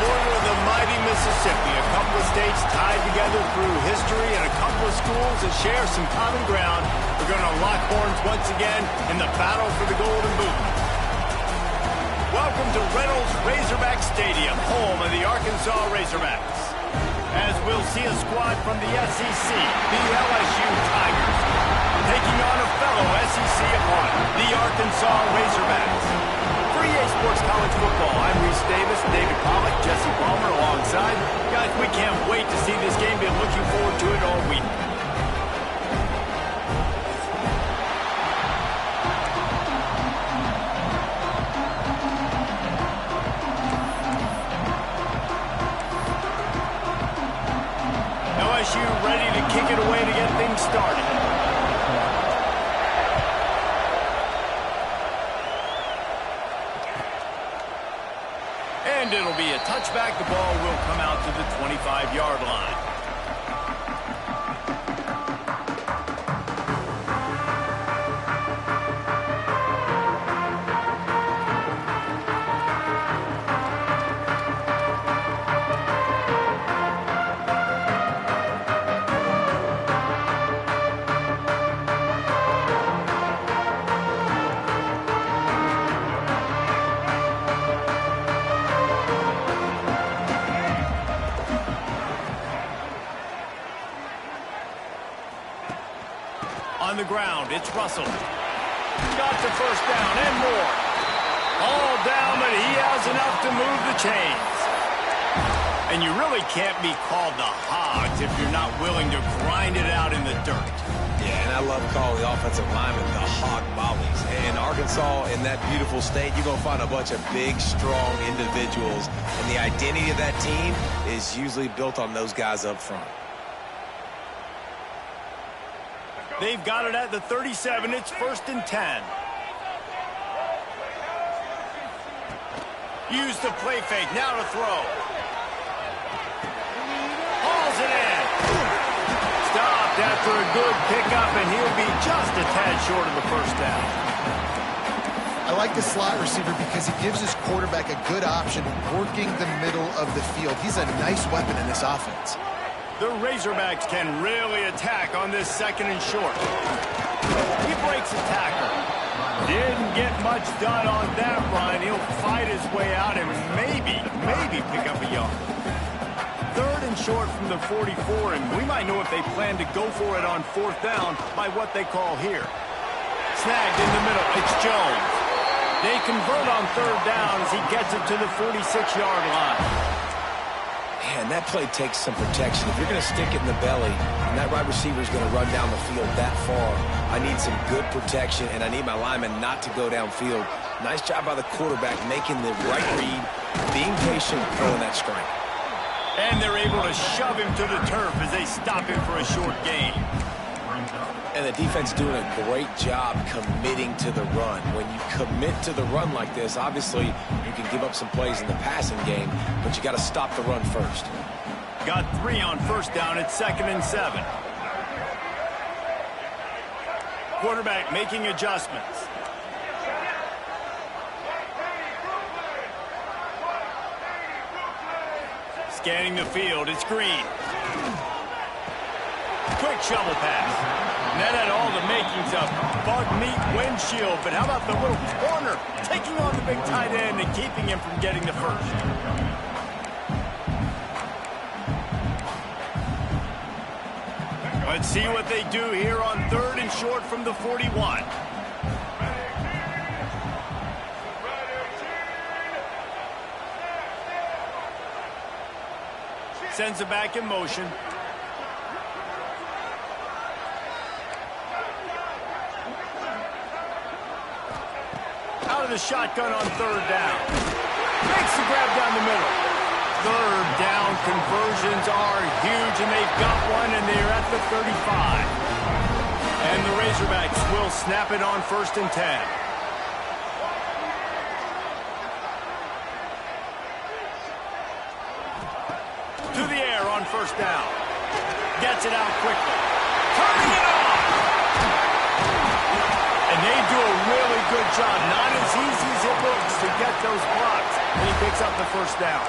border of the mighty Mississippi, a couple of states tied together through history and a couple of schools that share some common ground. We're going to lock horns once again in the battle for the Golden Boot. Welcome to Reynolds Razorback Stadium, home of the Arkansas Razorbacks. As we'll see a squad from the SEC, the LSU Tigers, taking on a fellow SEC opponent, the Arkansas Razorbacks. For EA Sports College Football, I'm Reese Davis, David Pollack, Jesse Palmer alongside. Guys, we can't wait to see this game. Been looking forward to it all week. LSU ready to kick it away to get things started. And it'll be a touchback. The ball will come out to the 25-yard line. On the ground, it's Russell. Got the first down and more. All down, but he has enough to move the chains. And you really can't be called the Hogs if you're not willing to grind it out in the dirt. Yeah, and I love calling the offensive linemen the Hog Mollies. In Arkansas, in that beautiful state, you're going to find a bunch of big, strong individuals. And the identity of that team is usually built on those guys up front. They've got it at the 37. It's 1st and 10. Use the play fake. Now to throw. Hauls it in. Stopped after a good pickup, and he'll be just a tad short of the first down. I like the slot receiver because he gives his quarterback a good option working the middle of the field. He's a nice weapon in this offense. The Razorbacks can really attack on this 2nd and short. He breaks a tackle. Didn't get much done on that run. He'll fight his way out and maybe pick up a yard. 3rd and short from the 44, and we might know if they plan to go for it on 4th down by what they call here. Snagged in the middle. It's Jones. They convert on 3rd down as he gets it to the 46-yard line. Man, that play takes some protection. If you're going to stick it in the belly and that right receiver is going to run down the field that far, I need some good protection, and I need my lineman not to go downfield. Nice job by the quarterback making the right read, being patient, throwing that strike. And they're able to shove him to the turf as they stop him for a short gain. And the defense doing a great job committing to the run. When you commit to the run like this, obviously you can give up some plays in the passing game, but you got to stop the run first. Got 3 on 1st down. It's 2nd and 7. Quarterback making adjustments. Scanning the field. It's Green. Quick shovel pass. And that had all the makings of bug meat windshield, but how about the little corner taking on the big tight end and keeping him from getting the first? Let's see what they do here on 3rd and short from the 41. Sends it back in motion. Out of the shotgun on 3rd down. Makes the grab down the middle. 3rd down conversions are huge, and they've got one, and they're at the 35. And the Razorbacks will snap it on 1st and 10. To the air on 1st down. Gets it out quickly. Turning it on. And they do a really good job. Not as easy as it looks to get those blocks. And he picks up the 1st down.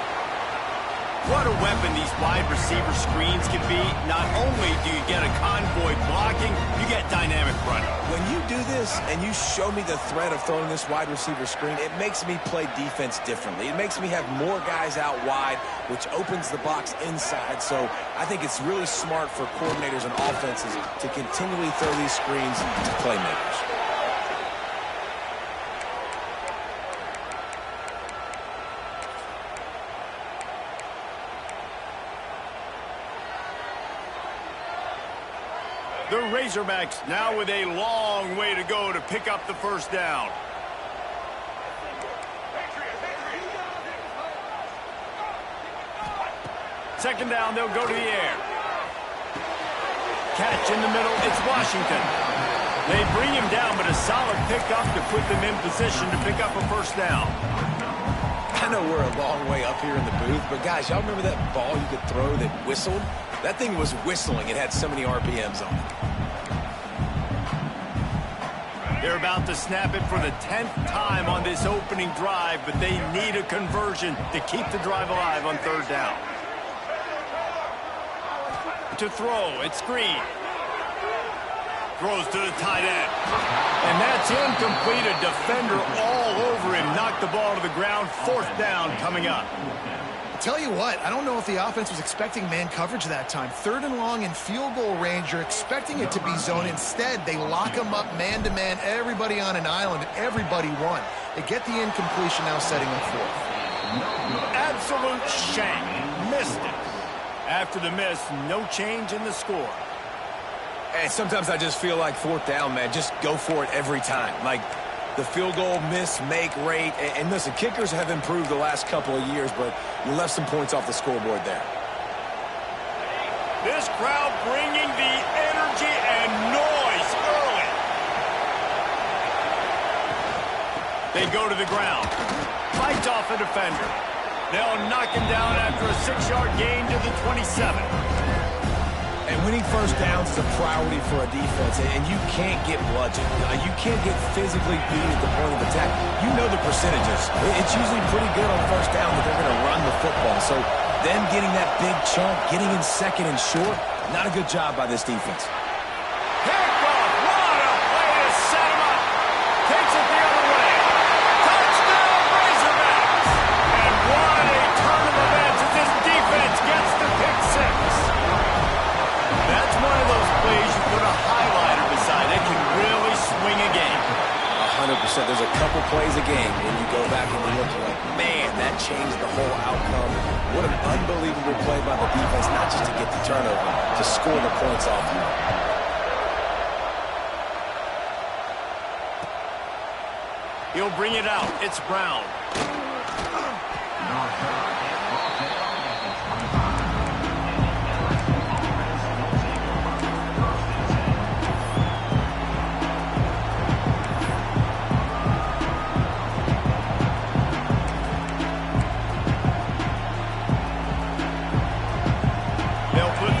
What a weapon these wide receiver screens can be. Not only do you get a convoy blocking, you get dynamic running. When you do this and you show me the threat of throwing this wide receiver screen, it makes me play defense differently. It makes me have more guys out wide, which opens the box inside. So I think it's really smart for coordinators and offenses to continually throw these screens to playmakers. The Razorbacks now with a long way to go to pick up the first down. Second down, they'll go to the air. Catch in the middle, it's Washington. They bring him down, but a solid pickup to put them in position to pick up a first down. I know we're a long way up here in the booth, but guys, y'all remember that ball you could throw that whistled? That thing was whistling. It had so many RPMs on it. They're about to snap it for the 10th time on this opening drive, but they need a conversion to keep the drive alive on third down. To throw, it's Green. Throws to the tight end. And that's incomplete. A defender all over him. Knocked the ball to the ground. Fourth down coming up. Tell you what, I don't know if the offense was expecting man coverage that time. Third and long in field goal range, you're expecting it to be zone. Instead, they lock them up man-to-man, everybody on an island, and everybody won. They get the incompletion now, setting up fourth. Absolute shank. Missed it. After the miss, no change in the score. And sometimes I just feel like fourth down, man, just go for it every time. Like, the field goal miss-make rate. And listen, kickers have improved the last couple of years, but you left some points off the scoreboard there. This crowd bringing the energy and noise early. They go to the ground. Fights off a defender. They'll knock him down after a 6-yard gain to the 27. And winning first downs is a priority for a defense, and you can't get bludgeoned. You can't get physically beat at the point of attack. You know the percentages. It's usually pretty good on first down that they're going to run the football. So them getting that big chunk, getting in second and short, not a good job by this defense. Kickoff! What a play to set him up! Takes it the other way. Touchdown, Razorbacks! And what a turn of events as this defense gets the pick six. That's one of those plays you put a highlighter beside. It can really swing a game. 100%. There's a couple plays a game when you go back and you look like, man, that changed the whole outcome. What an unbelievable play by the defense, not just to get the turnover, to score the points off you. He'll bring it out. It's Brown.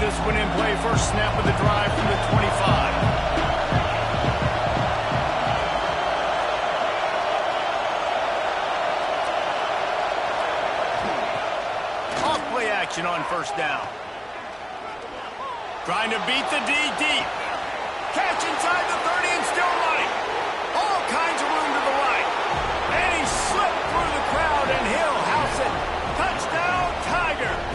This one in play, first snap of the drive from the 25. Off play action on first down. Trying to beat the D deep. Catch inside the 30 and still running. All kinds of room to the right. And he slipped through the crowd and he'll house it. Touchdown, Tigers.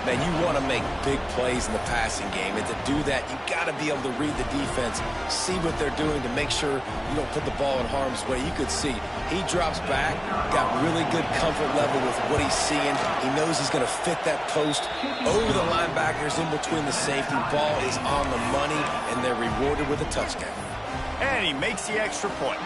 Man, you want to make big plays in the passing game, and to do that, you got to be able to read the defense, see what they're doing to make sure you don't put the ball in harm's way. You could see he drops back, got really good comfort level with what he's seeing. He knows he's going to fit that post over the linebackers in between the safety. Ball is on the money, and they're rewarded with a touchdown. And he makes the extra point.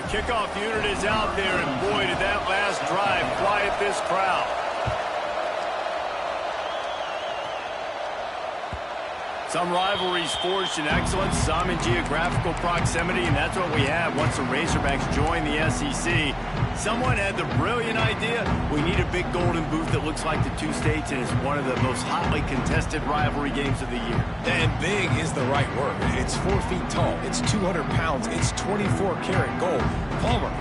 Kickoff unit is out there, and boy, did that last drive quiet this crowd. Some rivalries forged in excellence, some in geographical proximity, and that's what we have once the Razorbacks join the SEC. Someone had the brilliant idea, we need a big golden boot that looks like the two states, and it's one of the most hotly contested rivalry games of the year. And big is the right word. It's 4 feet tall. It's 200 pounds. It's 24-karat gold. Palmer,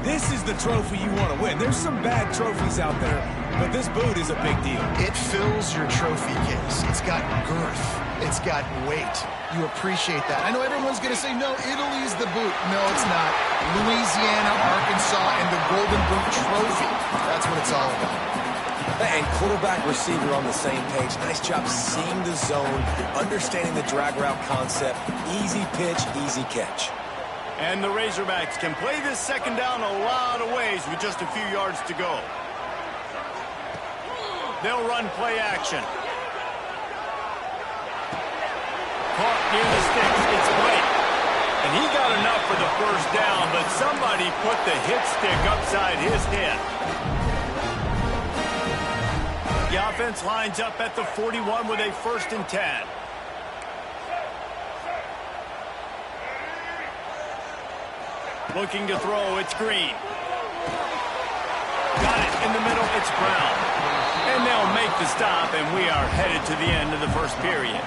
this is the trophy you want to win. There's some bad trophies out there, but this boot is a big deal. It fills your trophy case. It's got girth. It's got weight. You appreciate that. I know everyone's going to say, no, Italy's the boot. No, it's not. Louisiana, Arkansas, and the Golden Boot Trophy. That's what it's all about. And quarterback receiver on the same page. Nice job seeing the zone, understanding the drag route concept. Easy pitch, easy catch. And the Razorbacks can play this second down a lot of ways with just a few yards to go. They'll run play action. Caught near the sticks. It's Blake. And he got enough for the first down, but somebody put the hit stick upside his head. The offense lines up at the 41 with a 1st and 10. Looking to throw, it's Green. Got it in the middle, it's Brown. And they'll make the stop, and we are headed to the end of the first period.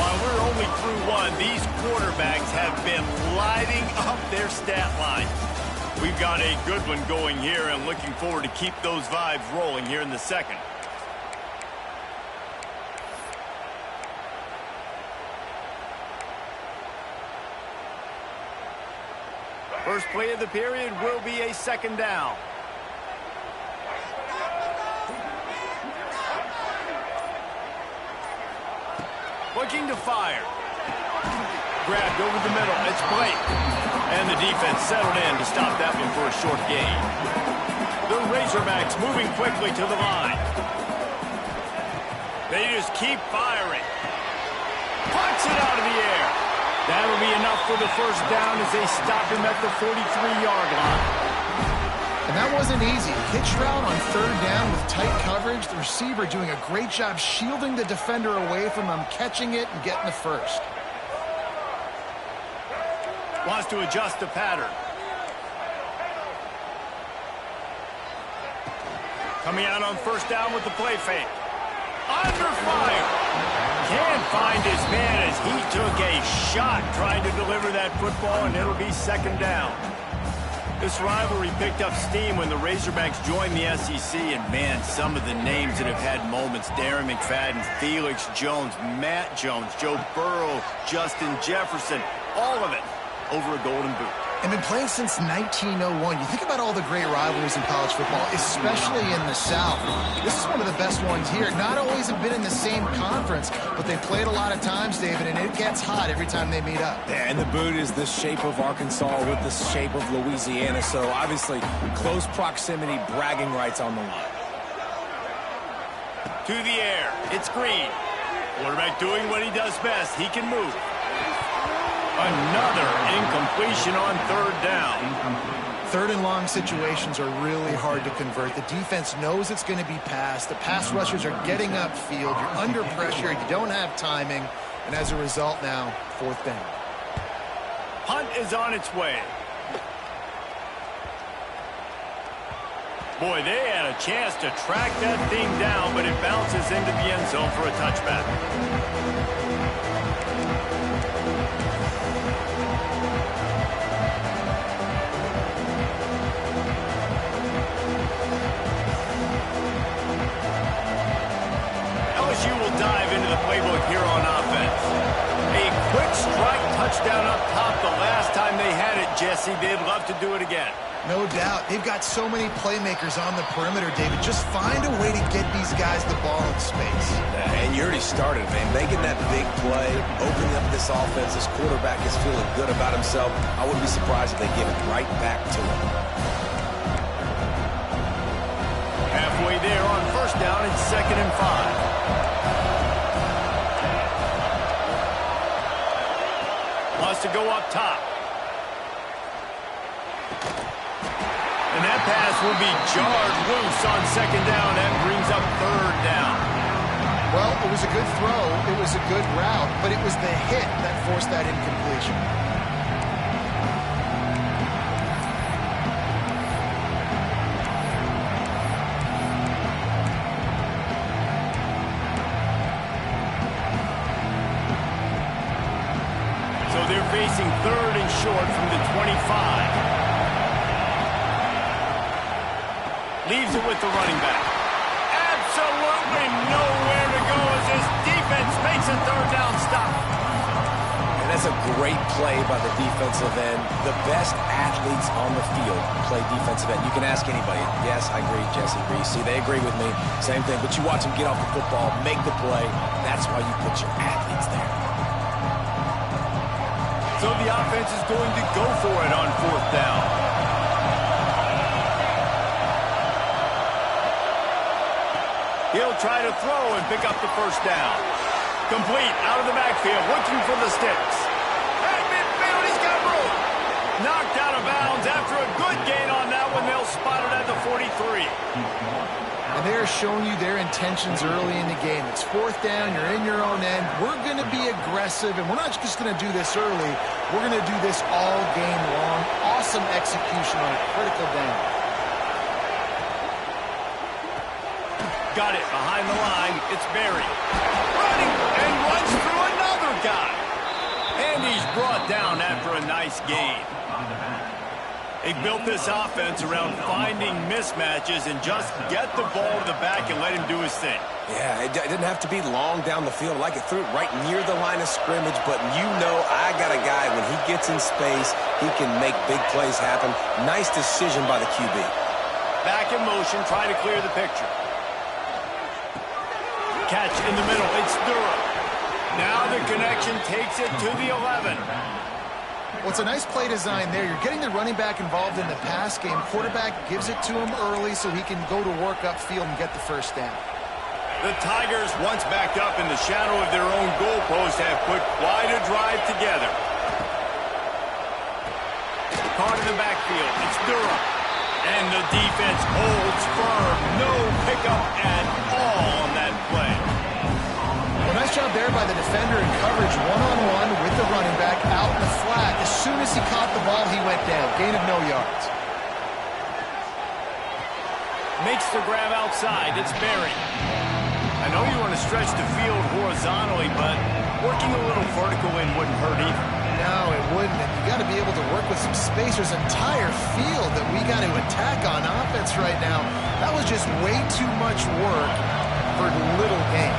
While we're only through one, these quarterbacks have been lighting up their stat line. We've got a good one going here and looking forward to keep those vibes rolling here in the second. First play of the period will be a second down. Looking to fire. Grabbed over the middle. It's Blake. And the defense settled in to stop that one for a short gain. The Razorbacks moving quickly to the line. They just keep firing. Punts it out of the air. That'll be enough for the first down as they stop him at the 43-yard line. And that wasn't easy. Pitch route on 3rd down with tight coverage. The receiver doing a great job shielding the defender away from him, catching it and getting the first. Wants to adjust the pattern. Coming out on 1st down with the play fake. Under fire. Can't find his man as he took a shot trying to deliver that football, and it'll be 2nd down. This rivalry picked up steam when the Razorbacks joined the SEC, and man, some of the names that have had moments: Darren McFadden, Felix Jones, Matt Jones, Joe Burrow, Justin Jefferson, all of it over a golden boot. And been playing since 1901. You think about all the great rivalries in college football, especially in the South. This is one of the best ones here. Not always have been in the same conference, but they've played a lot of times, David, and it gets hot every time they meet up. And the boot is the shape of Arkansas with the shape of Louisiana, so obviously close proximity, bragging rights on the line. To the air, it's Green. Quarterback doing what he does best. He can move. Another incompletion on 3rd down. 3rd and long situations are really hard to convert. The defense knows it's going to be passed. The pass rushers are getting upfield. You're under pressure. You don't have timing. And as a result now, 4th down. Punt is on its way. Boy, they had a chance to track that thing down, but it bounces into the end zone for a touchback. LSU will dive into the playbook here on offense. A quick strike touchdown up top the last time they had it, Jesse. They'd love to do it again. No doubt. They've got so many playmakers on the perimeter, David. Just find a way to get these guys the ball in space. And you already started, man. Making that big play, opening up this offense. This quarterback is feeling good about himself. I wouldn't be surprised if they give it right back to him. Halfway there on 1st down, it's 2nd and 5. Wants to go up top. And that pass will be jarred loose on 2nd down. That brings up 3rd down. Well, it was a good throw, it was a good route, but it was the hit that forced that incompletion. So they're facing 3rd and short from the 25. Leaves it with the running back. Absolutely nowhere to go as this defense makes a 3rd down stop. And that's a great play by the defensive end. The best athletes on the field play defensive end. You can ask anybody. Yes, I agree. Jesse agrees. See, they agree with me. Same thing. But you watch them get off the football, make the play. That's why you put your athletes there. So the offense is going to go for it on 4th down. He'll try to throw and pick up the 1st down. Complete out of the backfield, looking for the sticks. At midfield, he's got room. Knocked out of bounds after a good gain on that one. They'll spot it at the 43. And they're showing you their intentions early in the game. It's 4th down, you're in your own end. We're going to be aggressive, and we're not just going to do this early. We're going to do this all game long. Awesome execution on a critical down. Got it behind the line. It's Berry. Running and runs through another guy. And he's brought down after a nice gain. They built this offense around finding mismatches and just get the ball to the back and let him do his thing. Yeah, it didn't have to be long down the field. Like it threw it right near the line of scrimmage, but you know I got a guy, when he gets in space, he can make big plays happen. Nice decision by the QB. Back in motion, try to clear the picture. Catch in the middle. It's Durham. Now the connection takes it to the 11. Well, it's a nice play design there. You're getting the running back involved in the pass game. Quarterback gives it to him early so he can go to work upfield and get the 1st down. The Tigers, once backed up in the shadow of their own goalpost, have put quite a drive together. Caught in the backfield. It's Durham. And the defense holds firm. No pickup at all on that play. Well, nice job there by the defender in coverage, one-on-one with the running back out in the flat. As soon as he caught the ball, he went down. Gain of no yards. Makes the grab outside. It's Berry. I know you want to stretch the field horizontally, but working a little vertical in wouldn't hurt either. No, it wouldn't. And you got to be able to work with some space. There's an entire field that we got to attack on offense right now. That was just way too much work for little gain.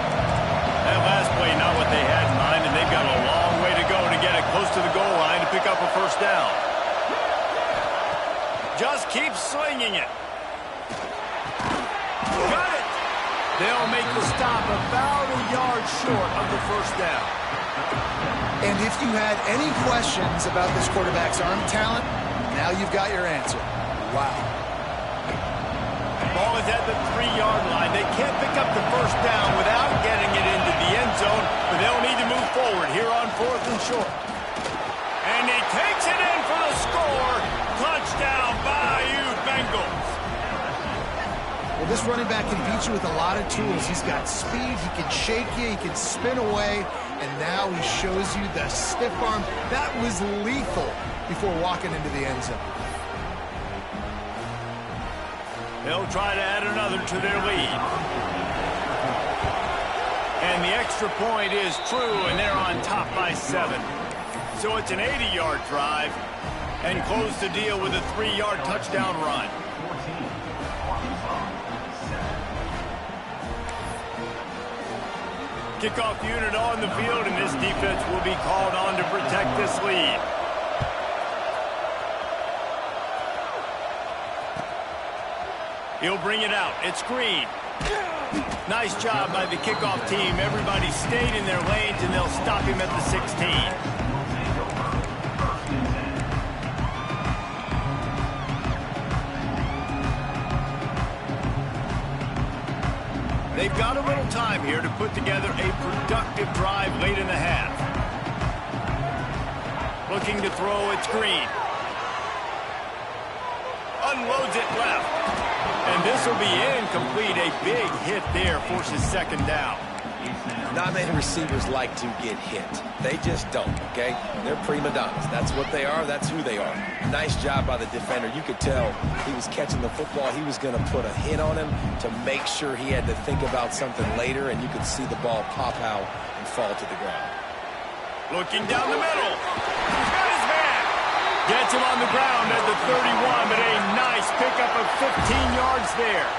That last play, not what they had in mind, and they've got a long way to go to get it close to the goal line to pick up a 1st down. Just keep slinging it. Got it. They'll make the stop about a yard short of the 1st down. And if you had any questions about this quarterback's arm talent, now you've got your answer. Wow. Ball is at the 3-yard line. They can't pick up the 1st down without getting it into the end zone, but they'll need to move forward here on 4th and short. And he takes it in for the score. Touchdown, Bayou Bengals. Well, this running back can beat you with a lot of tools. He's got speed, he can shake you, he can spin away, and now he shows you the stiff arm. That was lethal before walking into the end zone. They'll try to add another to their lead. And the extra point is true, and they're on top by 7. So it's an 80-yard drive, and close the deal with a 3-yard touchdown run. Kickoff unit on the field, and this defense will be called on to protect this lead. He'll bring it out. It's Green. Nice job by the kickoff team. Everybody stayed in their lanes, and they'll stop him at the 16. They've got a little time here to put together a productive drive late in the half. Looking to throw, it's Green. Unloads it left. And this will be incomplete. A big hit there forces second down. Not many receivers like to get hit. They just don't, okay? They're prima donnas. That's what they are. That's who they are. Nice job by the defender. You could tell he was catching the football. He was going to put a hit on him to make sure he had to think about something later, and you could see the ball pop out and fall to the ground. Looking down the middle. He's got his man. Gets him on the ground at the 31, but a nice pickup of 15 yards there.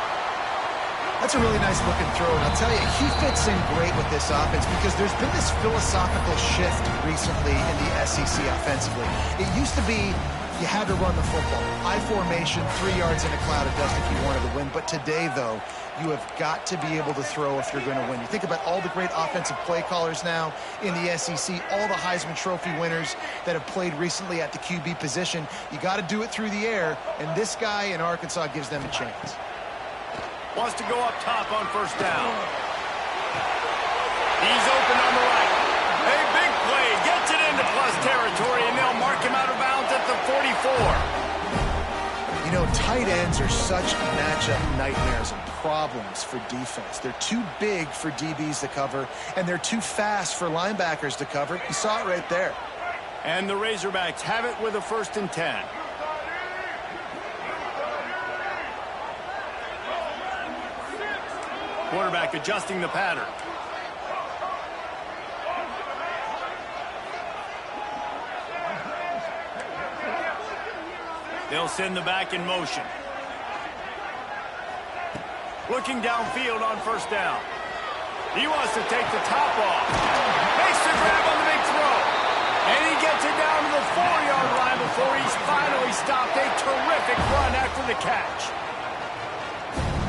That's a really nice looking throw, and I'll tell you, he fits in great with this offense because there's been this philosophical shift recently in the SEC offensively. It used to be you had to run the football. High formation, 3 yards in a cloud of dust if you wanted to win. But today, though, you have got to be able to throw if you're going to win. You think about all the great offensive play callers now in the SEC, all the Heisman Trophy winners that have played recently at the QB position. You got to do it through the air, and this guy in Arkansas gives them a chance. Wants to go up top on first down. He's open on the right. A big play. Gets it into plus territory, and they'll mark him out of bounds at the 44. You know, tight ends are such matchup nightmares and problems for defense. They're too big for DBs to cover, and they're too fast for linebackers to cover. You saw it right there. And the Razorbacks have it with a 1st and 10. Quarterback adjusting the pattern. They'll send the back in motion. Looking downfield on first down. He wants to take the top off. Makes the grab on the big throw. And he gets it down to the 4-yard line before he's finally stopped. A terrific run after the catch.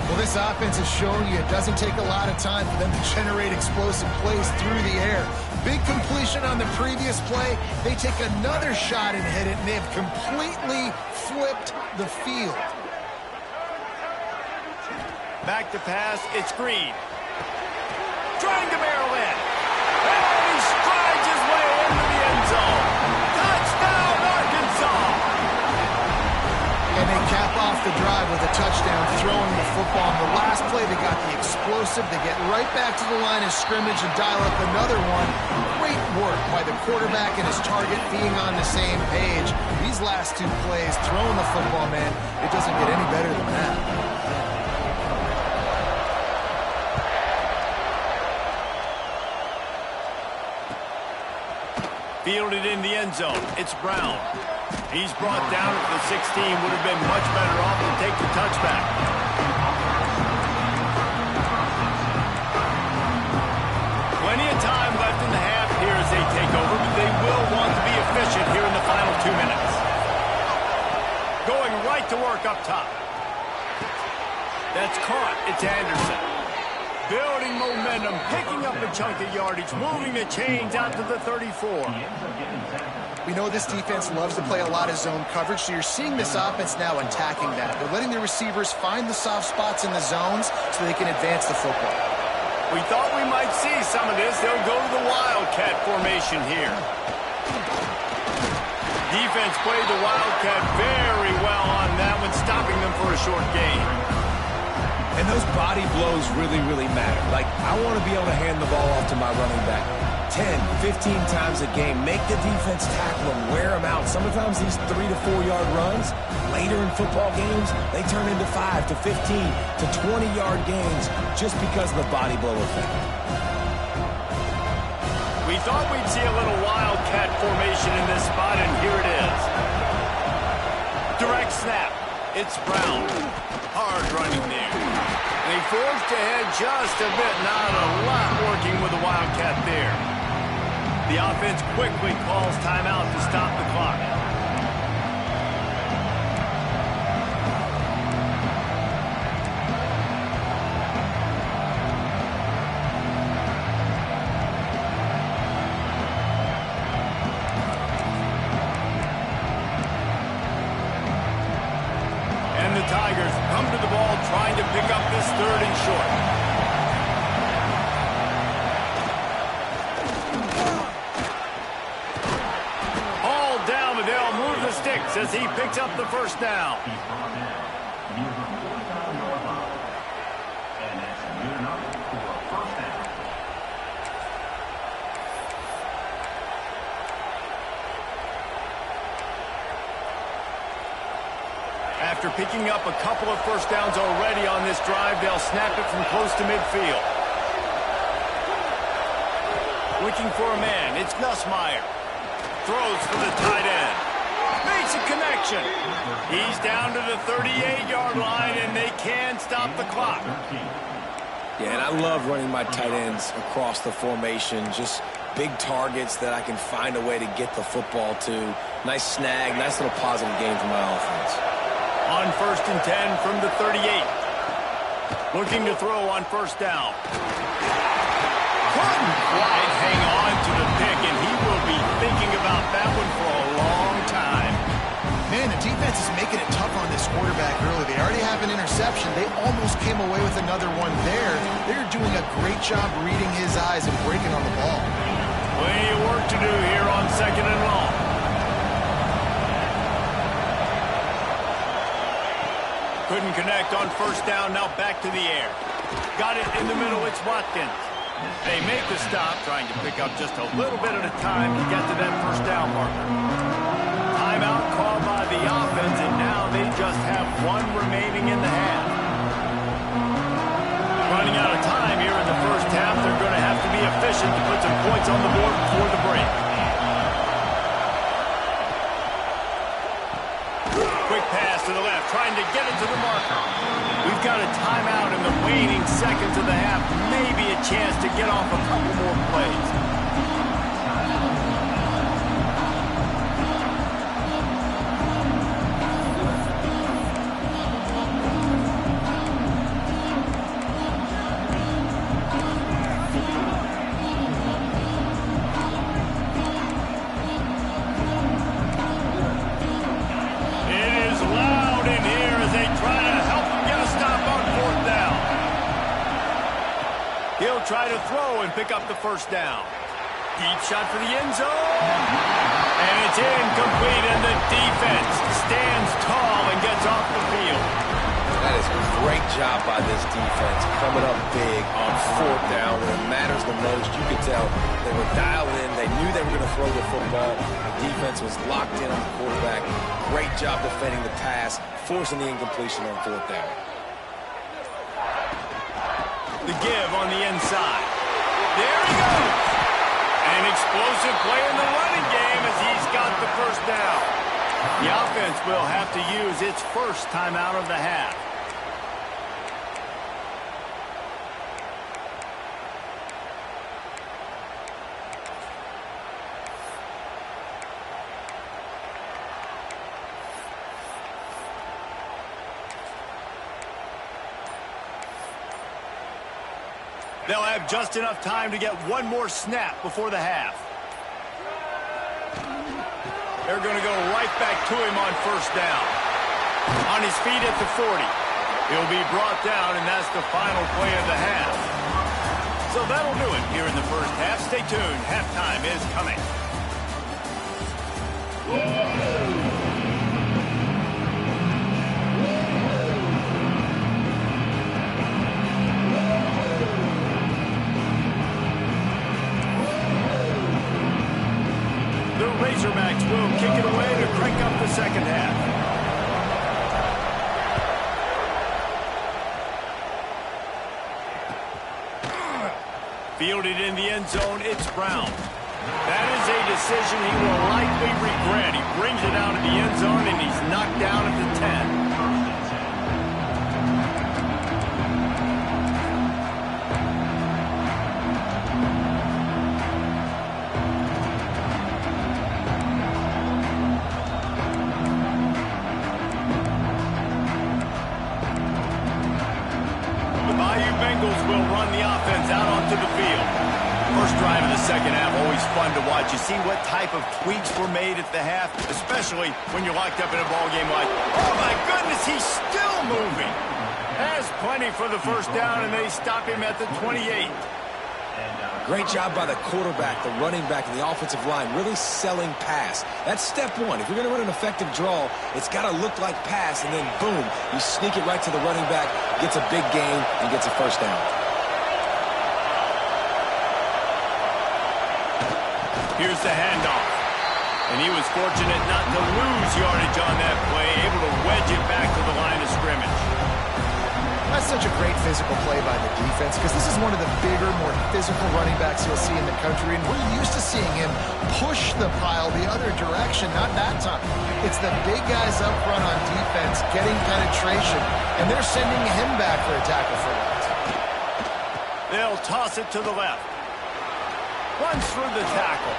Well, this offense is showing you it doesn't take a lot of time for them to generate explosive plays through the air. Big completion on the previous play. They take another shot and hit it, and they have completely flipped the field. Back to pass. It's Green. Trying to barrel in. And he strides his way into the end zone. Touchdown, Arkansas! And they cap off the drive with a touchdown, throwing the football. On the last play, they got the explosive. They get right back to the line of scrimmage and dial up another one. Great work by the quarterback and his target being on the same page. These last two plays, throwing the football, man, it doesn't get any better than that. Fielded in the end zone. It's Brown. He's brought down at the 16. Would have been much better off to take the touchback. Plenty of time left in the half here as they take over, but they will want to be efficient here in the final 2 minutes. Going right to work up top. That's caught. It's Anderson. Building momentum, picking up a chunk of yardage, moving the chains out to the 34. We know this defense loves to play a lot of zone coverage, so you're seeing this offense now attacking that. They're letting the receivers find the soft spots in the zones so they can advance the football. We thought we might see some of this. They'll go to the Wildcat formation here. Defense played the Wildcat very well on that one, stopping them for a short gain. And those body blows really, really matter. Like, I want to be able to hand the ball off to my running back 10, 15 times a game. Make the defense tackle them, wear them out. Sometimes these 3 to 4 yard runs, later in football games, they turn into 5 to 15 to 20 yard gains just because of the body blow effect. We thought we'd see a little Wildcat formation in this spot, and here it is. Direct snap. It's Brown. Hard running there. They forced ahead just a bit. Not a lot working with the Wildcat there. The offense quickly calls timeout to stop the clock. And the Tigers come to the ball trying to pick up this 3rd and short. As he picks up the first down. picking up a couple of first downs already on this drive. They'll snap it from close to midfield. Looking for a man. It's Nussmeier. Throws for the tight end. Makes a connection. He's down to the 38-yard line, and they can stop the clock. Yeah, and I love running my tight ends across the formation. Just big targets that I can find a way to get the football to. Nice snag, nice little positive game for my offense. On 1st and 10 from the 38. Looking to throw on first down. Couldn't quite hang on to the pick, and he will be thinking about that one for a long time. Man, the defense is making it tough on this quarterback early. They already have an interception. They almost came away with another one there. They're doing a great job reading his eyes and breaking on the ball. Plenty of work to do here on 2nd and long. Couldn't connect on first down. Now back to the air. Got it in the middle. It's Watkins. They make the stop, trying to pick up just a little bit at a time to get to that first down marker. Timeout called by the offense, and now they just have one remaining in the half. Running out of time here in the first half. They're going to have to be efficient to put some points on the board before the break. Quick pass to the left, trying to get it to the marker. We've got a timeout in the waning seconds of the half. Maybe a chance to get off a couple more plays. Try to throw and pick up the first down. Deep shot for the end zone. And it's incomplete, and the defense stands tall and gets off the field. That is a great job by this defense, coming up big on 4th down when it matters the most. You could tell they were dialed in. They knew they were going to throw the football. The defense was locked in on the quarterback. Great job defending the pass, forcing the incompletion on 4th down. The give on the inside. There he goes. An explosive play in the running game as he's got the first down. The offense will have to use its first timeout of the half. They'll have just enough time to get one more snap before the half. They're going to go right back to him on first down. On his feet at the 40. He'll be brought down, and that's the final play of the half. So that'll do it here in the first half. Stay tuned. Halftime is coming. Razorbacks will kick it away to crank up the second half. Fielded in the end zone, it's Brown. That is a decision he will likely regret. He brings it out of the end zone, and he's knocked down at the 10. Will run the offense out onto the field. First drive of the second half, always fun to watch. You see what type of tweaks were made at the half, especially when you're locked up in a ball game like, oh my goodness, he's still moving. Has plenty for the first down, and they stop him at the 28. Great job by the quarterback, the running back, and the offensive line, really selling pass. That's step one. If you're going to run an effective draw, it's got to look like pass, and then boom, you sneak it right to the running back, gets a big gain, and gets a first down. Here's the handoff. And he was fortunate not to lose yardage on that play, able to wedge it back to the line of scrimmage. That's such a great physical play by the defense because this is one of the bigger, more physical running backs you'll see in the country, and we're used to seeing him push the pile the other direction, not that time. It's the big guys up front on defense getting penetration, and they're sending him back for a tackle for loss. They'll toss it to the left. Runs through the tackle.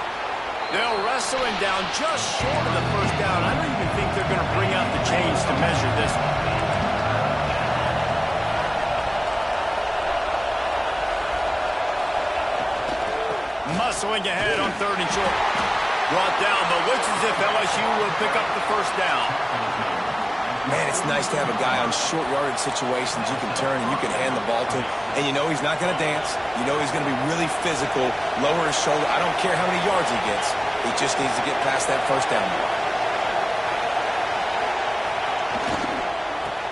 They'll wrestle him down just short of the first down. I don't even think they're going to bring out the chains to measure this one. Muscling ahead on 3rd and short. Brought down, but looks as if LSU will pick up the first down. Man, it's nice to have a guy on short yardage situations you can turn and you can hand the ball to. And you know he's not going to dance. You know he's going to be really physical, lower his shoulder. I don't care how many yards he gets. He just needs to get past that first down.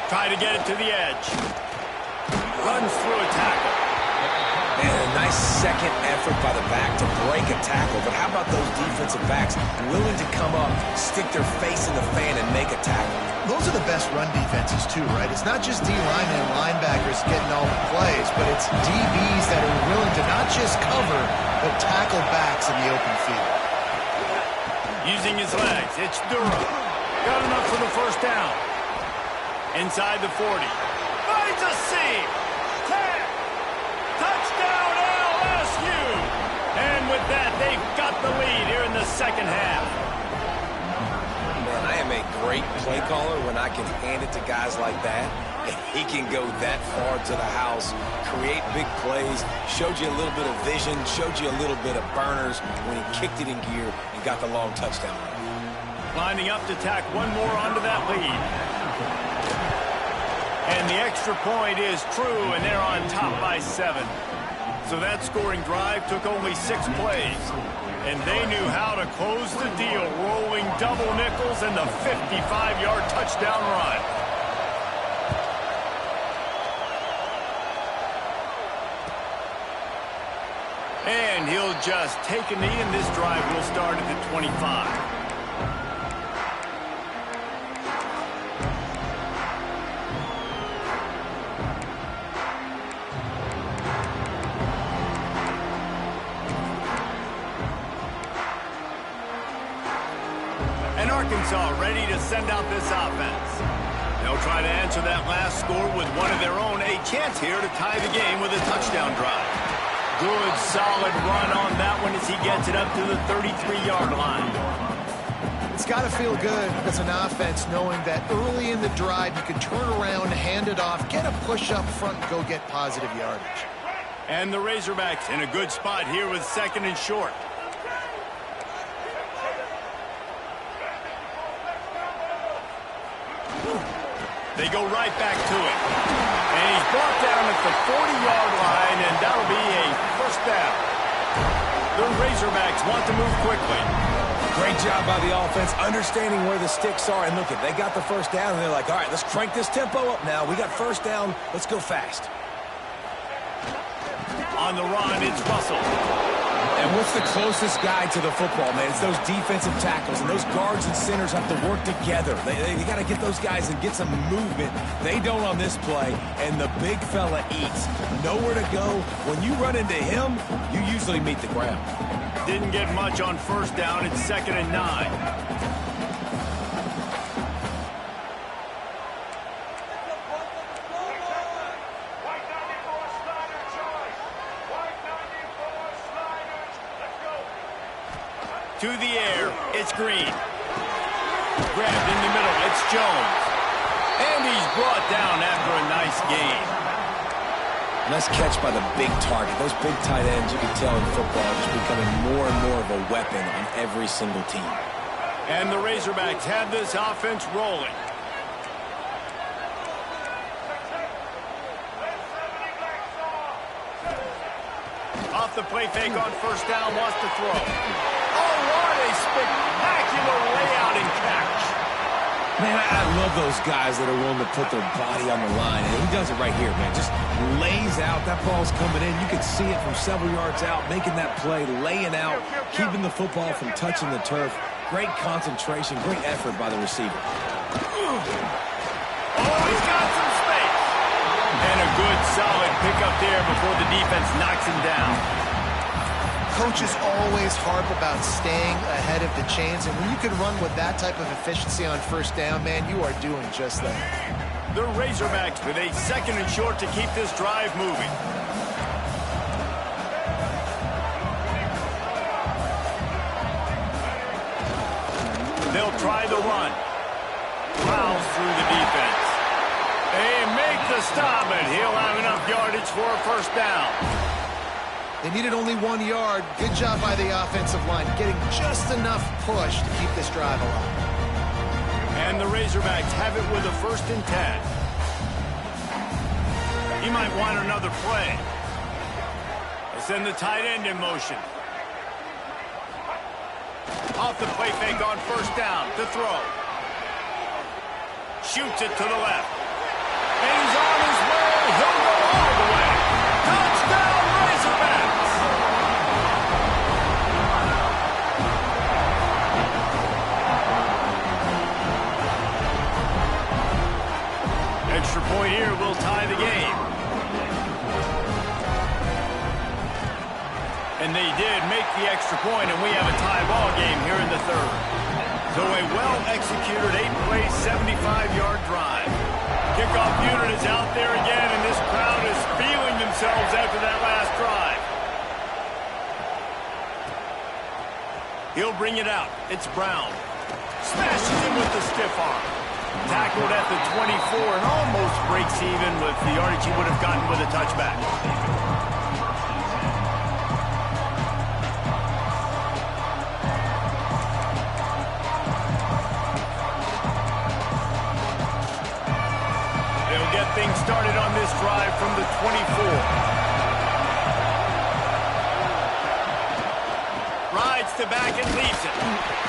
Try to get it to the edge. Runs through a tackle. Man, a nice second effort by the back to break a tackle. But how about those defensive backs willing to come up, stick their face in the fan, and make a tackle? Those are the best run defenses, too, right? It's not just D-linemen and linebackers getting all the plays, but it's DBs that are willing to not just cover, but tackle backs in the open field. Using his legs, it's Durham. Got enough for the first down. Inside the 40. Finds a seam. 10. Touchdown LSU. And with that, they've got the lead here in the second half. Man, I am a great play caller when I can hand it to guys like that. And he can go that far to the house, create big plays, showed you a little bit of vision, showed you a little bit of burners when he kicked it in gear and got the long touchdown. Lining up to tack one more onto that lead. And the extra point is true, and they're on top by 7. So that scoring drive took only 6 plays. And they knew how to close the deal, rolling double nickels and the 55-yard touchdown run. And he'll just take a knee, and this drive will start at the 25. Arkansas ready to send out this offense. They'll try to answer that last score with one of their own. A chance here to tie the game with a touchdown drive. Good, solid run on that one as he gets it up to the 33-yard line. It's got to feel good as an offense knowing that early in the drive you can turn around, hand it off, get a push up front, and go get positive yardage. And the Razorbacks in a good spot here with 2nd and short. They go right back to it. And he's brought down at the 40-yard line, and that'll be a first down. The Razorbacks want to move quickly. Great job by the offense, understanding where the sticks are. And look, they got the first down, and they're like, all right, let's crank this tempo up now. We got first down. Let's go fast. On the run, it's Russell. And what's the closest guy to the football, man? It's those defensive tackles, and those guards and centers have to work together. They got to get those guys and get some movement. They don't on this play, and the big fella eats. Nowhere to go. When you run into him, you usually meet the ground. Didn't get much on first down. It's 2nd and 9. To the air, it's Green. Grabbed in the middle, it's Jones. And he's brought down after a nice gain. Nice catch by the big target. Those big tight ends, you can tell in football, are just becoming more and more of a weapon on every single team. And the Razorbacks have this offense rolling. Off the play fake on first down, wants to throw. Oh, what a spectacular layout and catch. Man, I love those guys that are willing to put their body on the line. And he does it right here, man. Just lays out. That ball's coming in. You can see it from several yards out, making that play, laying out, keeping the football from touching the turf. Great concentration, great effort by the receiver. Oh, he's got some space. And a good, solid pickup there before the defense knocks him down. Coaches always harp about staying ahead of the chains, and when you can run with that type of efficiency on first down, man, you are doing just that. The Razorbacks with a 2nd and short to keep this drive moving. They'll try the run. Plows through the defense. They make the stop, and he'll have enough yardage for a first down. They needed only 1 yard. Good job by the offensive line, getting just enough push to keep this drive alive. And the Razorbacks have it with a 1st and 10. He might want another play. They send the tight end in motion. Off the play fake on first down to throw. Shoots it to the left. And he's on his way. He'll go all the way. Touchdown, Razorbacks! Extra point here will tie the game. And they did make the extra point, and we have a tie ball game here in the 3rd. So a well-executed 8-play, 75-yard drive. Kickoff unit is out there again, and this crowd is feeling themselves after that last drive. He'll bring it out. It's Brown. Smashes him with the stiff arm. Tackled at the 24 and almost breaks even with the yardage he would have gotten with a touchback. Things started on this drive from the 24. Rides to back and leaves it.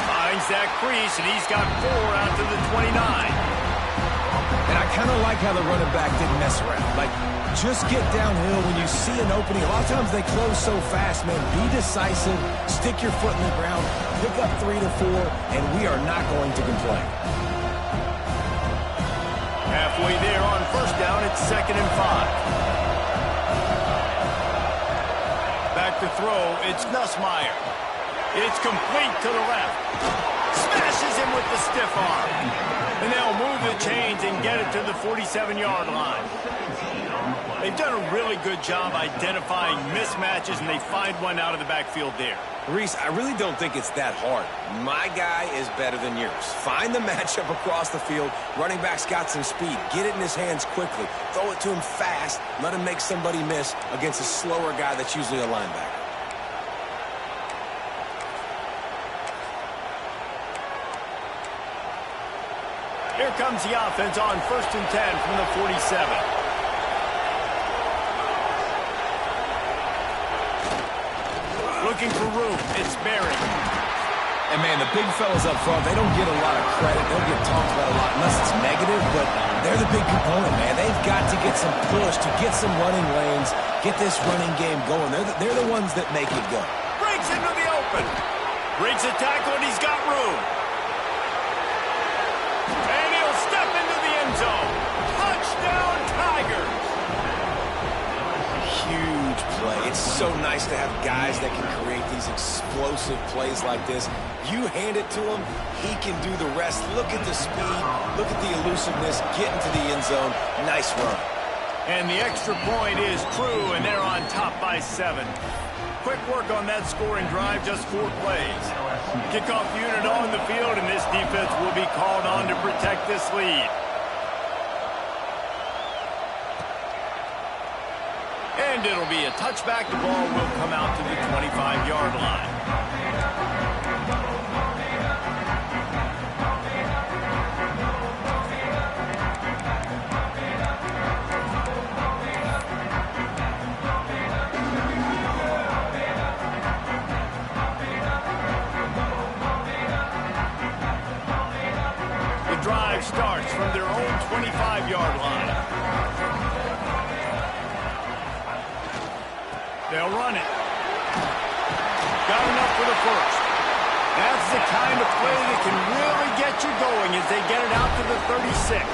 Finds that crease, and he's got 4 out to the 29. And I kind of like how the running back didn't mess around. Like, just get downhill when you see an opening. A lot of times they close so fast, man. Be decisive, stick your foot in the ground, pick up 3 to 4, and we are not going to complain. Halfway there on first down, it's 2nd and 5. Back to throw, it's Nussmeier. It's complete to the left. Smashes him with the stiff arm. And they'll move the chains and get it to the 47-yard line. They've done a really good job identifying mismatches, and they find one out of the backfield there. Reese, I really don't think it's that hard. My guy is better than yours. Find the matchup across the field. Running back's got some speed. Get it in his hands quickly. Throw it to him fast. Let him make somebody miss against a slower guy that's usually a linebacker. Here comes the offense on 1st and 10 from the 47. Looking for room. It's Barry. And, man, the big fellas up front, they don't get a lot of credit. They'll get talked about a lot unless it's negative, but they're the big component, man. They've got to get some push to get some running lanes, get this running game going. They're the ones that make it go. Breaks into the open. Breaks a tackle, and he's got room. And he'll step into the end zone. Touchdown, Tigers. Huge play. It's so nice to have guys that can create these explosive plays like this. You hand it to him, he can do the rest. Look at the speed, look at the elusiveness, get into the end zone. Nice run. And the extra point is true, and they're on top by 7. Quick work on that scoring drive, just 4 plays. Kickoff unit on the field, and this defense will be called on to protect this lead. And it'll be a touchback. The ball will come out to the 25-yard line. The drive starts from their own 25-yard line. They'll run it. Got enough for the first. That's the kind of play that can really get you going as they get it out to the 36.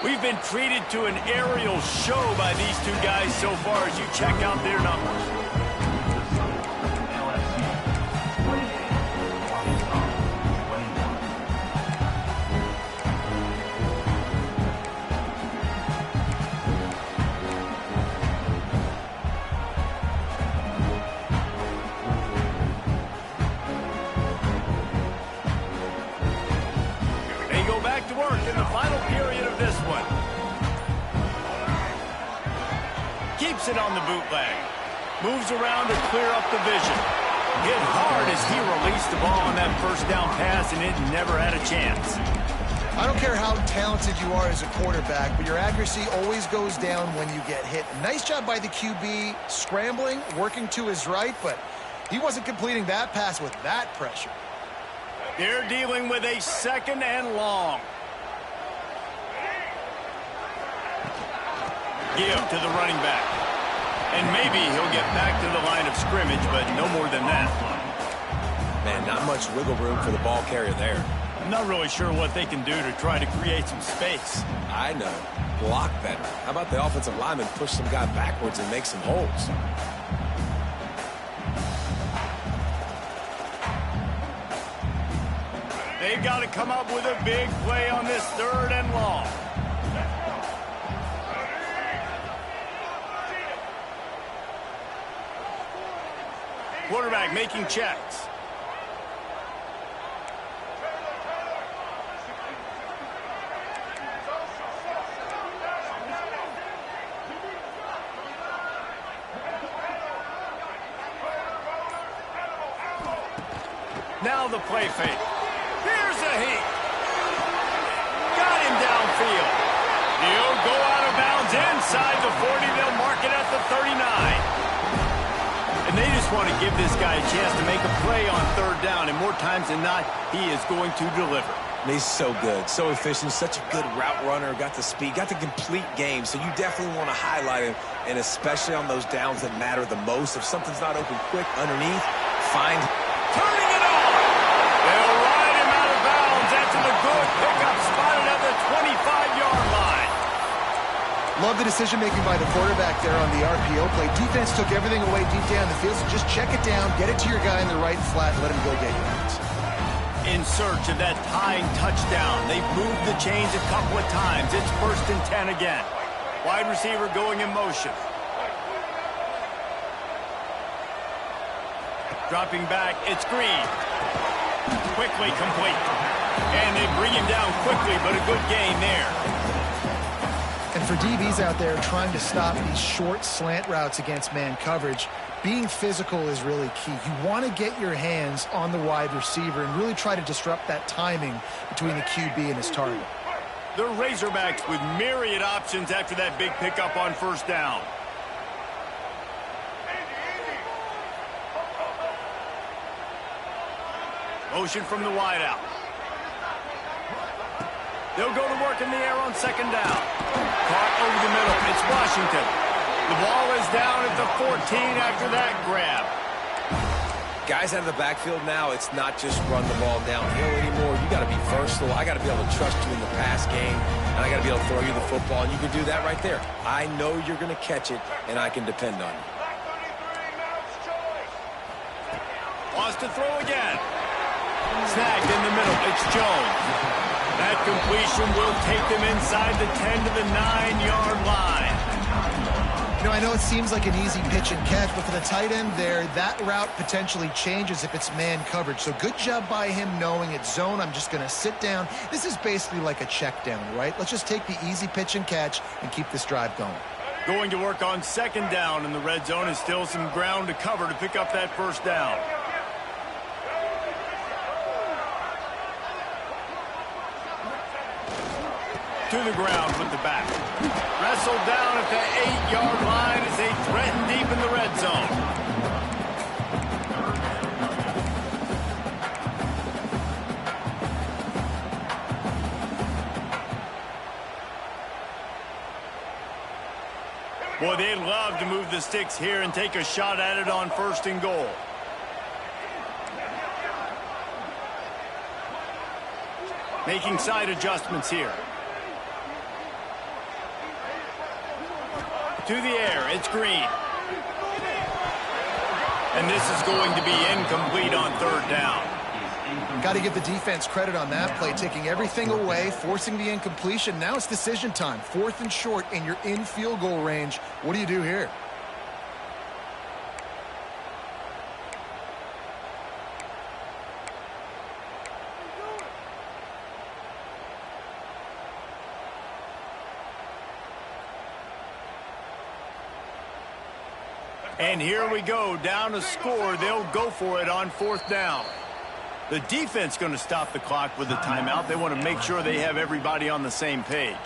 We've been treated to an aerial show by these two guys so far as you check out their numbers. They go back to work in the final period of this one. Keeps it on the bootleg. Moves around to clear up the vision. Hit hard as he released the ball on that first down pass, and it never had a chance. I don't care how talented you are as a quarterback, but your accuracy always goes down when you get hit. Nice job by the QB scrambling, working to his right, but he wasn't completing that pass with that pressure. They're dealing with a 2nd and long. Give to the running back. And maybe he'll get back to the line of scrimmage, but no more than that. Man, not much wiggle room for the ball carrier there. I'm not really sure what they can do to try to create some space. I know. Block better. How about the offensive lineman push some guy backwards and make some holes? They've got to come up with a big play on this 3rd and long. Quarterback making checks. Now the play fake. Here's a heat. Got him downfield. He'll go out of bounds inside the 40. They'll mark it at the 39. And they just want to give this guy a chance to make a play on 3rd down. And more times than not, he is going to deliver. He's so good, so efficient, such a good route runner, got the speed, got the complete game. So you definitely want to highlight him, and especially on those downs that matter the most. If something's not open quick underneath, find turning it on. They'll ride him out of bounds after the good pickup spotted at the 25-yard line. Love the decision-making by the quarterback there on the RPO play. Defense took everything away deep down the field, so just check it down, get it to your guy in the right flat, and let him go get yards. In search of that tying touchdown. They've moved the chains a couple of times. It's 1st and 10 again. Wide receiver going in motion. Dropping back, it's Green. Quickly complete. And they bring him down quickly, but a good gain there. And for DBs out there trying to stop these short slant routes against man coverage, being physical is really key. You want to get your hands on the wide receiver and really try to disrupt that timing between the QB and his target. The Razorbacks with myriad options after that big pickup on 1st down. Motion from the wideout. They'll go to work in the air on 2nd down. Caught over the middle. It's Washington. The ball is down at the 14 after that grab. Guys out of the backfield now, it's not just run the ball downhill anymore. You got to be versatile. I got to be able to trust you in the pass game, and I got to be able to throw you the football, and you can do that right there. I know you're going to catch it, and I can depend on you. Wants to throw again. Snagged in the middle. It's Jones. That completion will take them inside the 10 to the 9-yard line. You know, I know it seems like an easy pitch and catch, but for the tight end there, that route potentially changes if it's man coverage. So good job by him knowing it's zone. I'm just going to sit down. This is basically like a check down, right? Let's just take the easy pitch and catch and keep this drive going. Going to work on 2nd down in the red zone is still some ground to cover to pick up that 1st down. To the ground with the back. Wrestled down at the 8-yard line as they threaten deep in the red zone. Boy, they'd love to move the sticks here and take a shot at it on 1st and goal. Making side adjustments here. To the air, it's Green. And this is going to be incomplete on 3rd down. Got to give the defense credit on that play, taking everything away, forcing the incompletion. Now it's decision time. 4th and short, and you're in field goal range. What do you do here? And here we go, down a score. They'll go for it on 4th down. The defense going to stop the clock with a timeout. They want to make sure they have everybody on the same page.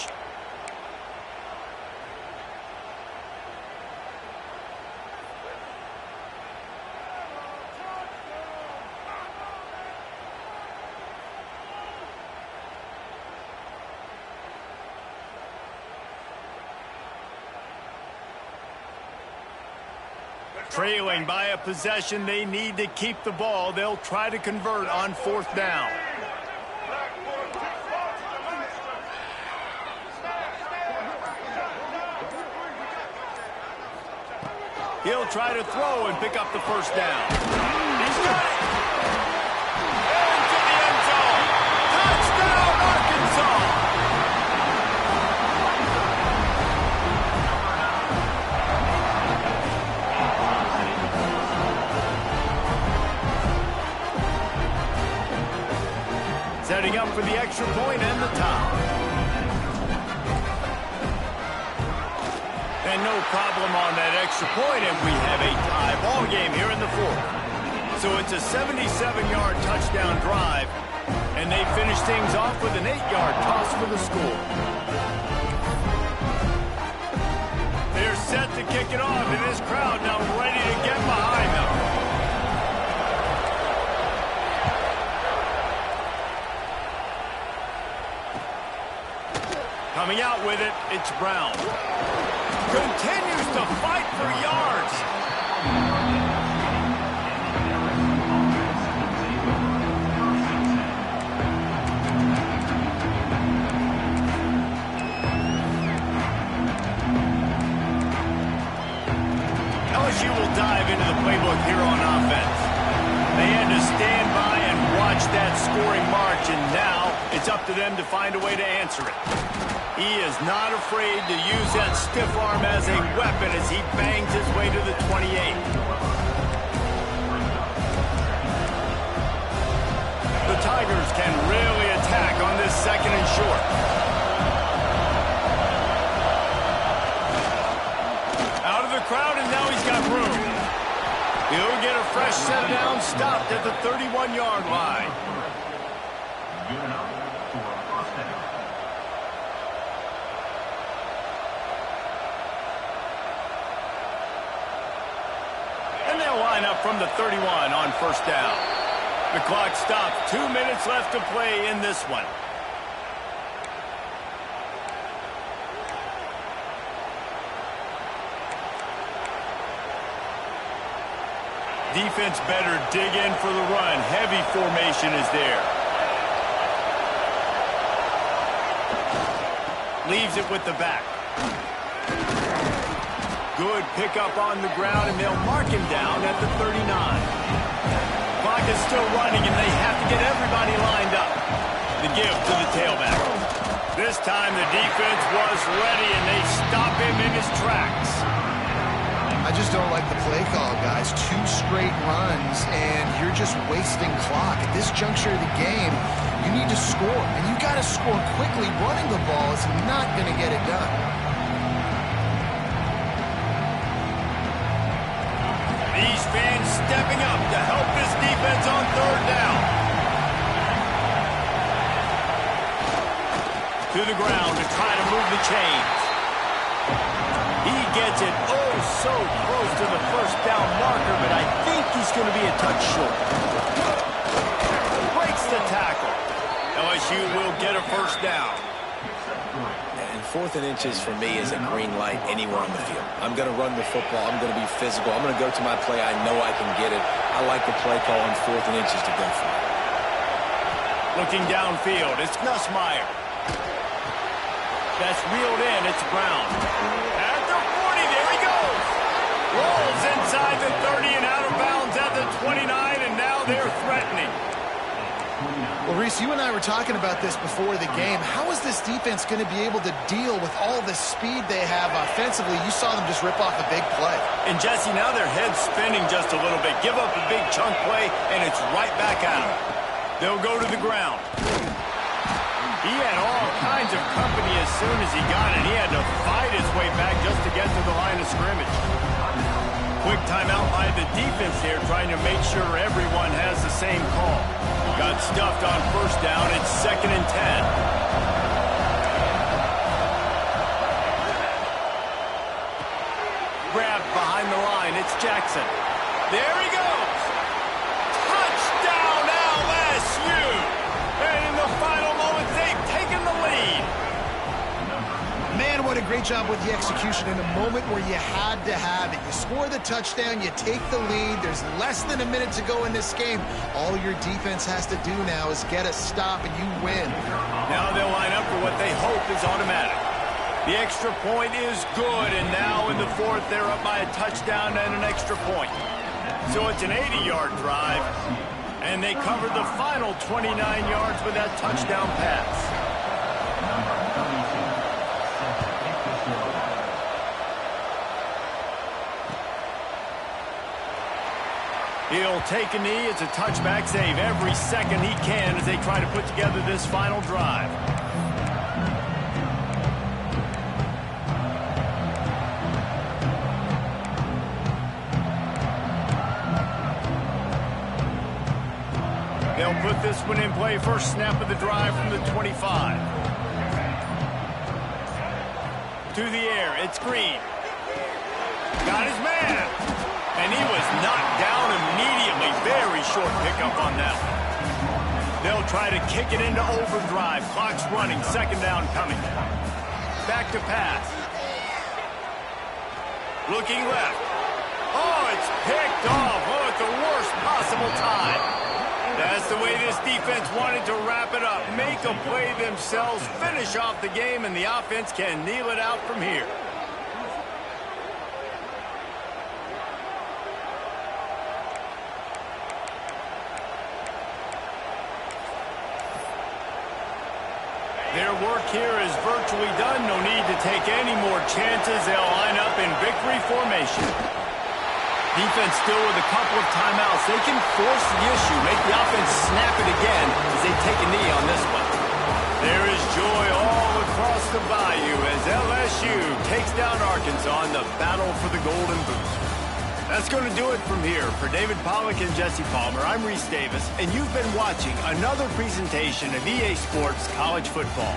Trailing by a possession, they need to keep the ball. They'll try to convert on 4th down. He'll try to throw and pick up the 1st down. He's got it! Into the end zone! Touchdown, Arkansas! Setting up for the extra point and the top. And no problem on that extra point, and we have a tie ball game here in the 4th. So it's a 77-yard touchdown drive, and they finish things off with an 8-yard toss for the score. They're set to kick it off, and this crowd now ready to get behind them. Coming out with it, it's Brown. Continues to fight for yards. LSU will dive into the playbook here on offense. They had to stand by and watch that scoring march, and now it's up to them to find a way to answer it. He is not afraid to use that stiff arm as a weapon as he bangs his way to the 28. The Tigers can really attack on this 2nd and short. Out of the crowd, and now he's got room. He'll get a fresh set down, stopped at the 31-yard line. From the 31 on 1st down. The clock stops. 2 minutes left to play in this one. Defense better dig in for the run. Heavy formation is there. Leaves it with the back. Good pickup on the ground, and they'll mark him down at the 39. Clock is still running, and they have to get everybody lined up. The give to the tailback. This time the defense was ready, and they stop him in his tracks. I just don't like the play call, guys. 2 straight runs, and you're just wasting clock. At this juncture of the game, you need to score, and you got to score quickly. Running the ball is not going to get it done. These fans stepping up to help this defense on 3rd down. To the ground to try to move the chains. He gets it so close to the 1st down marker, but I think he's going to be a touch short. Breaks the tackle. LSU will get a 1st down. And 4th and inches for me is a green light anywhere on the field. I'm going to run the football. I'm going to be physical. I'm going to go to my play. I know I can get it. I like the play call on 4th and inches to go for it. Looking downfield, it's Nussmeier. That's reeled in, it's Brown. At the 40, there he goes. Rolls inside the 30 and out of bounds at the 29, and now they're threatening. Well, Reese, you and I were talking about this before the game. How is this defense going to be able to deal with all the speed they have offensively? You saw them just rip off a big play. And, Jesse, now their head's spinning just a little bit. Give up a big chunk play, and it's right back at them. They'll go to the ground. He had all kinds of company as soon as he got it. He had to fight his way back just to get to the line of scrimmage. Quick timeout by the defense here, trying to make sure everyone has the same call. Got stuffed on first down. It's 2nd and 10. Grabbed behind the line. It's Jackson. There he goes. Touchdown, LSU. And in the final moments, they've taken the lead. Man, what a great job with the execution in a moment where you had to have it. You score the touchdown, you take the lead. There's less than a minute to go in this game. All your defense has to do now is get a stop, and you win. Now they'll line up for what they hope is automatic. The extra point is good, and now in the 4th, they're up by a touchdown and an extra point. So it's an 80-yard drive, and they covered the final 29 yards with that touchdown pass. He'll take a knee. It's a touchback save every second he can as they try to put together this final drive. They'll put this one in play. First snap of the drive from the 25. To the air. It's Green. Got his man. And he was knocked down immediately. Very short pickup on that one. They'll try to kick it into overdrive. Clock's running. 2nd down coming. Back to pass. Looking left. Oh, it's picked off. Oh, at the worst possible time. That's the way this defense wanted to wrap it up. Make a play themselves. Finish off the game, and the offense can kneel it out from here. Their work here is virtually done. No need to take any more chances. They'll line up in victory formation. Defense still with a couple of timeouts. They can force the issue, make the offense snap it again as they take a knee on this one. There is joy all across the bayou as LSU takes down Arkansas in the battle for the Golden Boot. That's going to do it from here. For David Pollack and Jesse Palmer, I'm Reese Davis, and you've been watching another presentation of EA Sports College Football.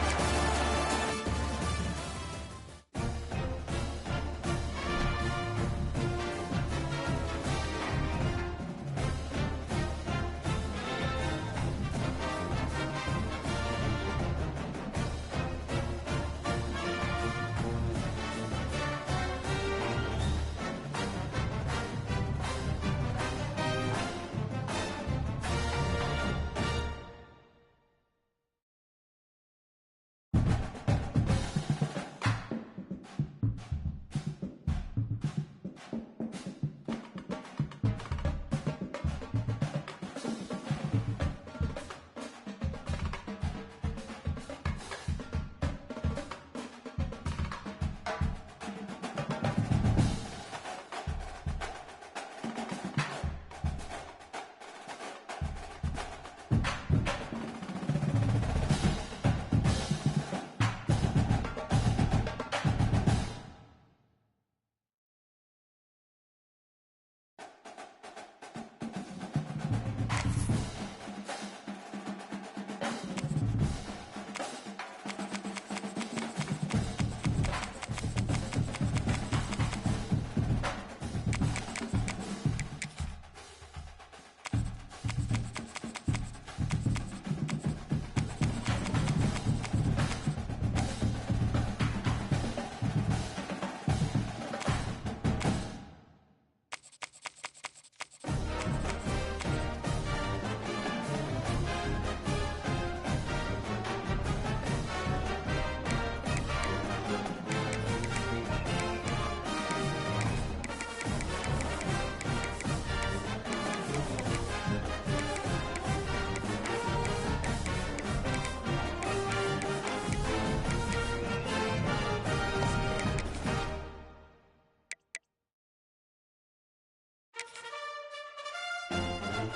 In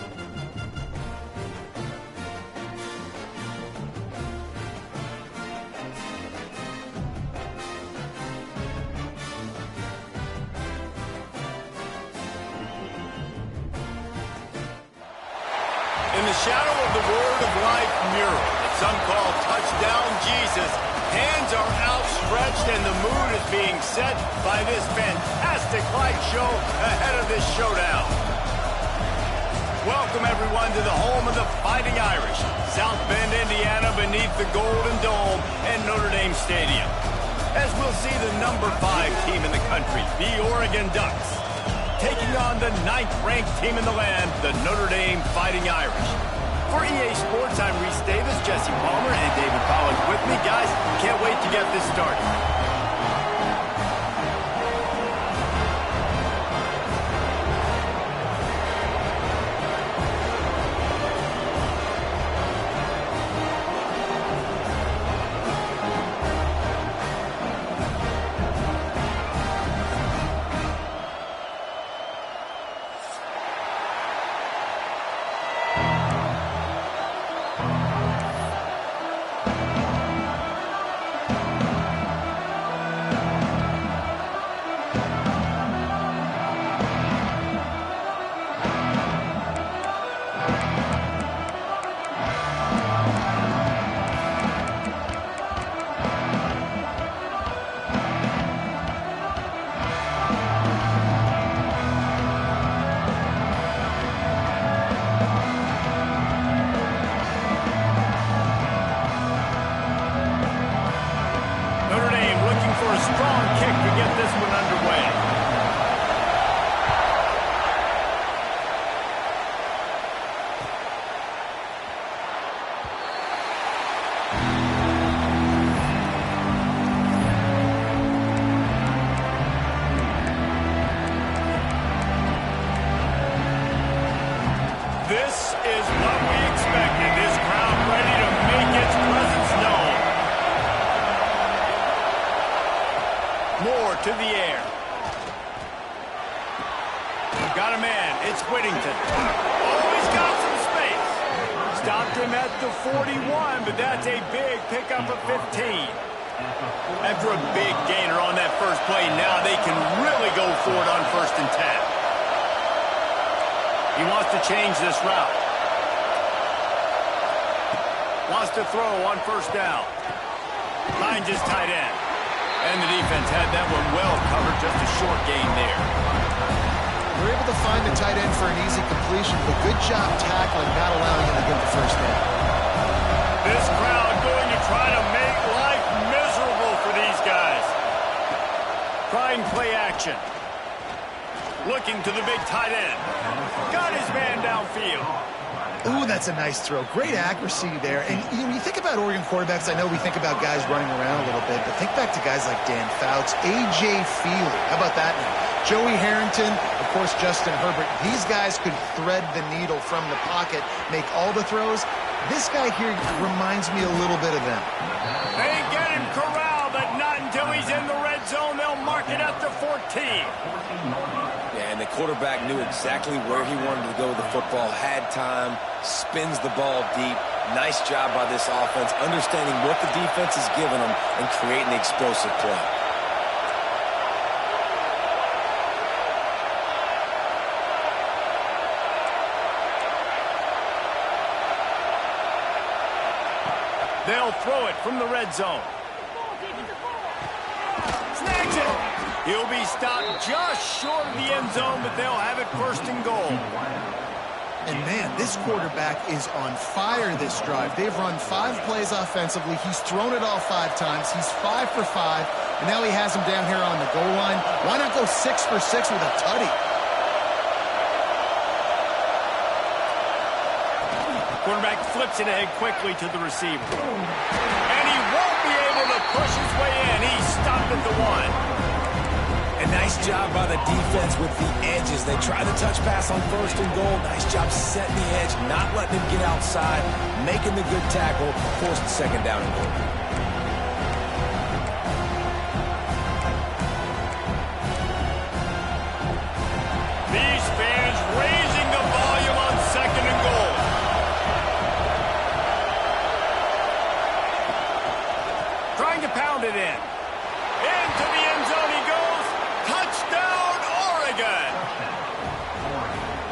the shadow of the Word of Life mural, that some call Touchdown Jesus, hands are outstretched and the mood is being set by this fantastic light show ahead of this showdown. Welcome, everyone, to the home of the Fighting Irish, South Bend, Indiana, beneath the Golden Dome and Notre Dame Stadium. As we'll see the number 5 team in the country, the Oregon Ducks, taking on the 9th-ranked team in the land, the Notre Dame Fighting Irish. For EA Sports, I'm Reese Davis, Jesse Palmer, and David Pollack with me. Guys, can't wait to get this started. This is what we expected. This crowd ready to make its presence known. Moore to the air. Got a man. It's Whittington. Oh, he's got some space. Stopped him at the 41, but that's a big pickup of 15. After a big gainer on that first play, now they can really go for it on 1st and 10. He wants to change this route. Wants to throw on 1st down. Finds his tight end. And the defense had that one well covered, just a short gain there. They're able to find the tight end for an easy completion, but good job tackling, not allowing him to get the 1st down. This crowd going to try to make life miserable for these guys. Trying play action. Looking to the big tight end. Got his man downfield. Ooh, that's a nice throw. Great accuracy there. And when you think about Oregon quarterbacks, I know we think about guys running around a little bit, but think back to guys like Dan Fouts, A.J. Feely. How about that name? Joey Harrington, of course, Justin Herbert. These guys could thread the needle from the pocket, make all the throws. This guy here reminds me a little bit of them. They get him corralled, but not until he's in the red zone. They'll mark it at the 14. Yeah, and the quarterback knew exactly where he wanted to go with the football, had time, spins the ball deep. Nice job by this offense, understanding what the defense is giving them and creating the explosive play. They'll throw it from the red zone. Snags it. He'll be stopped just short of the end zone, but they'll have it 1st and goal. And, man, this quarterback is on fire this drive. They've run 5 plays offensively. He's thrown it all 5 times. He's 5 for 5, and now he has him down here on the goal line. Why not go 6 for 6 with a tutty? Quarterback flips it ahead quickly to the receiver. And he won't be able to push his way in. He's stopped at the 1. A nice job by the defense with the edges. They try the touch pass on 1st and goal. Nice job setting the edge, not letting him get outside, making the good tackle, forced 2nd down and goal. These fans raising the volume on 2nd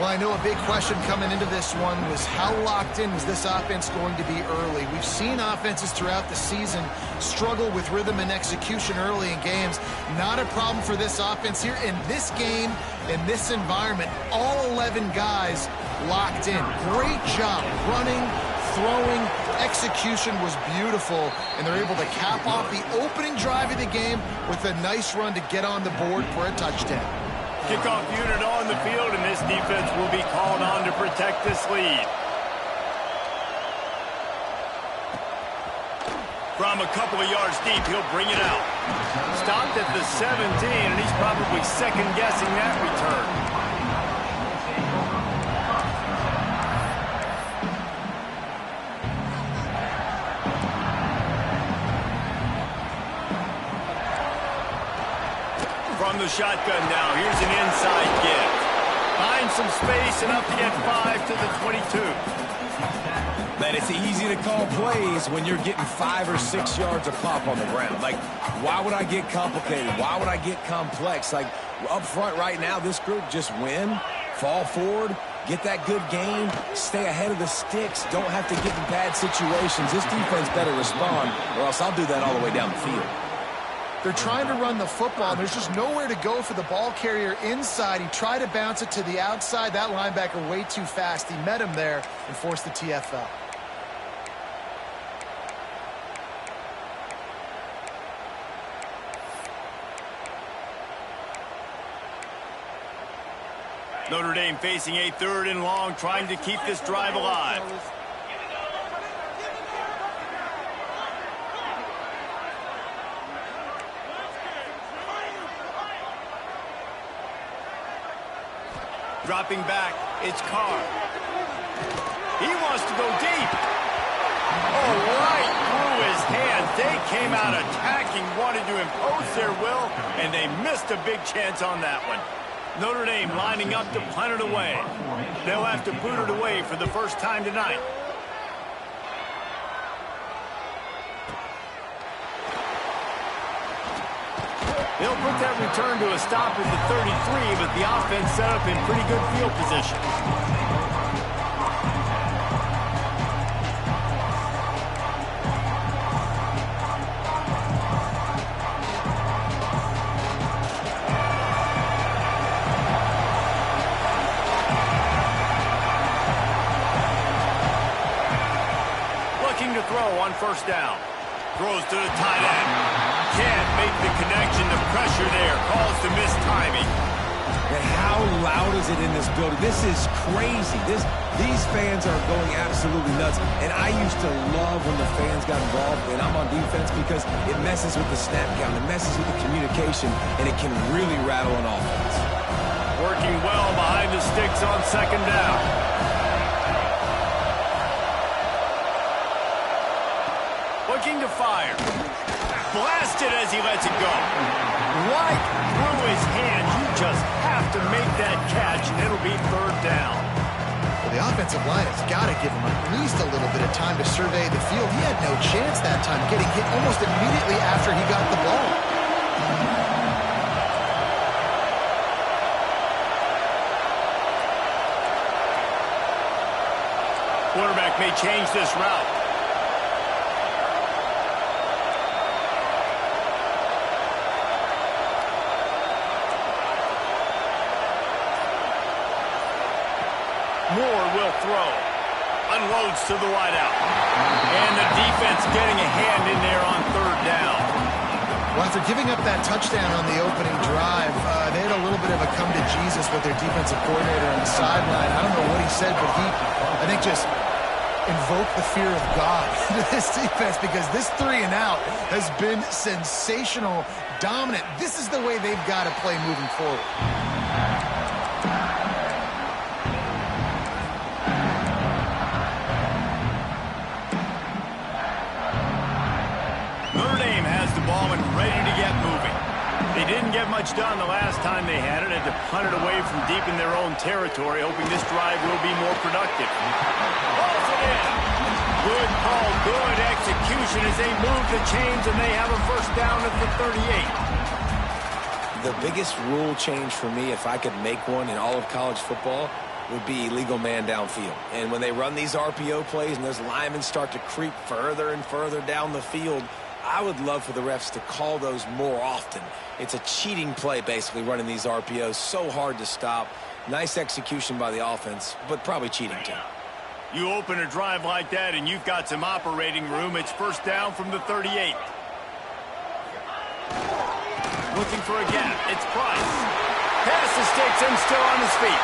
Well, I know a big question coming into this one was how locked in was this offense going to be early? We've seen offenses throughout the season struggle with rhythm and execution early in games. Not a problem for this offense here. In this game, in this environment, all 11 guys locked in. Great job running, throwing, execution was beautiful, and they're able to cap off the opening drive of the game with a nice run to get on the board for a touchdown. Kickoff unit on the field, and this defense will be called on to protect this lead. From a couple of yards deep, he'll bring it out. Stopped at the 17, and he's probably second-guessing that return. From the shotgun now, here's an inside give. Finds some space, enough to get 5 to the 22. Man, it's easy to call plays when you're getting 5 or 6 yards of pop on the ground. Like, why would I get complicated? Why would I get complex? Like, up front right now, this group just win, fall forward, get that good gain, stay ahead of the sticks, don't have to get in bad situations. This defense better respond, or else I'll do that all the way down the field. They're trying to run the football. There's just nowhere to go for the ball carrier inside. He tried to bounce it to the outside. That linebacker way too fast. He met him there and forced the TFL. Notre Dame facing a 3rd and long, trying to keep this drive alive. Dropping back, it's Carr. He wants to go deep. Oh, right through his hands. They came out attacking, wanted to impose their will, and they missed a big chance on that one. Notre Dame lining up to punt it away. They'll have to boot it away for the first time tonight. They'll put that return to a stop at the 33, but the offense set up in pretty good field position. Looking to throw on first down. Throws to the tight end. Can't make the connection. The pressure there calls the missed timing. And how loud is it in this building? This is crazy. These fans are going absolutely nuts. And I used to love when the fans got involved, and I'm on defense because it messes with the snap count. It messes with the communication, and it can really rattle an offense. Working well behind the sticks on second down. Looking to fire. Blasted as he lets it go. Right through his hands. You just have to make that catch, and it'll be 3rd down. Well, the offensive line has got to give him at least a little bit of time to survey the field. He had no chance that time, getting hit almost immediately after he got the ball. Quarterback may change this route. Moore will throw. Unloads to the wideout. And the defense getting a hand in there on 3rd down. Well, after giving up that touchdown on the opening drive, they had a little bit of a come to Jesus with their defensive coordinator on the sideline. I don't know what he said, but he, I think, just invoked the fear of God into this defense because this 3 and out has been sensational, dominant. This is the way they've got to play moving forward. They didn't get much done the last time they had it. Had to punt it away from deep in their own territory, hoping this drive will be more productive. Balls it in. Good call, good execution as they move the chains, and they have a first down at the 38. The biggest rule change for me, if I could make one in all of college football, would be illegal man downfield. And when they run these RPO plays and those linemen start to creep further and further down the field, I would love for the refs to call those more often. It's a cheating play, basically, running these RPOs. So hard to stop. Nice execution by the offense, but probably cheating too. You open a drive like that and you've got some operating room. It's first down from the 38. Looking for a gap. It's Price. Pass the sticks and still on his feet.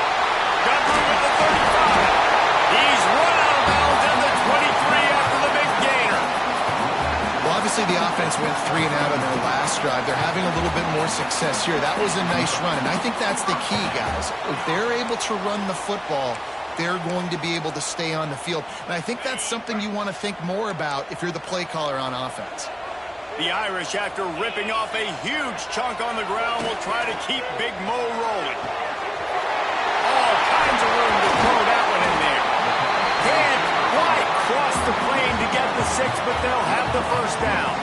Got room at the 35. He's run out of bounds at the 23 after the big gainer. Well, obviously the offense went 3 and out on their last drive. They're having a little bit more success here. That was a nice run, and I think that's the key, guys. If they're able to run the football, they're going to be able to stay on the field. And I think that's something you want to think more about if you're the play caller on offense. The Irish, after ripping off a huge chunk on the ground, will try to keep Big Mo rolling. All kinds of room to throw that one in there. Can't quite cross the plane to get the 6, but they'll have the first down.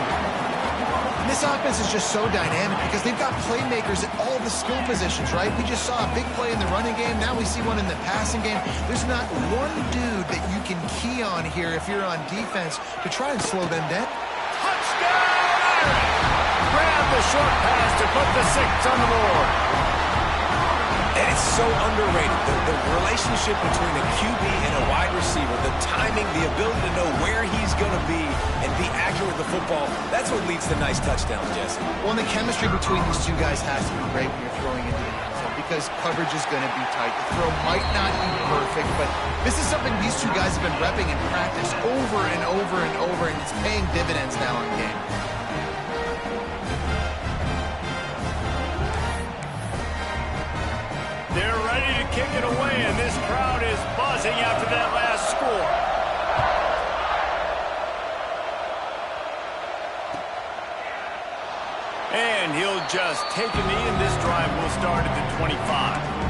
And this offense is just so dynamic because they've got playmakers at all the skill positions, right? We just saw a big play in the running game. Now we see one in the passing game. There's not one dude that you can key on here if you're on defense to try and slow them down. Touchdown! Grab the short pass to put the 6 on the board. And it's so underrated. The relationship between a QB and a wide receiver, the timing, the ability to know where he's going to be and be accurate with the football, that's what leads to nice touchdowns, Jesse. Well, and the chemistry between these two guys has to be great when you're throwing into the end zone because coverage is going to be tight. The throw might not be perfect, but this is something these two guys have been repping in practice over and over and over, and it's paying dividends now in game. They're ready to kick it away, and this crowd is buzzing after that last score. And he'll just take a knee, and this drive will start at the 25.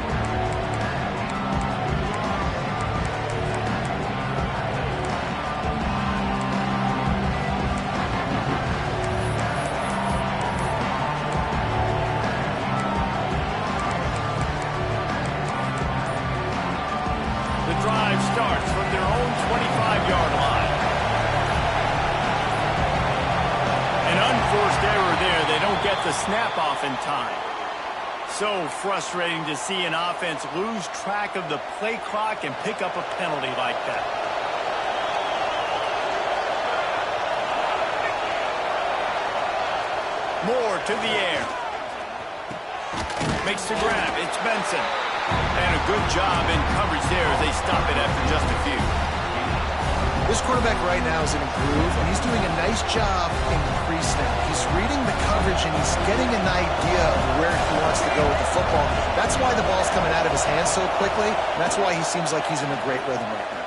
Starts from their own 25-yard line. An unforced error there. They don't get the snap off in time. So frustrating to see an offense lose track of the play clock and pick up a penalty like that. Moore to the air. Makes the grab. It's Benson. And a good job in coverage there as they stop it after just a few. This quarterback right now is in a groove, and he's doing a nice job in pre-snap. He's reading the coverage, and he's getting an idea of where he wants to go with the football. That's why the ball's coming out of his hands so quickly, and that's why he seems like he's in a great rhythm right now.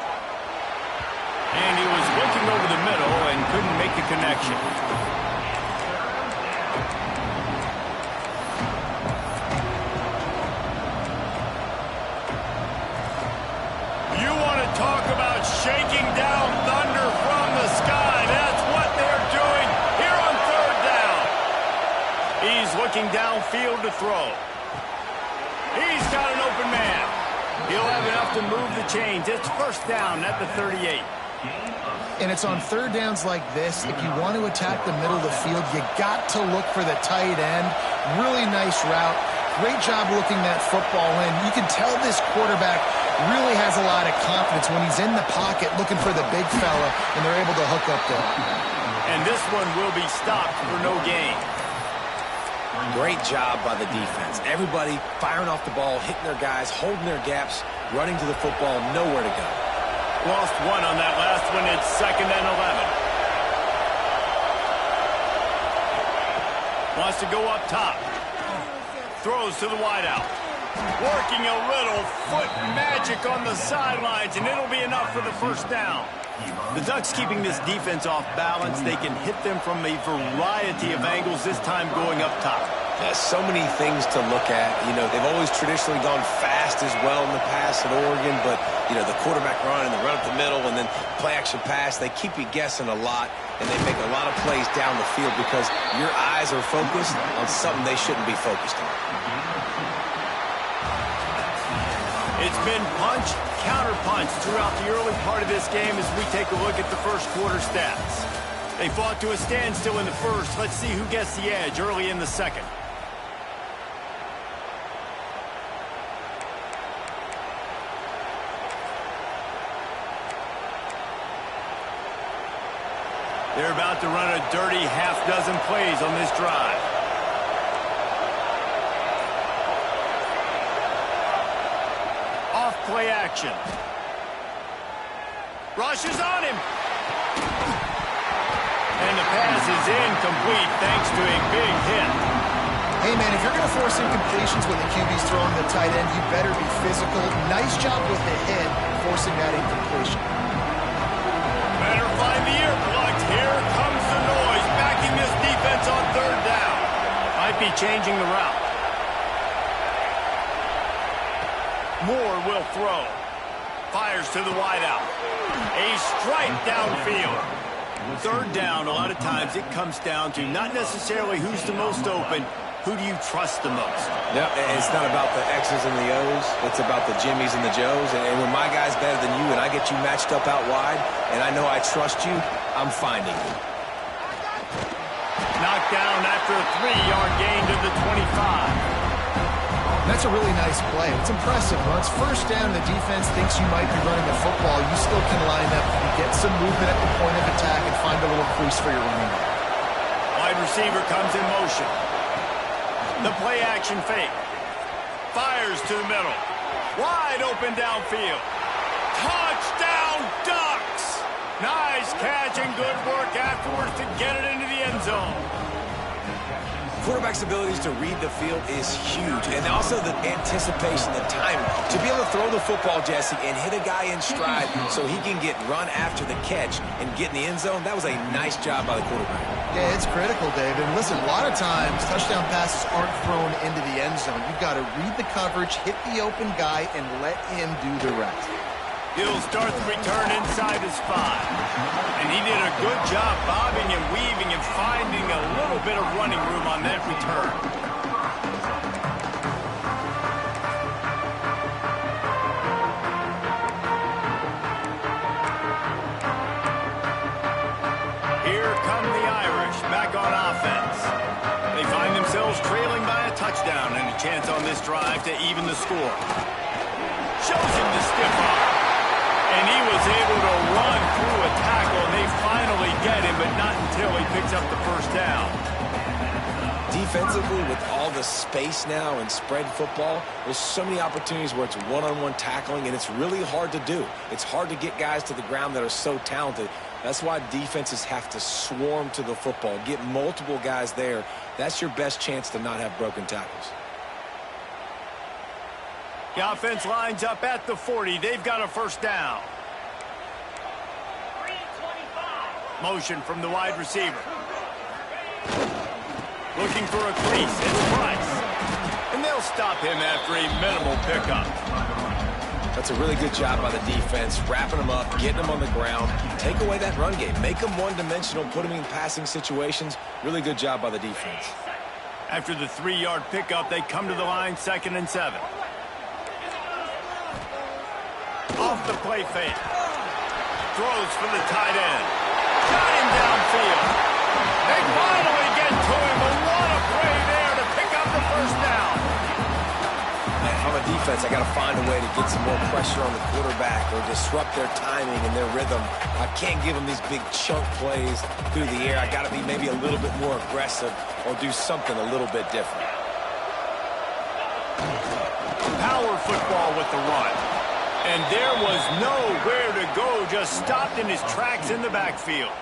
And he was looking over the middle and couldn't make the connection. Talk about shaking down thunder from the sky. That's what they're doing here on third down. He's looking downfield to throw. He's got an open man. He'll have enough to move the chains. It's first down at the 38. And it's on third downs like this. If you want to attack the middle of the field, you got to look for the tight end. Really nice route. Great job looking that football in. You can tell this quarterback really has a lot of confidence when he's in the pocket looking for the big fella, and they're able to hook up there. And this one will be stopped for no gain. Great job by the defense. Everybody firing off the ball, hitting their guys, holding their gaps, running to the football, nowhere to go. Lost one on that last one. It's 2nd and 11. Wants to go up top. Throws to the wideout. Working a little foot magic on the sidelines, and it'll be enough for the first down. The Ducks keeping this defense off balance. They can hit them from a variety of angles, this time going up top. So many things to look at. You know, they've always traditionally gone fast as well in the past at Oregon, but, you know, the quarterback run and the run up the middle and then play-action pass, they keep you guessing a lot, and they make a lot of plays down the field because your eyes are focused on something they shouldn't be focused on. It's been punch, counter-punch throughout the early part of this game as we take a look at the first quarter stats. They fought to a standstill in the first. Let's see who gets the edge early in the second. They're about to run a dirty half-dozen plays on this drive. Off play action. Rushes on him. And the pass is incomplete thanks to a big hit. Hey, man, if you're going to force incompletions when the QB's throwing the tight end, you better be physical. Nice job with the hit, forcing that incompletion. Better find the earplugs. Here comes the noise, backing this defense on third down. Might be changing the route. Moore will throw. Fires to the wideout. A strike downfield. Third down, a lot of times it comes down to not necessarily who's the most open, who do you trust the most? Yeah, it's not about the X's and the O's. It's about the Jimmies and the Joes. And when my guy's better than you and I get you matched up out wide and I know I trust you, I'm finding you. Knocked down after a 3-yard gain to the 25. That's a really nice play. It's impressive. When it's first down, the defense thinks you might be running the football. You still can line up and get some movement at the point of attack and find a little crease for your running back. Wide receiver comes in motion. The play action fake. Fires to the middle. Wide open downfield. Touchdown Ducks! Nice catch and good work afterwards to get it into the end zone. Quarterback's abilities to read the field is huge. And also the anticipation, the timing. To be able to throw the football, Jesse, and hit a guy in stride so he can get run after the catch and get in the end zone, that was a nice job by the quarterback. Yeah, it's critical, Dave. And listen, a lot of times touchdown passes aren't thrown into the end zone. You've got to read the coverage, hit the open guy, and let him do the rest. He'll start the return inside the spot. And he did a good job bobbing and weaving and finding a little bit of running room on that return. Here come the Irish back on offense. They find themselves trailing by a touchdown and a chance on this drive to even the score. Shows him the stiff arm. And he was able to run through a tackle, and they finally get him, but not until he picks up the first down. Defensively, with all the space now and spread football, there's so many opportunities where it's one-on-one tackling, and it's really hard to do. It's hard to get guys to the ground that are so talented. That's why defenses have to swarm to the football, get multiple guys there. That's your best chance to not have broken tackles. The offense lines up at the 40. They've got a first down. Motion from the wide receiver. Looking for a crease. It's Price. And they'll stop him after a minimal pickup. That's a really good job by the defense, wrapping them up, getting them on the ground. Take away that run game. Make them one-dimensional, put them in passing situations. Really good job by the defense. After the 3-yard pickup, they come to the line 2nd and 7. Off the play fake. Throws for the tight end. Got him downfield. They finally get to him, but what a play there to pick up the first down. Man, if I'm a defense, I got to find a way to get some more pressure on the quarterback or disrupt their timing and their rhythm. I can't give them these big chunk plays through the air. I got to be maybe a little bit more aggressive or do something a little bit different. Power football with the run. And there was nowhere to go, just stopped in his tracks in the backfield.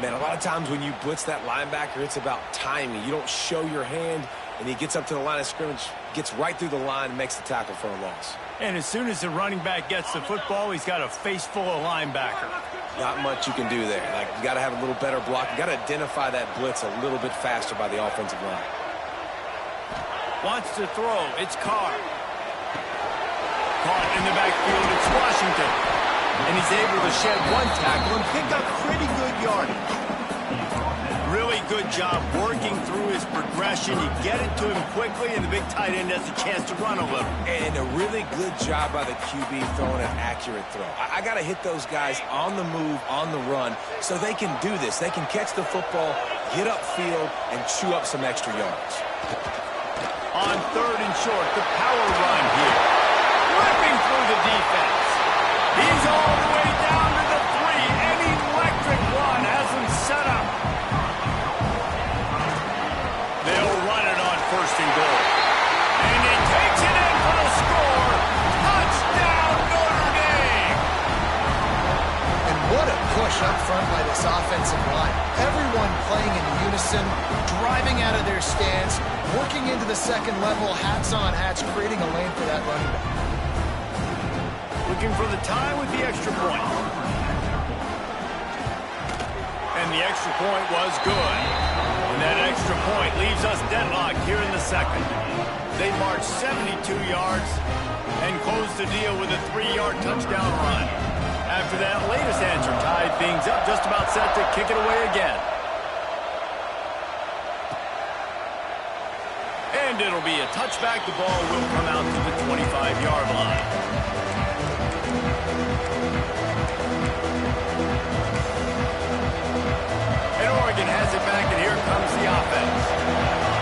Man, a lot of times when you blitz that linebacker, it's about timing. You don't show your hand, and he gets up to the line of scrimmage, gets right through the line, and makes the tackle for a loss. And as soon as the running back gets the football, he's got a face full of linebacker. Not much you can do there. Like, you got to have a little better block. You got to identify that blitz a little bit faster by the offensive line. Wants to throw. It's Carr. Caught in the backfield, it's Washington. And he's able to shed one tackle and pick up pretty good yardage. Really good job working through his progression. You get it to him quickly, and the big tight end has a chance to run a little. And a really good job by the QB throwing an accurate throw. I got to hit those guys on the move, on the run, so they can do this. They can catch the football, get upfield, and chew up some extra yards. On 3rd and short, the power run here. Ripping through the defense. He's all the way down to the 3. An electric run has him set up. They'll run it on 1st and goal. And he takes it in for the score. Touchdown, Notre Dame. And what a push up front by this offensive line. Everyone playing in unison, driving out of their stance, working into the second level, hats on hats, creating a lane for that running back. Looking for the tie with the extra point. And the extra point was good. And that extra point leaves us deadlocked here in the second. They march 72 yards and close the deal with a 3-yard touchdown run. After that latest answer tied things up, just about set to kick it away again. And it'll be a touchback. The ball will come out to the 25-yard line. And Oregon has it back, and here comes the offense.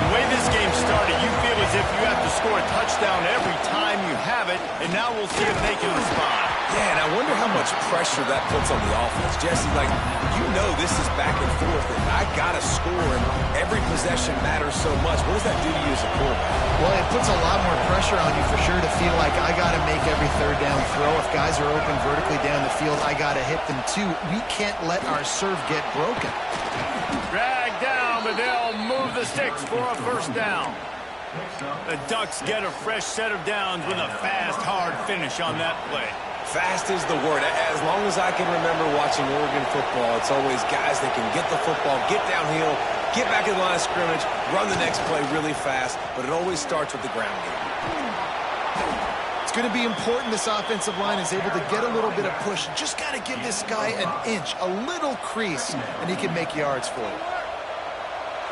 The way this game started, you feel as if you have to score a touchdown every time you have it, and now we'll see if they can respond. Yeah, and I wonder how much pressure that puts on the offense. Jesse, like, you know this is back and forth, and I got to score, and every possession matters so much. What does that do to you as a quarterback? Well, it puts a lot more pressure on you for sure to feel like I got to make every 3rd down throw. If guys are open vertically down the field, I got to hit them too. We can't let our serve get broken. Dragged down, but they'll move the sticks for a 1st down. The Ducks get a fresh set of downs with a fast, hard finish on that play. Fast is the word. As long as I can remember watching Oregon football, it's always guys that can get the football, get downhill, get back in the line of scrimmage, run the next play really fast, but it always starts with the ground game. It's going to be important this offensive line is able to get a little bit of push. Just got to give this guy an inch, a little crease, and he can make yards for you.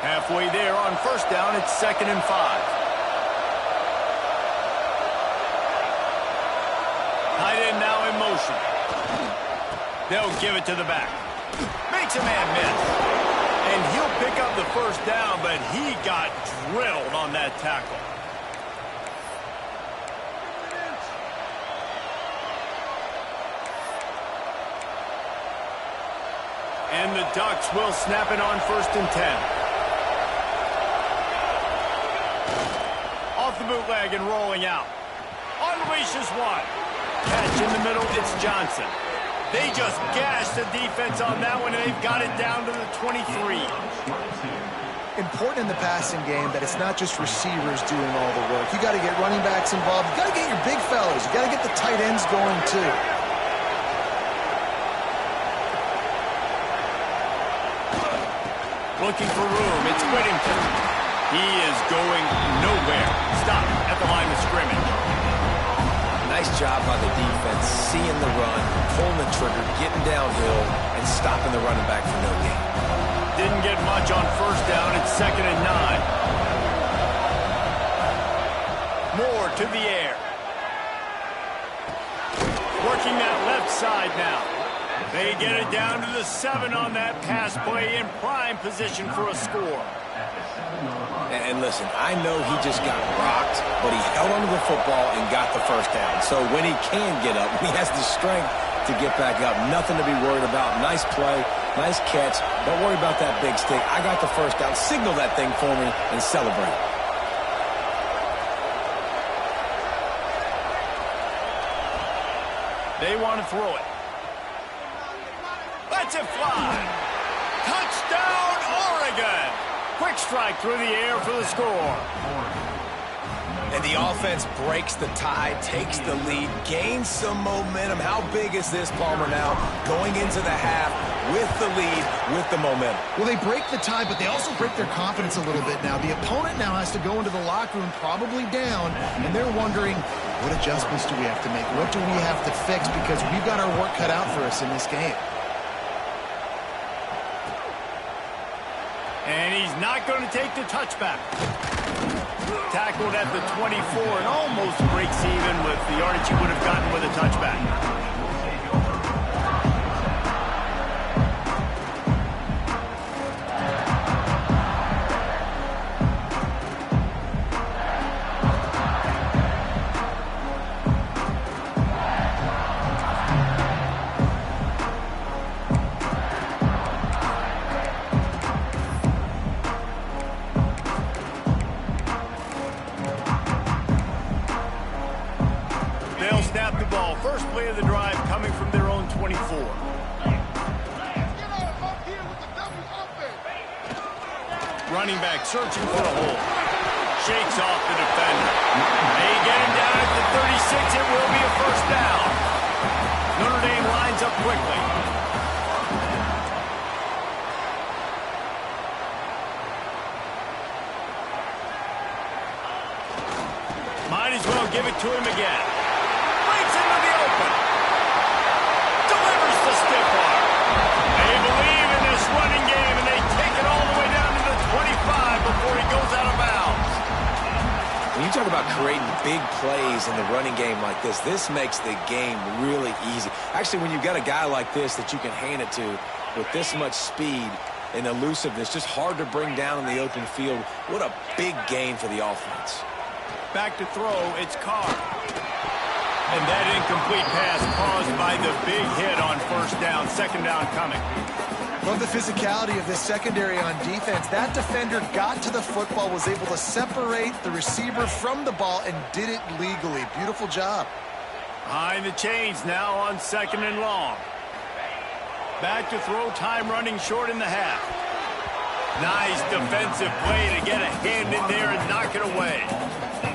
Halfway there on 1st down, it's 2nd and 5. Tight end now in motion. They'll give it to the back. Makes a man miss. And he'll pick up the 1st down, but he got drilled on that tackle. And the Ducks will snap it on 1st and 10. Off the bootleg and rolling out. Unleashes one. Catch in the middle, it's Johnson. They just gashed the defense on that one, and they've got it down to the 23. Important in the passing game that it's not just receivers doing all the work. You got to get running backs involved. You got to get your big fellas. You got to get the tight ends going too. Looking for room, it's Whittington. He is going nowhere. Stop at the line of scrimmage. Nice job by the defense, seeing the run, pulling the trigger, getting downhill, and stopping the running back for no gain. Didn't get much on 1st down. It's 2nd and 9. Moore to the air. Working that left side now. They get it down to the 7 on that pass play, in prime position for a score. And listen, I know he just got rocked, but he held onto the football and got the 1st down. So when he can get up, when he has the strength to get back up, nothing to be worried about. Nice play, nice catch. Don't worry about that big stick. I got the 1st down. Signal that thing for me and celebrate. They want to throw it. Lets it fly. Touchdown, Oregon. Quick strike through the air for the score. And the offense breaks the tie, takes the lead, gains some momentum. How big is this, Palmer, now? Going into the half with the lead, with the momentum. Well, they break the tie, but they also break their confidence a little bit now. The opponent now has to go into the locker room probably down, and they're wondering, what adjustments do we have to make? What do we have to fix? Because we've got our work cut out for us in this game. And he's not going to take the touchback. Tackled at the 24 and almost breaks even with the yardage he would have gotten with a touchback. First play of the drive coming from their own 24. Running back searching for a hole. Shakes off the defender. They get him down at the 36. It will be a first down. Notre Dame lines up quickly. Might as well give it to him again. Into the open. Delivers the stiff arm. They believe in this running game, and they take it all the way down to the 25 before he goes out of bounds. When you talk about creating big plays in the running game like this makes the game really easy. Actually, when you've got a guy like this that you can hand it to with this much speed and elusiveness, just hard to bring down in the open field. What a big gain for the offense. Back to throw, it's Carr. And that incomplete pass caused by the big hit on first down. Second down coming. Love the physicality of this secondary on defense. That defender got to the football, was able to separate the receiver from the ball, and did it legally. Beautiful job. Behind the chains now on second and long. Back to throw, time running short in the half. Nice defensive play to get a hand in there and knock it away.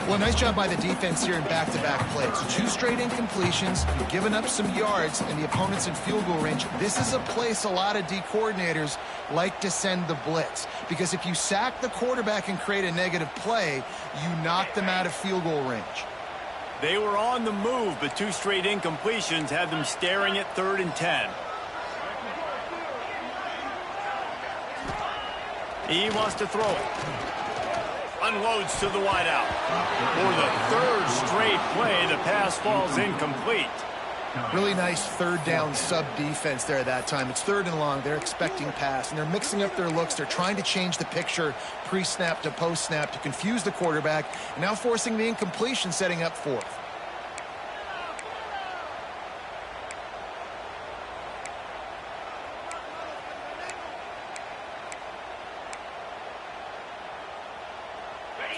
Well, nice job by the defense here in back-to-back plays. 2 straight incompletions, you've given up some yards, and the opponent's in field goal range. This is a place a lot of D coordinators like to send the blitz, because if you sack the quarterback and create a negative play, you knock them out of field goal range. They were on the move, but 2 straight incompletions had them staring at 3rd and 10. He wants to throw it. Unloads to the wideout. For the 3rd straight play, the pass falls incomplete. Really nice 3rd down sub-defense there that time. It's 3rd and long. They're expecting pass, and they're mixing up their looks. They're trying to change the picture pre-snap to post-snap to confuse the quarterback, and now forcing the incompletion, setting up 4th.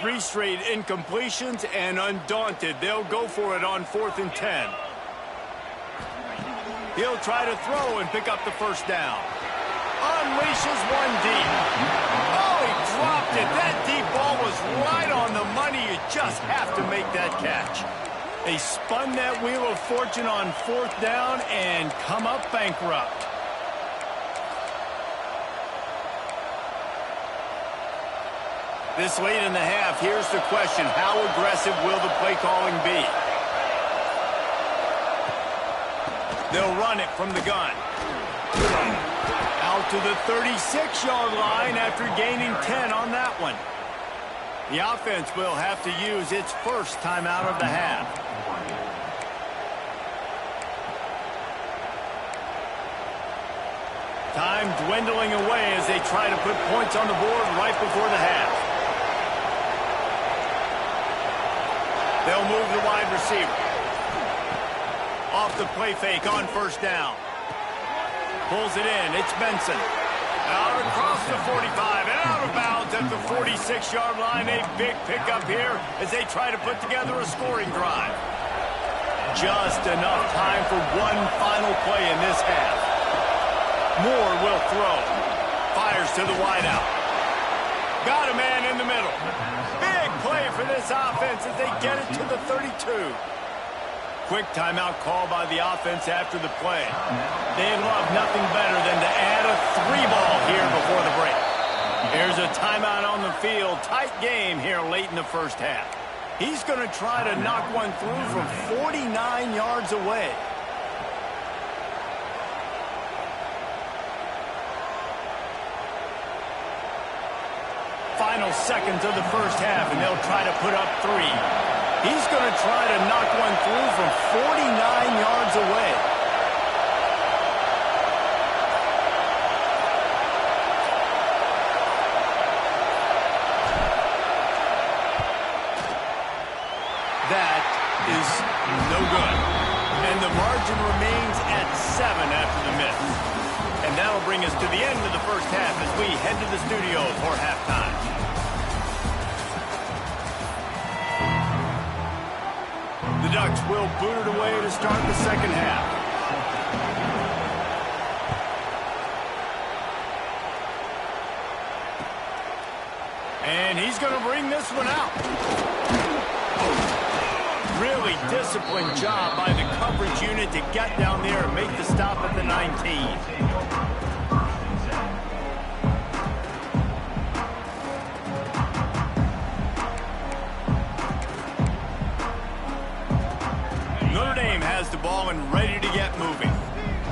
Three straight incompletions, and undaunted, they'll go for it on 4th and 10. He'll try to throw and pick up the first down. Unleashes one deep. Oh, he dropped it. That deep ball was right on the money. You just have to make that catch. They spun that wheel of fortune on 4th down and come up bankrupt. This late in the half, here's the question. How aggressive will the play calling be? They'll run it from the gun. Out to the 36-yard line after gaining 10 on that one. The offense will have to use its first timeout of the half. Time dwindling away as they try to put points on the board right before the half. They'll move the wide receiver. Off the play fake on first down. Pulls it in. It's Benson. Out across the 45 and out of bounds at the 46-yard line. A big pickup here as they try to put together a scoring drive. Just enough time for one final play in this half. Moore will throw. Fires to the wideout. Got a man in the middle. Big play for this offense as they get it to the 32. Quick timeout call by the offense after the play. They'd love nothing better than to add a 3-ball here before the break. Here's a timeout on the field. Tight game here late in the first half. He's going to try to knock one through from 49 yards away. final seconds of the first half, and they'll try to put up 3. He's going to try to knock one through from 49 yards away. That is no good. And the margin remains at 7 after the miss. And that'll bring us to the end of the first half as we head to the studio for halftime. The Ducks will boot it away to start the second half. And he's going to bring this one out. Really disciplined job by the coverage unit to get down there and make the stop at the 19. Notre Dame has the ball and ready to get moving.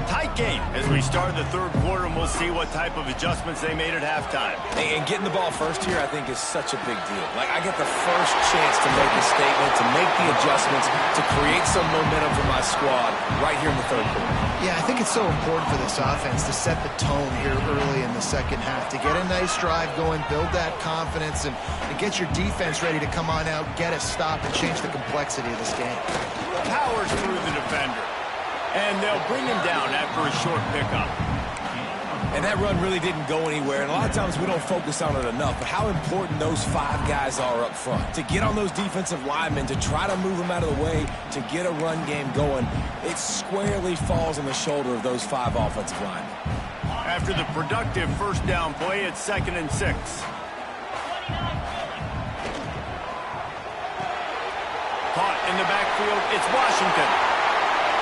Tight game as we start the third quarter, and we'll see what type of adjustments they made at halftime. And getting the ball first here, I think, is such a big deal. Like, I get the first chance to make a statement, to make the adjustments, to create some momentum for my squad right here in the third quarter. Yeah, I think it's so important for this offense to set the tone here early in the second half, to get a nice drive going, build that confidence, and get your defense ready to come on out, get a stop, and change the complexity of this game. Powers through the defender. And they'll bring him down after a short pickup. And that run really didn't go anywhere, and a lot of times we don't focus on it enough, but how important those 5 guys are up front. To get on those defensive linemen, to try to move them out of the way, to get a run game going, it squarely falls on the shoulder of those 5 offensive linemen. After the productive first down play, it's 2nd and 6. Caught in the backfield, it's Washington.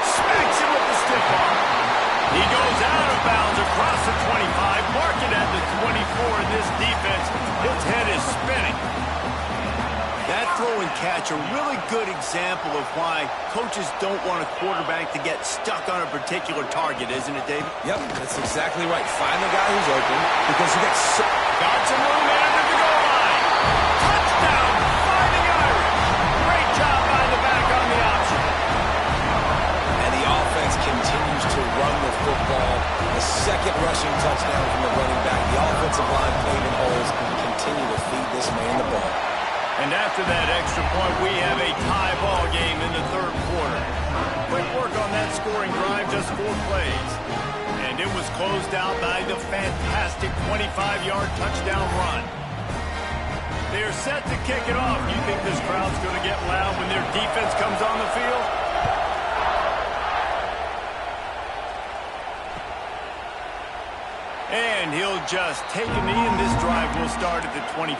Smacks him with the stiff arm. He goes out of bounds across the 25, mark it at the 24 in this defense. His head is spinning. That throw and catch, a really good example of why coaches don't want a quarterback to get stuck on a particular target, isn't it, David? Yep, that's exactly right. Find the guy who's open because you got some room after the goal line. Touchdown, Fighting Irish. Great job by the back on the option. Continues to run the football. A second rushing touchdown from the running back. The offensive line playing in holes and continue to feed this man the ball. And after that extra point, we have a tie ball game in the third quarter. Quick work on that scoring drive, just 4 plays. And it was closed out by the fantastic 25-yard touchdown run. They're set to kick it off. You think this crowd's going to get loud when their defense comes on the field? And he'll just take a knee, and this drive will start at the 25.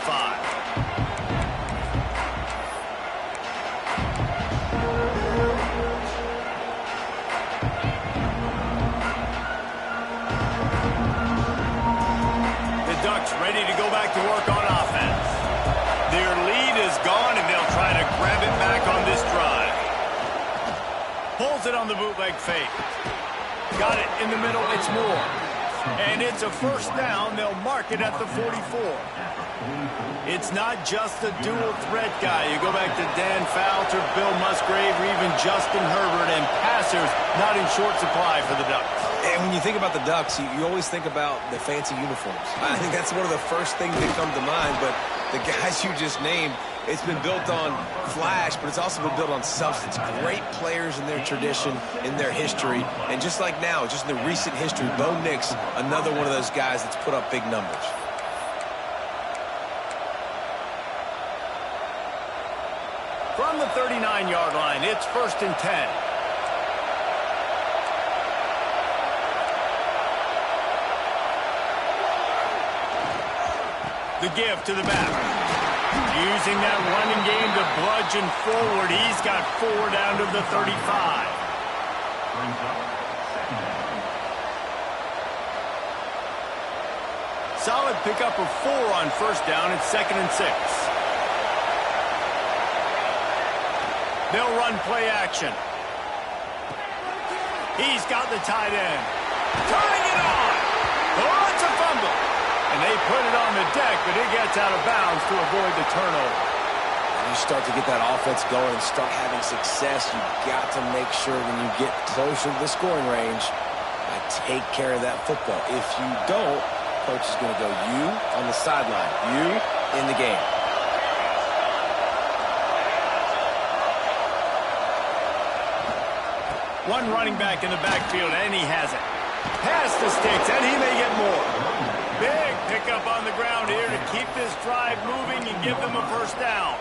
The Ducks ready to go back to work on offense. Their lead is gone, and they'll try to grab it back on this drive. Pulls it on the bootleg fake. Got it in the middle. It's Moore. And it's a first down. They'll mark it at the 44. It's not just a dual threat guy. You go back to Dan Fouts or Bill Musgrave or even Justin Herbert, and passers not in short supply for the Ducks. And when you think about the Ducks, you always think about the fancy uniforms. I think that's one of the first things that come to mind, but the guys you just named, it's been built on flash, but it's also been built on substance. Great players in their tradition, in their history, and just like now, just in the recent history, Bo Nix, another one of those guys that's put up big numbers. From the 39-yard line, it's 1st and 10. The give to the back. Using that running game to bludgeon forward. He's got 4 down to the 35. Solid pickup of 4 on first down. It's 2nd and 6. They'll run play action. He's got the tight end. Turning it on. Oh, it's a fumble. And they put it on the deck, but it gets out of bounds to avoid the turnover. When you start to get that offense going and start having success, you've got to make sure when you get closer to the scoring range, take care of that football. If you don't, coach is going to go, you on the sideline, you in the game. One running back in the backfield, and he has it. Pass the sticks, and he may get more. Big pickup on the ground here to keep this drive moving and give them a first down.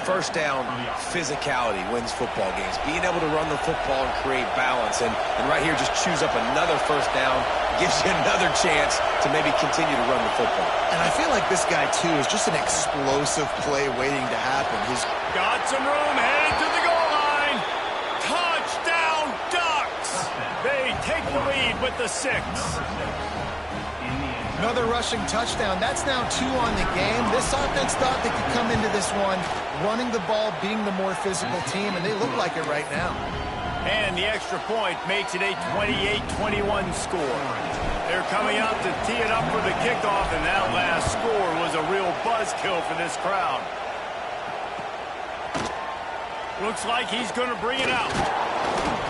First down, physicality wins football games. Being able to run the football and create balance. And right here, just choose up another first down. Gives you another chance to maybe continue to run the football. And I feel like this guy, too, is just an explosive play waiting to happen. He's got some room, headed to the goal line. Touchdown, Ducks! They take the lead with the 6. Another rushing touchdown. That's now 2 on the game. This offense thought they could come into this one running the ball, being the more physical team, and they look like it right now. And the extra point makes it a 28-21 score. They're coming out to tee it up for the kickoff, and that last score was a real buzzkill for this crowd. Looks like he's going to bring it out.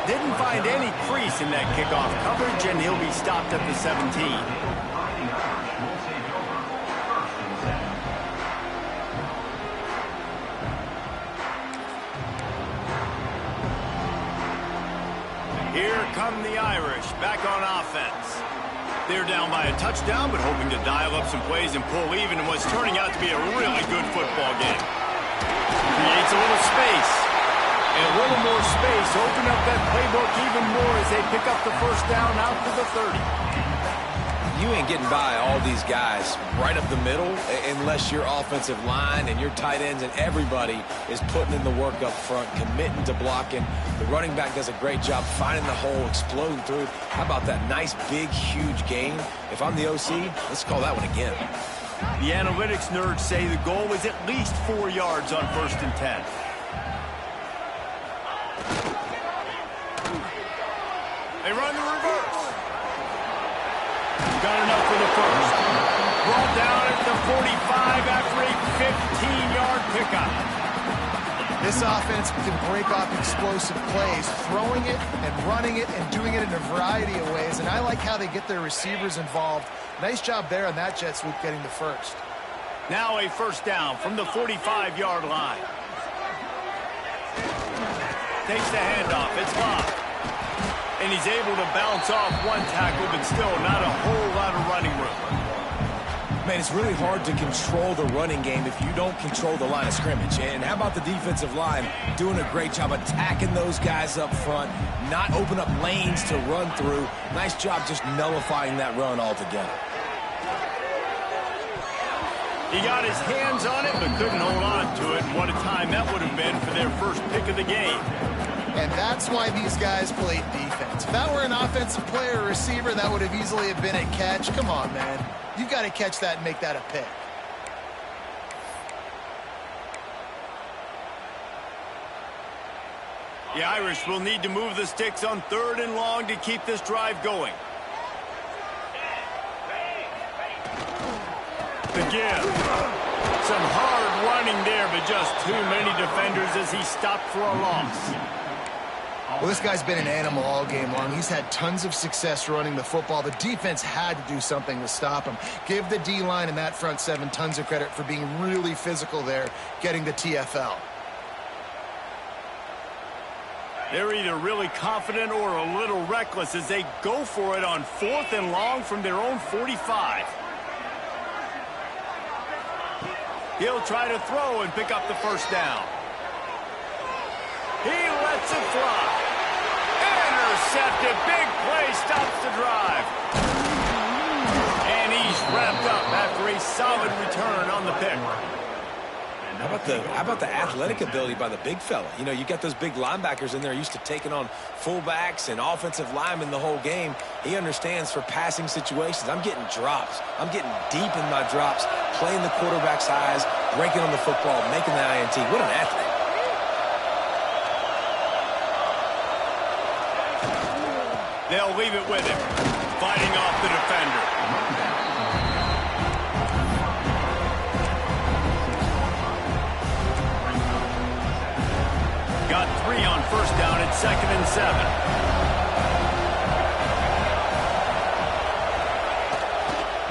Didn't find any crease in that kickoff coverage, and he'll be stopped at the 17. Here come the Irish, back on offense. They're down by a touchdown, but hoping to dial up some plays and pull even in what's turning out to be a really good football game. Creates a little space. And a little more space, open up that playbook even more as they pick up the first down out to the 30. You ain't getting by all these guys right up the middle unless your offensive line and your tight ends and everybody is putting in the work up front, committing to blocking. The running back does a great job finding the hole, exploding through. How about that nice, big, huge gain? If I'm the OC, let's call that one again. The analytics nerds say the goal is at least 4 yards on 1st and 10. They run the reverse. Got enough for the first. Brought down at the 45 after a 15-yard pickup. This offense can break off explosive plays, throwing it and running it and doing it in a variety of ways. And I like how they get their receivers involved. Nice job there on that jet sweep getting the first. Now a first down from the 45-yard line. Takes the handoff. It's locked. And he's able to bounce off one tackle, but still not a whole lot of running room. Man, it's really hard to control the running game if you don't control the line of scrimmage. And how about the defensive line doing a great job attacking those guys up front, not open up lanes to run through. Nice job just nullifying that run altogether. He got his hands on it, but couldn't hold on to it. And what a time that would have been for their first pick of the game. And that's why these guys played defense. If that were an offensive player or receiver, that would have easily have been a catch. Come on, man. You've got to catch that and make that a pick. The Irish will need to move the sticks on 3rd and long to keep this drive going. The give. Some hard running there, but just too many defenders as he stopped for a loss. Well, this guy's been an animal all game long. He's had tons of success running the football. The defense had to do something to stop him. Give the D-line and that front 7 tons of credit for being really physical there, getting the TFL. They're either really confident or a little reckless as they go for it on 4th and long from their own 45. He'll try to throw and pick up the first down. He lets it fly. Intercepted. Big play stops the drive. And he's wrapped up after a solid return on the pick. How about the athletic ability by the big fella? You know, you got those big linebackers in there used to taking on fullbacks and offensive linemen the whole game. He understands for passing situations. I'm getting drops. I'm getting deep in my drops, playing the quarterback's eyes, breaking on the football, making the INT. What an athlete. They'll leave it with him, fighting off the defender. got 3 on first down at 2nd and 7.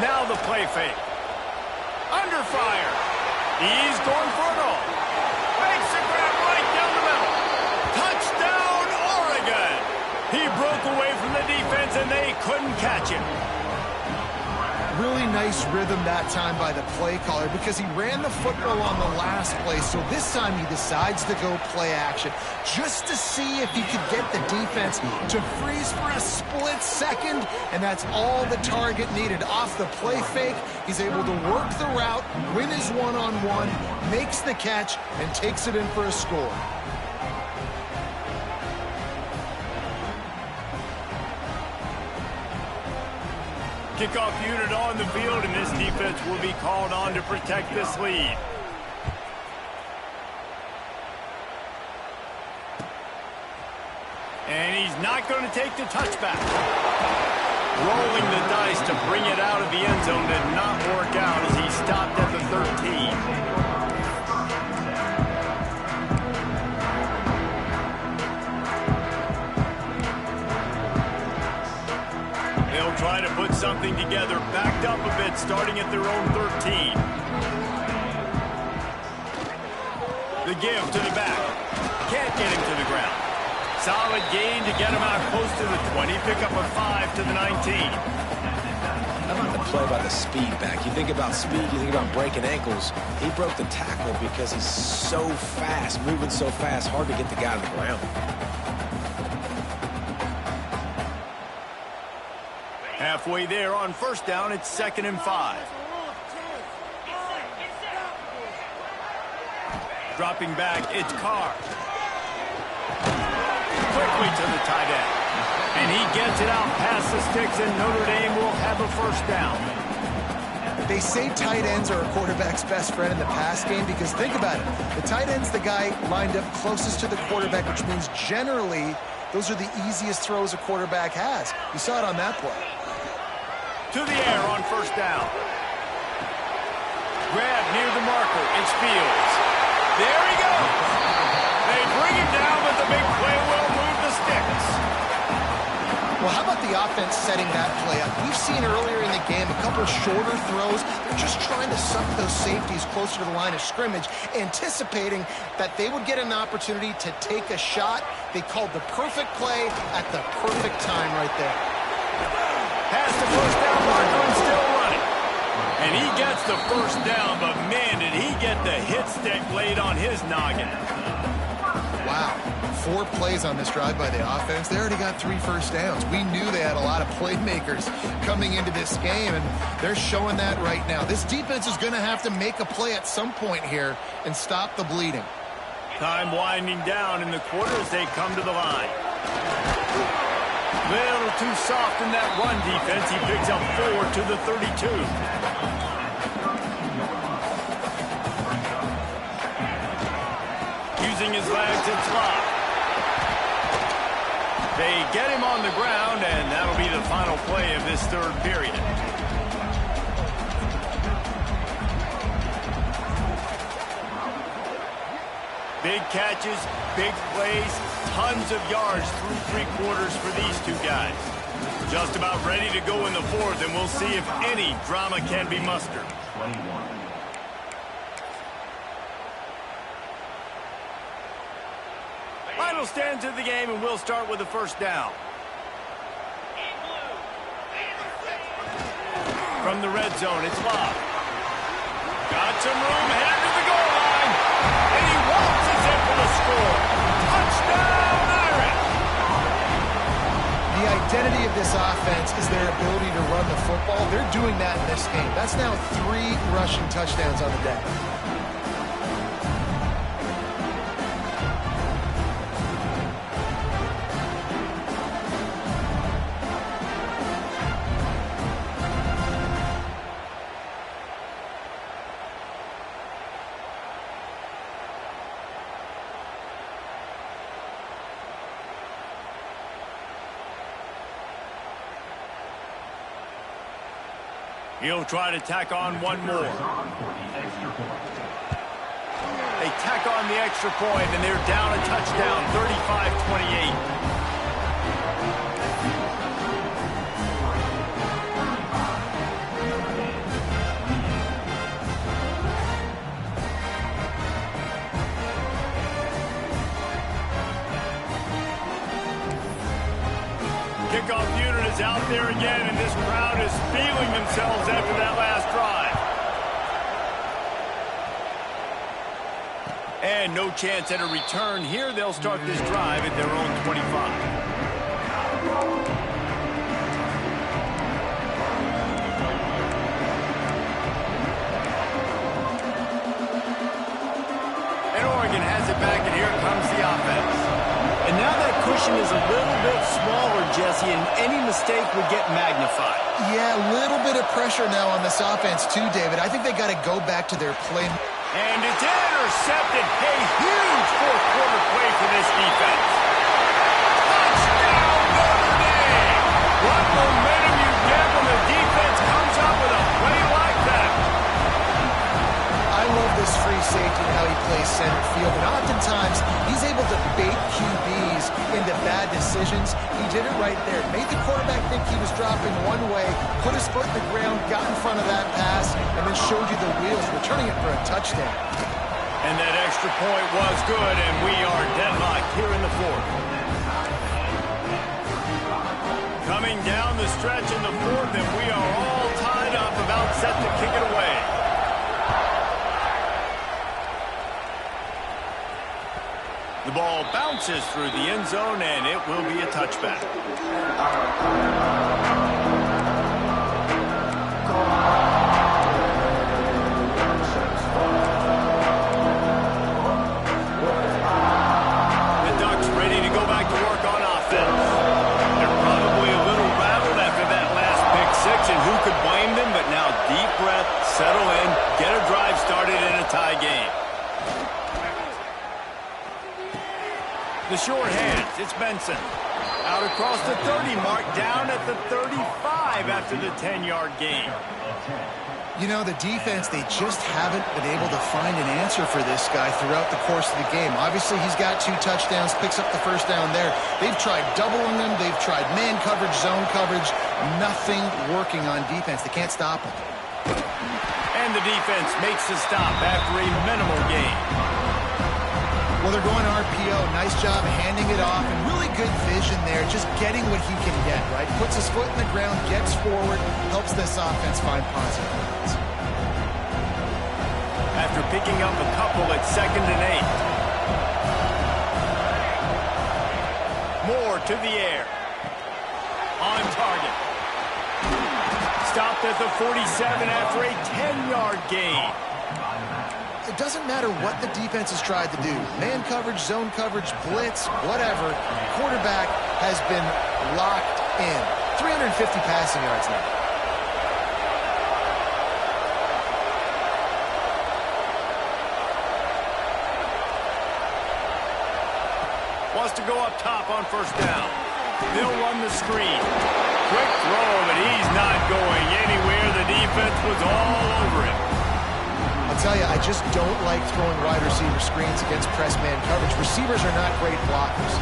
Now the play fake. Under fire. He's going for it all. Makes the grab right down the middle. Touchdown, Oregon. He broke away from the defense, and they couldn't catch him. Really nice rhythm that time by the play caller because he ran the football on the last play. So this time he decides to go play action just to see if he could get the defense to freeze for a split second. And that's all the target needed. Off the play fake, he's able to work the route, win his one-on-one, makes the catch, and takes it in for a score. Kickoff unit on the field, and this defense will be called on to protect this lead. And he's not going to take the touchback. Rolling the dice to bring it out of the end zone did not work out as he stopped at the 13. Try to put something together, backed up a bit, starting at their own 13. The give to the back. Can't get him to the ground. Solid gain to get him out close to the 20. Pick up a 5 to the 19. How about the play by the speed back? You think about speed, you think about breaking ankles. He broke the tackle because he's so fast, moving so fast, hard to get the guy on the ground. Halfway there on first down, it's 2nd and 5. Dropping back, it's Carr. Quickly to the tight end. And he gets it out past the sticks, and Notre Dame will have a first down. They say tight ends are a quarterback's best friend in the pass game because think about it. The tight end's the guy lined up closest to the quarterback, which means generally those are the easiest throws a quarterback has. You saw it on that play. To the air on first down. Grab near the marker. It's Fields. There he goes. They bring him down, but the big play will move the sticks. Well, how about the offense setting that play up? We've seen earlier in the game a couple shorter throws. They're just trying to suck those safeties closer to the line of scrimmage, anticipating that they would get an opportunity to take a shot. They called the perfect play at the perfect time right there. Has the first down marker and still running. And he gets the first down, but man, did he get the hit stick laid on his noggin. Wow. 4 plays on this drive by the offense. They already got 3 first downs. We knew they had a lot of playmakers coming into this game, and they're showing that right now. This defense is going to have to make a play at some point here and stop the bleeding. Time winding down in the quarter as they come to the line. Little too soft in that run defense. He picks up 4 to the 32. Using his legs, it's Locke. They get him on the ground, and that'll be the final play of this third period. Big catches, big plays, tons of yards through 3 quarters for these two guys. Just about ready to go in the fourth, and we'll see if any drama can be mustered. Final stands of the game, and we'll start with the first down. From the red zone, it's Locke. Got some room, headed to the goal line. And he waltzes in for the score. Touchdown, Irish! The identity of this offense is their ability to run the football. They're doing that in this game. That's now 3 rushing touchdowns on the day. He'll try to tack on one more. They tack on the extra point, and they're down a touchdown, 35-28. Kickoff unit is out there again, and this crowd is feeling themselves after that last drive. And no chance at a return here. They'll start this drive at their own 25. And Oregon has it back, and here comes the offense. And now that cushion is a little bit smaller, Jesse, and any mistake would get magnified. Yeah, a little bit of pressure now on this offense too, David. I think they got to go back to their play. And it's intercepted. A huge fourth quarter play for this defense. Touchdown, Notre Dame! What momentum you get when the defense comes up with a play like that. I love this free safety and how he plays center field. And oftentimes, he's able to bait QBs into bad decisions. He did it right there. Made the quarterback think he was dropping one way, put his foot in the ground, got in front of that pass, and then showed you the wheels, returning it for a touchdown. And that extra point was good, and we are deadlocked here in the fourth. Coming down the stretch in the fourth, and we are all tied up, about set to kick it away. The ball bounces through the end zone, and it will be a touchback. The Ducks ready to go back to work on offense. They're probably a little rattled after that last pick six, and who could blame them? But now deep breath, settle in, get a drive started in a tie game. The short hands, it's Benson. Out across the 30 mark, down at the 35 after the 10-yard gain. You know, the defense, they just haven't been able to find an answer for this guy throughout the course of the game. Obviously, he's got 2 touchdowns, picks up the first down there. They've tried doubling him. They've tried man coverage, zone coverage. Nothing working on defense. They can't stop him. And the defense makes the stop after a minimal gain. Well, they're going RPO. Nice job handing it off, and really good vision there, just getting what he can get, right? Puts his foot in the ground, gets forward, helps this offense find positive points. After picking up a couple at 2nd and 8. Moore to the air. On target. Stopped at the 47 after a 10-yard gain. It doesn't matter what the defense has tried to do. Man coverage, zone coverage, blitz, whatever. Quarterback has been locked in. 350 passing yards now. Wants to go up top on first down. They'll run the screen. Quick throw, but he's not going anywhere. The defense was all over him. I'll tell you, I just don't like throwing wide receiver screens against press man coverage. Receivers are not great blockers,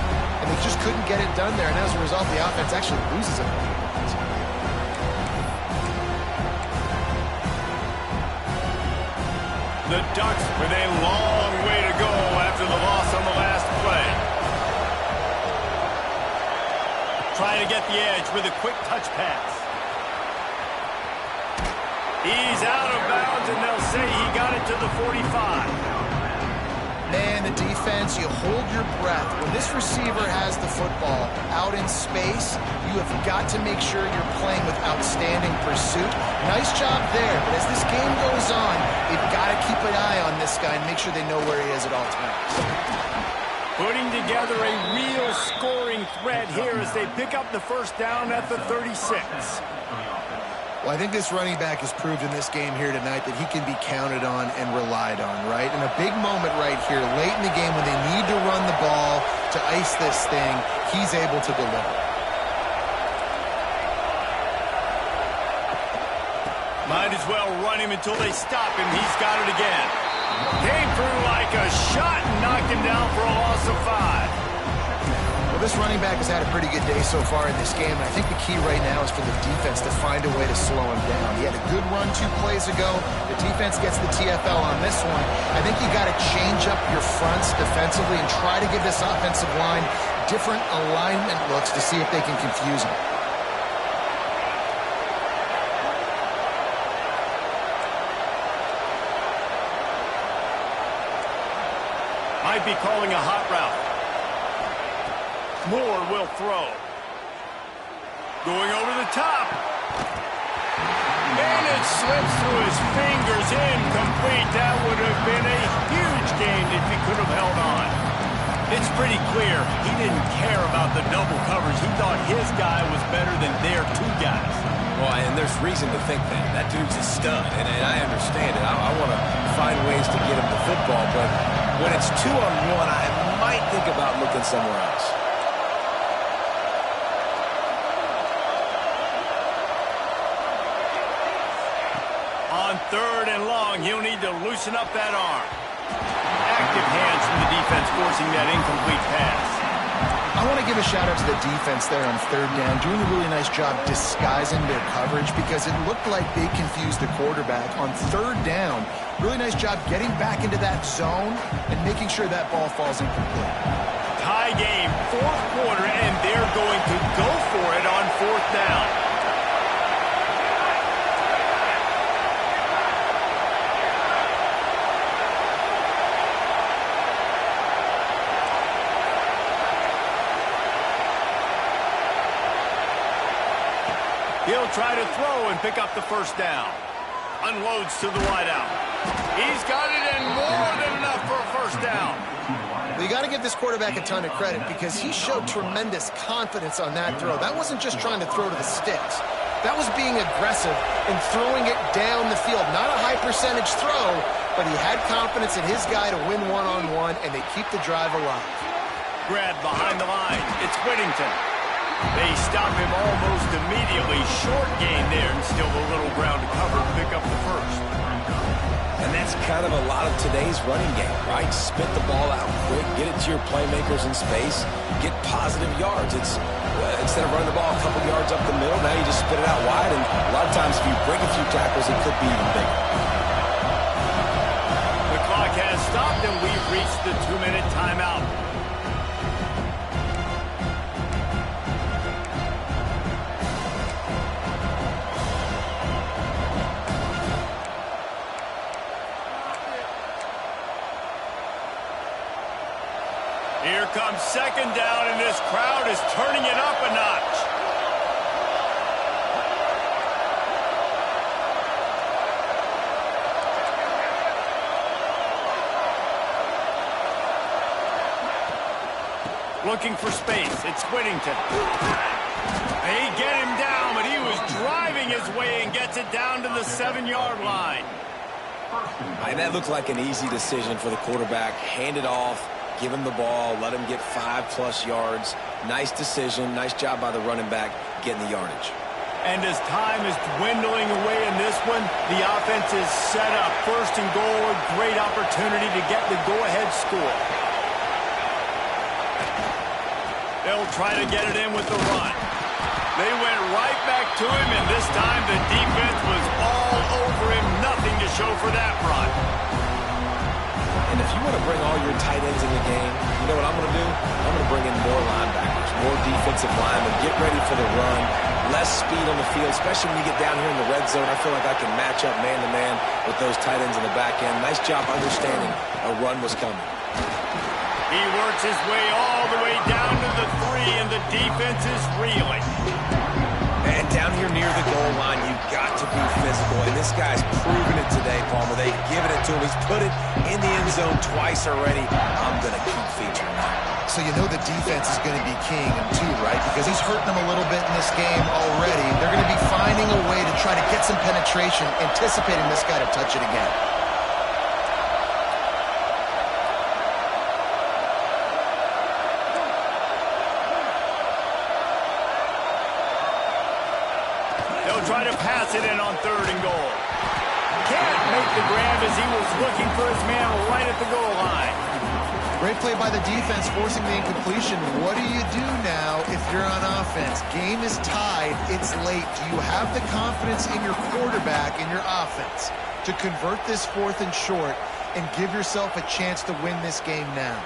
and they just couldn't get it done there, and as a result, the offense actually loses it. The Ducks with a long way to go after the loss on the last play. Trying to get the edge with a quick touch pass. He's out of bounds, and they'll say he got it to the 45. Man, the defense, you hold your breath. When this receiver has the football out in space, you have got to make sure you're playing with outstanding pursuit. Nice job there, but as this game goes on, you've got to keep an eye on this guy and make sure they know where he is at all times. Putting together a real scoring threat here as they pick up the first down at the 36. Well, I think this running back has proved in this game here tonight that he can be counted on and relied on, right? In a big moment right here, late in the game when they need to run the ball to ice this thing, he's able to deliver. Might as well run him until they stop him. He's got it again. Came through like a shot and knocked him down for a loss of 5. Well, this running back has had a pretty good day so far in this game, and I think the key right now is for the defense to find a way to slow him down. He had a good run 2 plays ago. The defense gets the TFL on this one. I think you got to change up your fronts defensively and try to give this offensive line different alignment looks to see if they can confuse him. Might be calling a hot route. Moore will throw. Going over the top. And it slips through his fingers. Incomplete. That would have been a huge gain if he could have held on. It's pretty clear he didn't care about the double coverage. He thought his guy was better than their 2 guys. Well, and there's reason to think that. That dude's a stud, and I understand it. I want to find ways to get him the football, but when it's 2-on-1, I might think about looking somewhere else. On 3rd and long, he'll need to loosen up that arm. Active hands from the defense forcing that incomplete pass. I want to give a shout-out to the defense there on 3rd down, doing a really nice job disguising their coverage because it looked like they confused the quarterback. On 3rd down, really nice job getting back into that zone and making sure that ball falls incomplete. Tie game, 4th quarter, and they're going to go for it on 4th down. He'll try to throw and pick up the 1st down. Unloads to the wideout. He's got it in more than enough for a 1st down. Well, you got to give this quarterback a ton of credit because he showed tremendous confidence on that throw. That wasn't just trying to throw to the sticks. That was being aggressive and throwing it down the field. Not a high percentage throw, but he had confidence in his guy to win one-on-one, and they keep the drive alive. Grab behind the line. It's Whittington. They stop him almost immediately. Short gain there and still a little ground to cover to pick up the 1st. And that's kind of a lot of today's running game, right? Spit the ball out quick, get it to your playmakers in space, get positive yards. It's instead of running the ball a couple yards up the middle, now you just spit it out wide, and a lot of times if you break a few tackles, it could be even bigger. The clock has stopped, and we've reached the 2-minute timeout. Here comes 2nd down, and this crowd is turning it up a notch. Looking for space. It's Whittington. They get him down, but he was driving his way and gets it down to the 7-yard line. And that looked like an easy decision for the quarterback. Hand it off. Give him the ball, let him get 5+ yards. Nice decision, nice job by the running back getting the yardage. And as time is dwindling away in this one, the offense is set up. 1st and goal, a great opportunity to get the go-ahead score. They'll try to get it in with the run. They went right back to him, and this time the defense was all over him. Nothing to show for that run. And if you want to bring all your tight ends in the game, you know what I'm going to do? I'm going to bring in more linebackers, more defensive linemen, get ready for the run, less speed on the field, especially when you get down here in the red zone. I feel like I can match up man-to-man with those tight ends in the back end. Nice job understanding a run was coming. He works his way all the way down to the 3, and the defense is reeling. And down here near the goal line, you've got to be physical. And this guy's proven it today, Palmer. They've given it to him. He's put it in the end zone twice already. I'm going to keep featuring that. So you know the defense is going to be keying him too, right? Because he's hurting them a little bit in this game already. They're going to be finding a way to try to get some penetration, anticipating this guy to touch it again. They'll try to pass it in on 3rd and goal. Can't make the grab as he was looking for his man right at the goal line. Great play by the defense, forcing the incompletion. What do you do now if you're on offense? Game is tied. It's late. Do you have the confidence in your quarterback, in your offense, to convert this 4th and short and give yourself a chance to win this game now?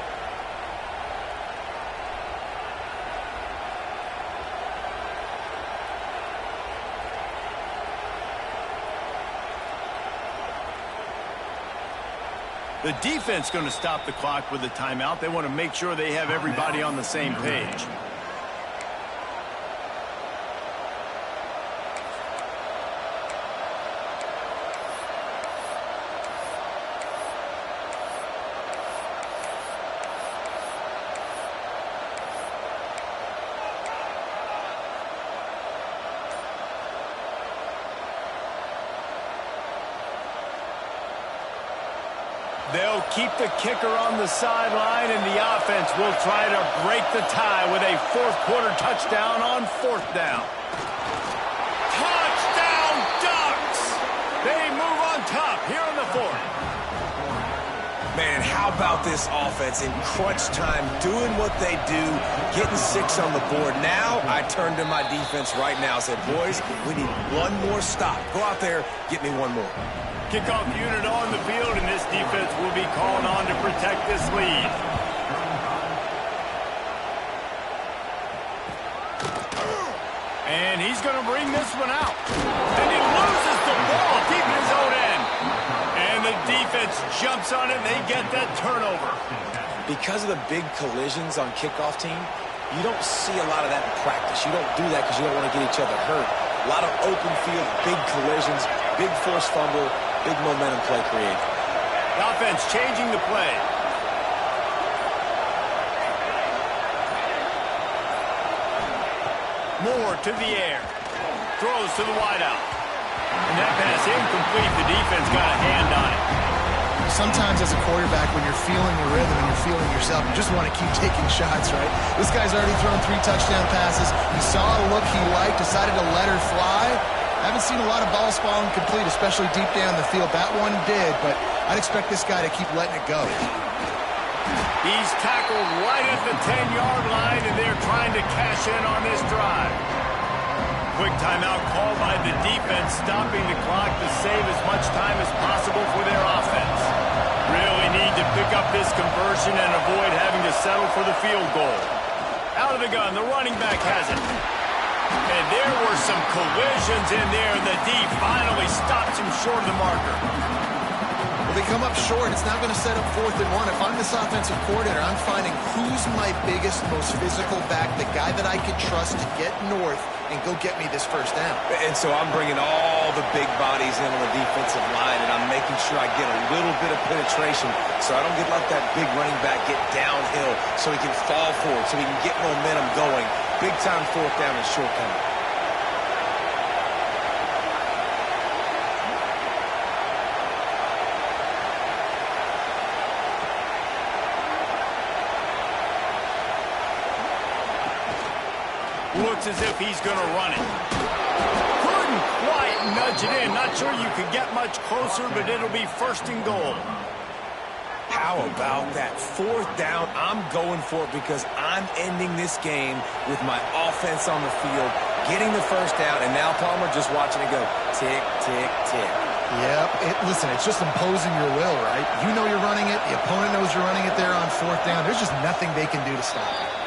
The defense going to stop the clock with a timeout. They want to make sure they have everybody on the same page. They'll keep the kicker on the sideline, and the offense will try to break the tie with a 4th quarter touchdown on 4th down. Touchdown, Ducks! They move on top here in the 4th. Man, how about this offense in crunch time, doing what they do, getting 6 on the board. Now I turn to my defense right now and said, boys, we need one more stop. Go out there, get me one more. Kickoff unit on the field, and this defense will be called on to protect this lead. And he's going to bring this one out. And he loses the ball, keeping his own end. And the defense jumps on it, and they get that turnover. Because of the big collisions on kickoff team, you don't see a lot of that in practice. You don't do that because you don't want to get each other hurt. A lot of open field, big collisions, big forced fumble, big momentum play created. The offense changing the play. Moore to the air. Throws to the wideout. And that pass incomplete. The defense got a hand on it. Sometimes as a quarterback, when you're feeling the rhythm and you're feeling yourself, you just want to keep taking shots, right? This guy's already thrown 3 touchdown passes. He saw a look he liked, decided to let her fly. Haven't seen a lot of balls falling complete, especially deep down the field. That one did, but I'd expect this guy to keep letting it go. He's tackled right at the 10-yard line, and they're trying to cash in on this drive. Quick timeout called by the defense, stopping the clock to save as much time as possible for their offense. Really need to pick up this conversion and avoid having to settle for the field goal. Out of the gun, the running back has it. And there were some collisions in there, and the D finally stops him short of the marker. Well, they come up short. It's not going to set up 4th and 1. If I'm this offensive coordinator, I'm finding who's my biggest, most physical back, the guy that I can trust to get north and go get me this 1st down. And so I'm bringing all the big bodies in on the defensive line, and I'm making sure I get a little bit of penetration so I don't get like that big running back get downhill so he can fall forward, so he can get momentum going. Big time 4th down and short coming. Looks as if he's going to run it. Couldn't quite nudge it in. Not sure you could get much closer, but it'll be 1st and goal. How about that 4th down? I'm going for it because I'm ending this game with my offense on the field, getting the 1st down, and now Palmer just watching it go tick, tick, tick. Yep. Listen, it's just imposing your will, right? You know you're running it. The opponent knows you're running it there on 4th down. There's just nothing they can do to stop it.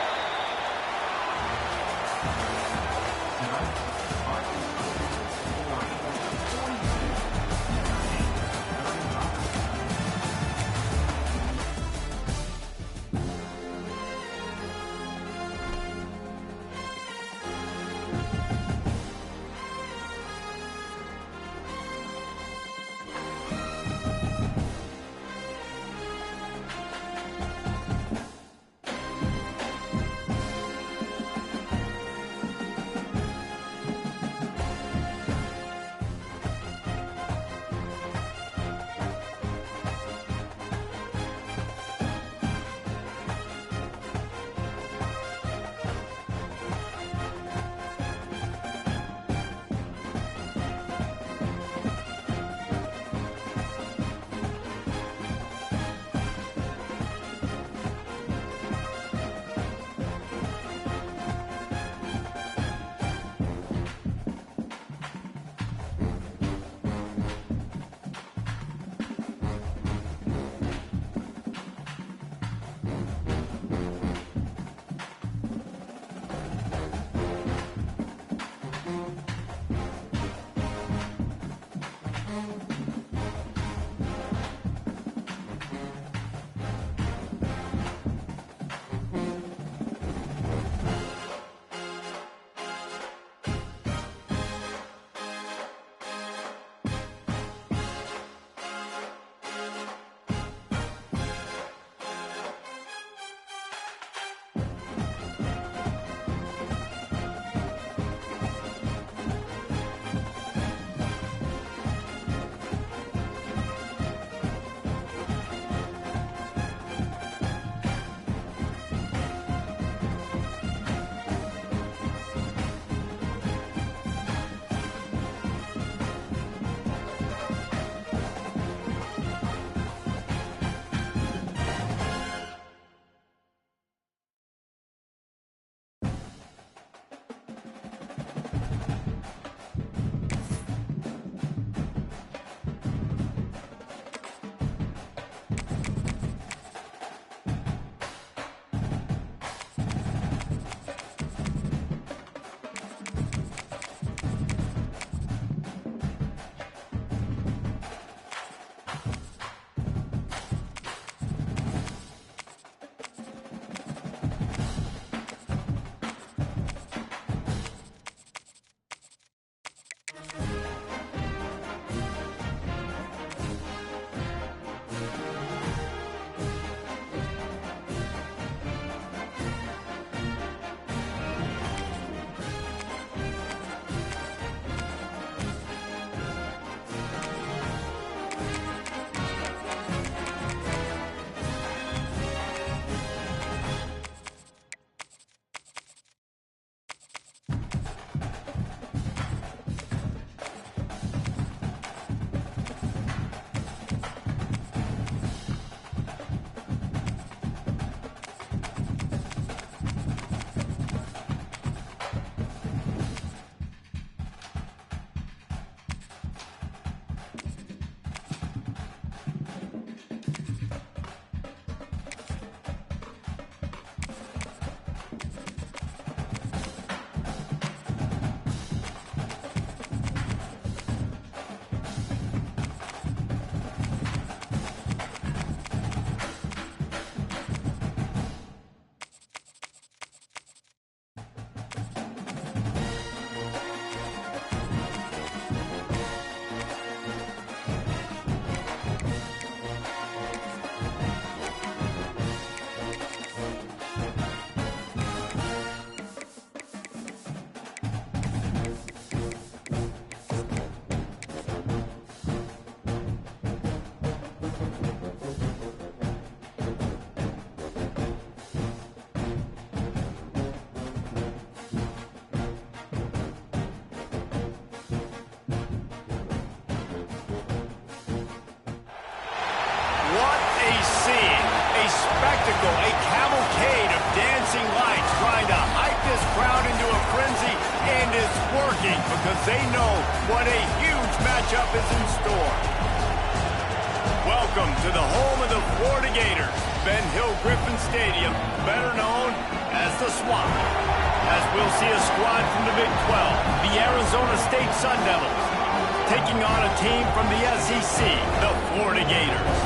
seeing? A spectacle, a cavalcade of dancing lights trying to hype this crowd into a frenzy, and it's working because they know what a huge matchup is in store. Welcome to the home of the Florida Gators, Ben Hill Griffin Stadium, better known as the Swamp. As we'll see a squad from the Big 12, the Arizona State Sun Devils, taking on a team from the SEC, the Florida Gators.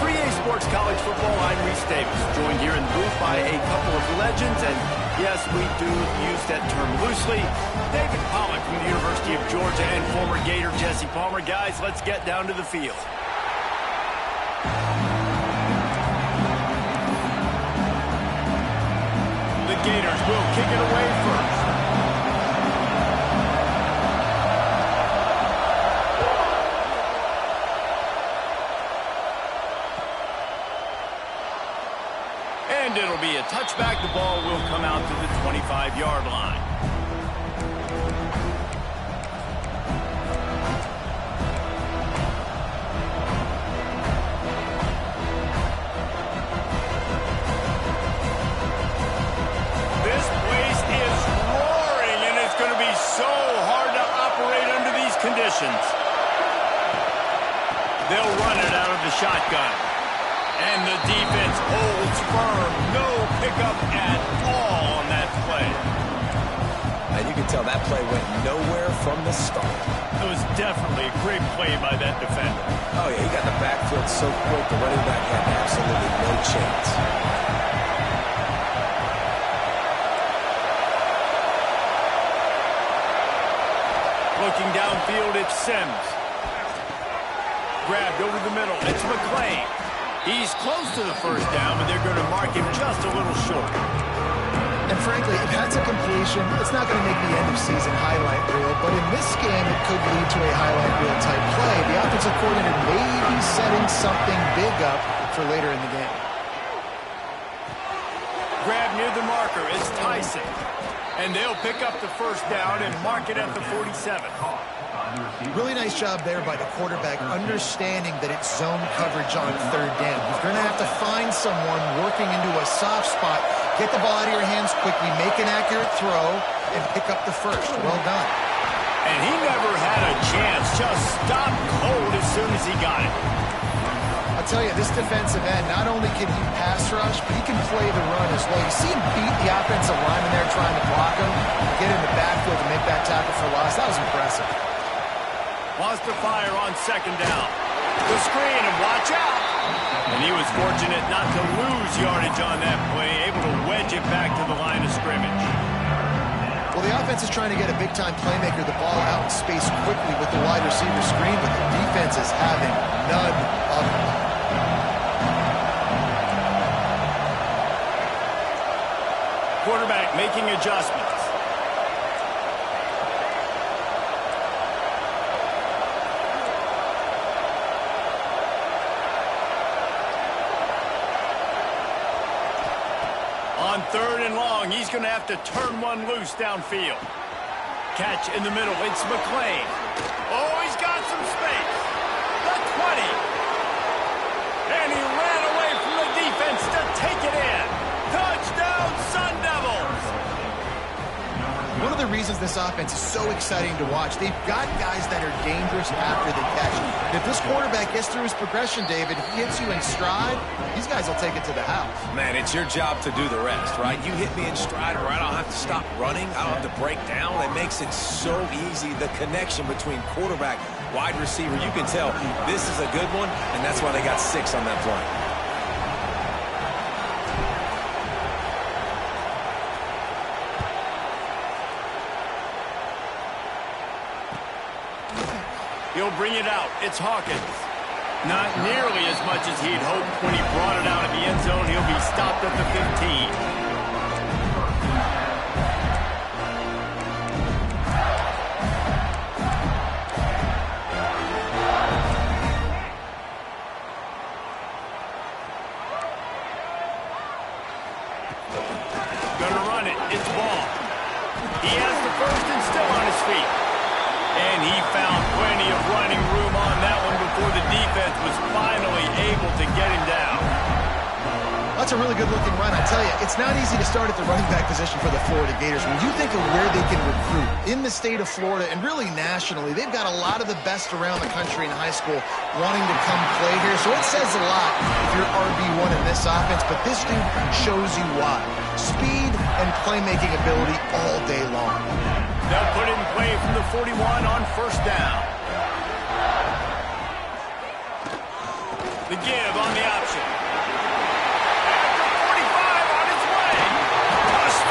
For EA Sports College Football, I'm Reese Davis, joined here in the booth by a couple of legends, and yes, we do use that term loosely. David Pollack from the University of Georgia and former Gator Jesse Palmer. Guys, let's get down to the field. The Gators will kick it away first. And it'll be a touchback. The ball will come out to the 25-yard line. This place is roaring, and it's going to be so hard to operate under these conditions. They'll run it out of the shotgun. And the defense holds firm. No pickup at all on that play. And you can tell that play went nowhere from the start. It was definitely a great play by that defender. Oh, yeah, he got the backfield so quick, the running back had absolutely no chance. Looking downfield, it's Sims. Grabbed over the middle. It's McClain. He's close to the first down, but they're going to mark him just a little short. And frankly, if that's a completion, it's not going to make the end-of-season highlight reel. But in this game, it could lead to a highlight reel type play. The offensive coordinator may be setting something big up for later in the game. Grab near the marker. It's Tyson. And they'll pick up the first down and mark it at the 47. Really nice job there by the quarterback, understanding that it's zone coverage on third down. You're going to have to find someone working into a soft spot, get the ball out of your hands quickly, make an accurate throw, and pick up the first. Well done. And he never had a chance, just stopped cold as soon as he got it. I'll tell you, this defensive end, not only can he pass rush, but he can play the run as well. You see him beat the offensive lineman there trying to block him, get in the backfield to make that tackle for loss. That was impressive. Wants to fire on second down. The screen, and watch out. And he was fortunate not to lose yardage on that play, able to wedge it back to the line of scrimmage. Well, the offense is trying to get a big-time playmaker the ball out in space quickly with the wide receiver screen, but the defense is having none of it. Quarterback making adjustments. On third and long, he's going to have to turn one loose downfield. Catch in the middle. It's McClain. Oh, he's got some space. The 20. And he ran away from the defense to take it in. Touchdown, Sun Devils. One of the reasons this offense is so exciting to watch, they've got guys that are dangerous after the catch. And if this quarterback gets through his progression, David, he hits you in stride, these guys will take it to the house. Man, it's your job to do the rest, right? You hit me in stride where I don't have to stop running. I don't have to break down. It makes it so easy, the connection between quarterback, wide receiver. You can tell this is a good one, and that's why they got 6 on that play. He'll bring it out. It's Hawkins. Not nearly as much as he'd hoped when he brought it out of the end zone. He'll be stopped at the 15. Gonna run it. It's Ball. He has the first and still on his feet. And he found plenty of running room on that one before the defense was finally able to get him down. That's a really good-looking run. I tell you, it's not easy to start at the running back position for the Florida Gators. When you think of where they can recruit in the state of Florida and really nationally, they've got a lot of the best around the country in high school wanting to come play here. So it says a lot if you're RB1 in this offense, but this dude shows you why. Speed and playmaking ability all day long. They'll put it in play from the 41 on first down. The give on the option.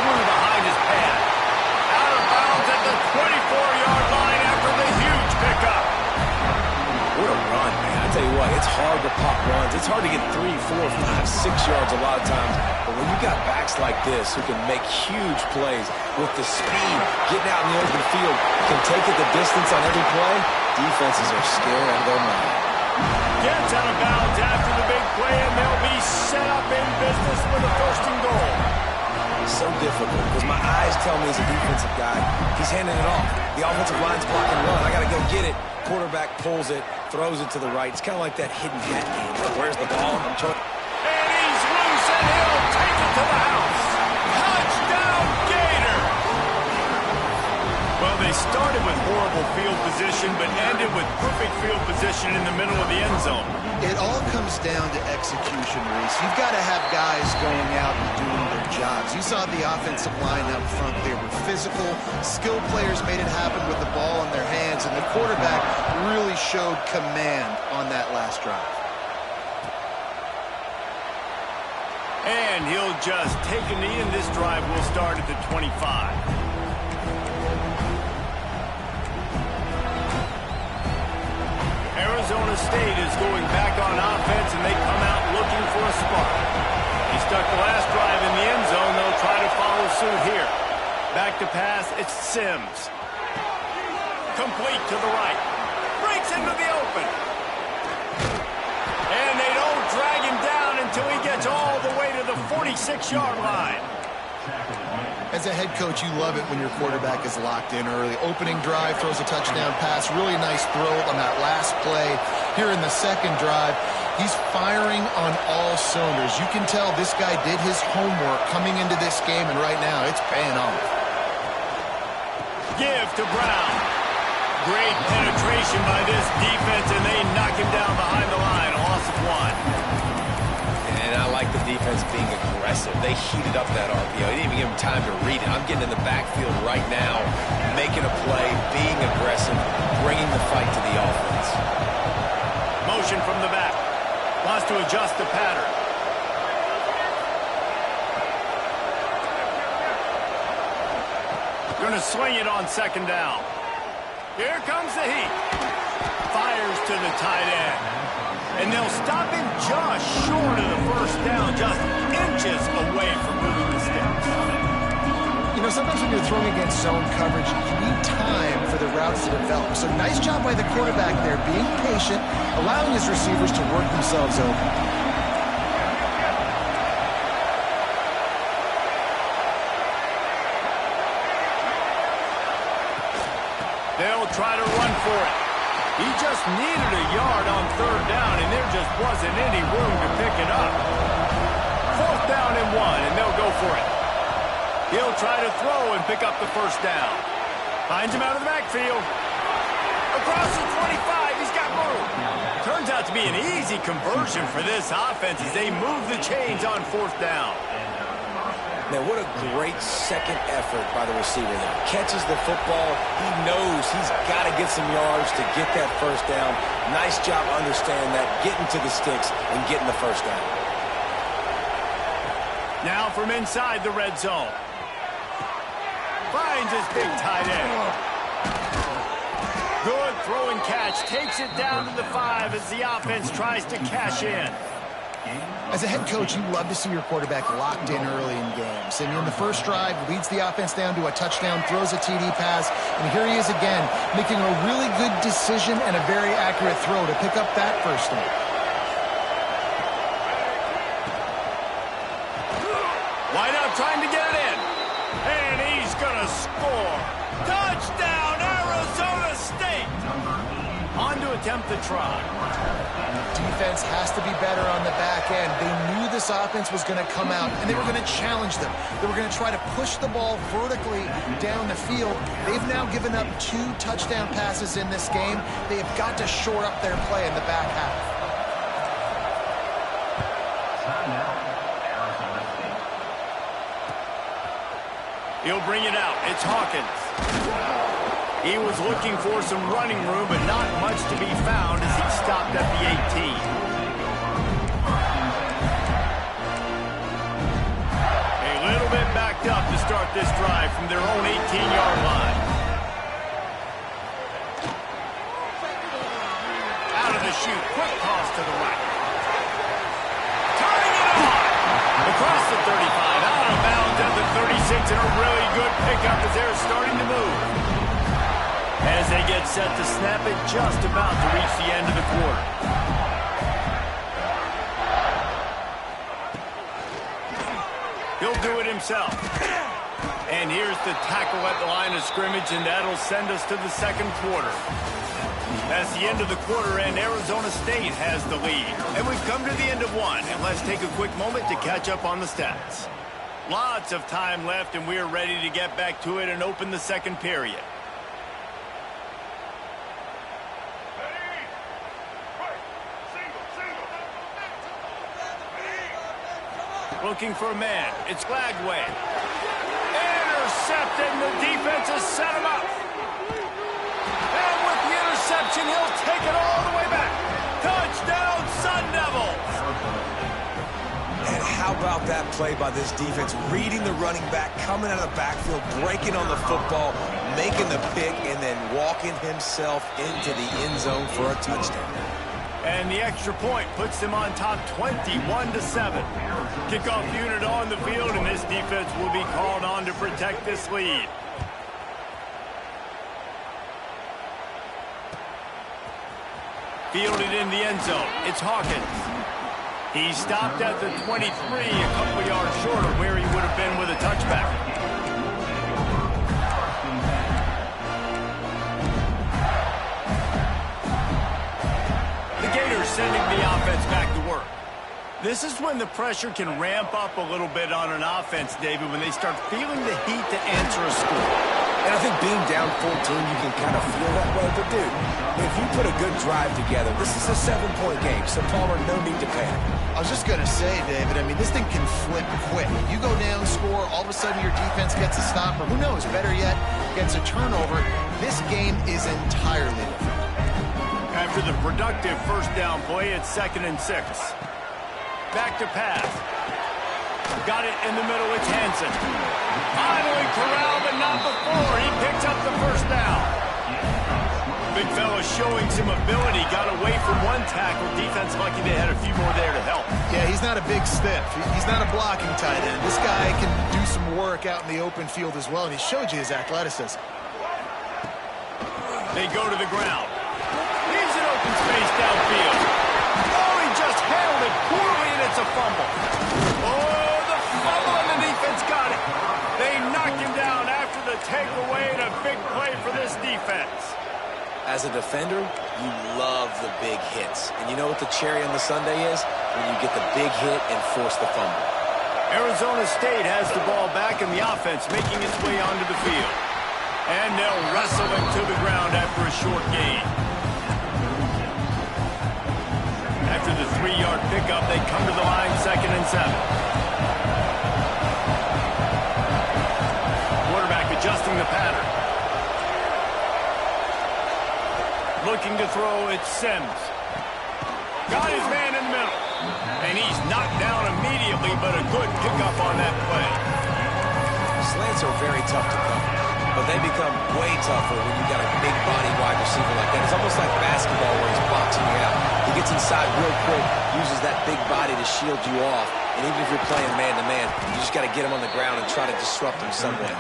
Behind his pad. Out of bounds at the 24-yard line after the huge pickup. What a run, man. I tell you what, it's hard to pop runs. It's hard to get 3, 4, 5, 6 yards a lot of times. But when you got backs like this who can make huge plays with the speed, getting out in the open field, can take it the distance on every play, defenses are scared out of their mind. Gets out of bounds after the big play, and they'll be set up in business with a first and goal. So difficult because my eyes tell me as a defensive guy, he's handing it off. The offensive line's blocking run. I got to go get it. Quarterback pulls it, throws it to the right. It's kind of like that hidden hat game. Where's the ball? And he's loose, and he'll take it to the house. Touchdown, Gator! Well, they started with horrible field position, but ended with perfect field position in the middle of the end zone. It all comes down to execution, Reese. You've got to have guys going out and doing their jobs. You saw the offensive line up front. They were physical. Skilled players made it happen with the ball in their hands, and the quarterback really showed command on that last drive. And he'll just take a knee, and this drive will start at the 25. Arizona State is going back on offense, and they come out looking for a spark. He stuck the last drive in the end zone. They'll try to follow suit here. Back to pass, it's Sims. Complete to the right. Breaks into the open. And they don't drag him down until he gets all the way to the 46-yard line. As a head coach, you love it when your quarterback is locked in early. Opening drive, throws a touchdown pass. Really nice throw on that last play. Here in the second drive, he's firing on all cylinders. You can tell this guy did his homework coming into this game, and right now it's paying off. Give to Brown. Great penetration by this defense, and they knock him down behind the line. A loss of 1. And I like the defense being aggressive. They heated up that RPO. They didn't even give him time to read it. I'm getting in the backfield right now, making a play, being aggressive, bringing the fight to the offense. Motion from the back. Wants to adjust the pattern. Going to swing it on second down. Here comes the heat. Fires to the tight end. And they'll stop him just short of the first down, just inches away from moving the sticks. You know, sometimes when you're throwing against zone coverage, you need time for the routes to develop. So nice job by the quarterback there, being patient, allowing his receivers to work themselves open. They'll try to run for it. He just needed a yard on third down, and there just wasn't any room to pick it up. Fourth down and 1, and they'll go for it. He'll try to throw and pick up the first down. Finds him out of the backfield. Across the 25, he's got room. Turns out to be an easy conversion for this offense as they move the chains on fourth down. Man, what a great second effort by the receiver there. Catches the football. He knows he's got to get some yards to get that first down. Nice job understanding that, getting to the sticks and getting the first down. Now from inside the red zone. Finds his big tight end. Good throwing catch. Takes it down to the 5 as the offense tries to cash in. As a head coach, you love to see your quarterback locked in early in games. And in the first drive, leads the offense down to a touchdown, throws a TD pass, and here he is again, making a really good decision and a very accurate throw to pick up that first down. Wide out trying to get it in. And he's going to score. Touchdown, Arizona State. On to a attempt the try. Defense has to be better on the back end. They knew this offense was going to come out, and they were going to challenge them. They were going to try to push the ball vertically down the field. They've now given up 2 touchdown passes in this game. They have got to shore up their play in the back half. He'll bring it out. It's Hawkins. He was looking for some running room, but not much to be found as he stopped at the 18. A little bit backed up to start this drive from their own 18-yard line. Out of the chute. Quick toss to the right. Turning it on. Across the 35. Out of bounds at the 36. And a really good pickup as they're starting to move. As they get set to snap it, just about to reach the end of the quarter. He'll do it himself. And here's the tackle at the line of scrimmage, and that'll send us to the second quarter. That's the end of the quarter, and Arizona State has the lead. And we've come to the end of one, and let's take a quick moment to catch up on the stats. Lots of time left, and we're ready to get back to it and open the second period. Looking for a man. It's Glagway. Intercepted, and the defense has set him up. And with the interception, he'll take it all the way back. Touchdown, Sun Devils! And how about that play by this defense? Reading the running back, coming out of the backfield, breaking on the football, making the pick, and then walking himself into the end zone for a touchdown. And the extra point puts them on top 21-7. Kickoff unit on the field, and this defense will be called on to protect this lead. Fielded in the end zone. It's Hawkins. He stopped at the 23, a couple yards short of where he would have been with a touchback. Sending the offense back to work. This is when the pressure can ramp up a little bit on an offense, David, when they start feeling the heat to answer a score. And I think being down 14, you can kind of feel that way. But, dude, if you put a good drive together, this is a 7-point game, so Palmer, no need to panic. I was just going to say, David, I mean, this thing can flip quick. You go down, score, all of a sudden your defense gets a stop, or who knows, better yet, gets a turnover. This game is entirely different. After the productive first down play, it's 2nd and 6. Back to pass. Got it in the middle, it's Hansen. Finally corralled, but not before. He picks up the first down. Big fella showing some ability. Got away from one tackle. Defense lucky they had a few more there to help. Yeah, he's not a big stiff. He's not a blocking tight end. This guy can do some work out in the open field as well, and he showed you his athleticism. They go to the ground. Open space downfield. Oh, he just handled it poorly, and it's a fumble. Oh, the fumble, and the defense got it. They knocked him down after the takeaway, and a big play for this defense. As a defender, you love the big hits. And you know what the cherry on the sundae is? When you get the big hit and force the fumble. Arizona State has the ball back, and the offense making its way onto the field. And they'll wrestle him to the ground after a short gain. After the 3-yard pickup, they come to the line, 2nd and 7. Quarterback adjusting the pattern. Looking to throw, it's Sims. Got his man in the middle. And he's knocked down immediately, but a good pickup on that play. Slants are very tough to cover, but they become way tougher when you got a big body wide receiver like that. It's almost like basketball where he's boxing you out. He gets inside real quick, uses that big body to shield you off. And even if you're playing man-to-man, you just got to get him on the ground and try to disrupt him some way.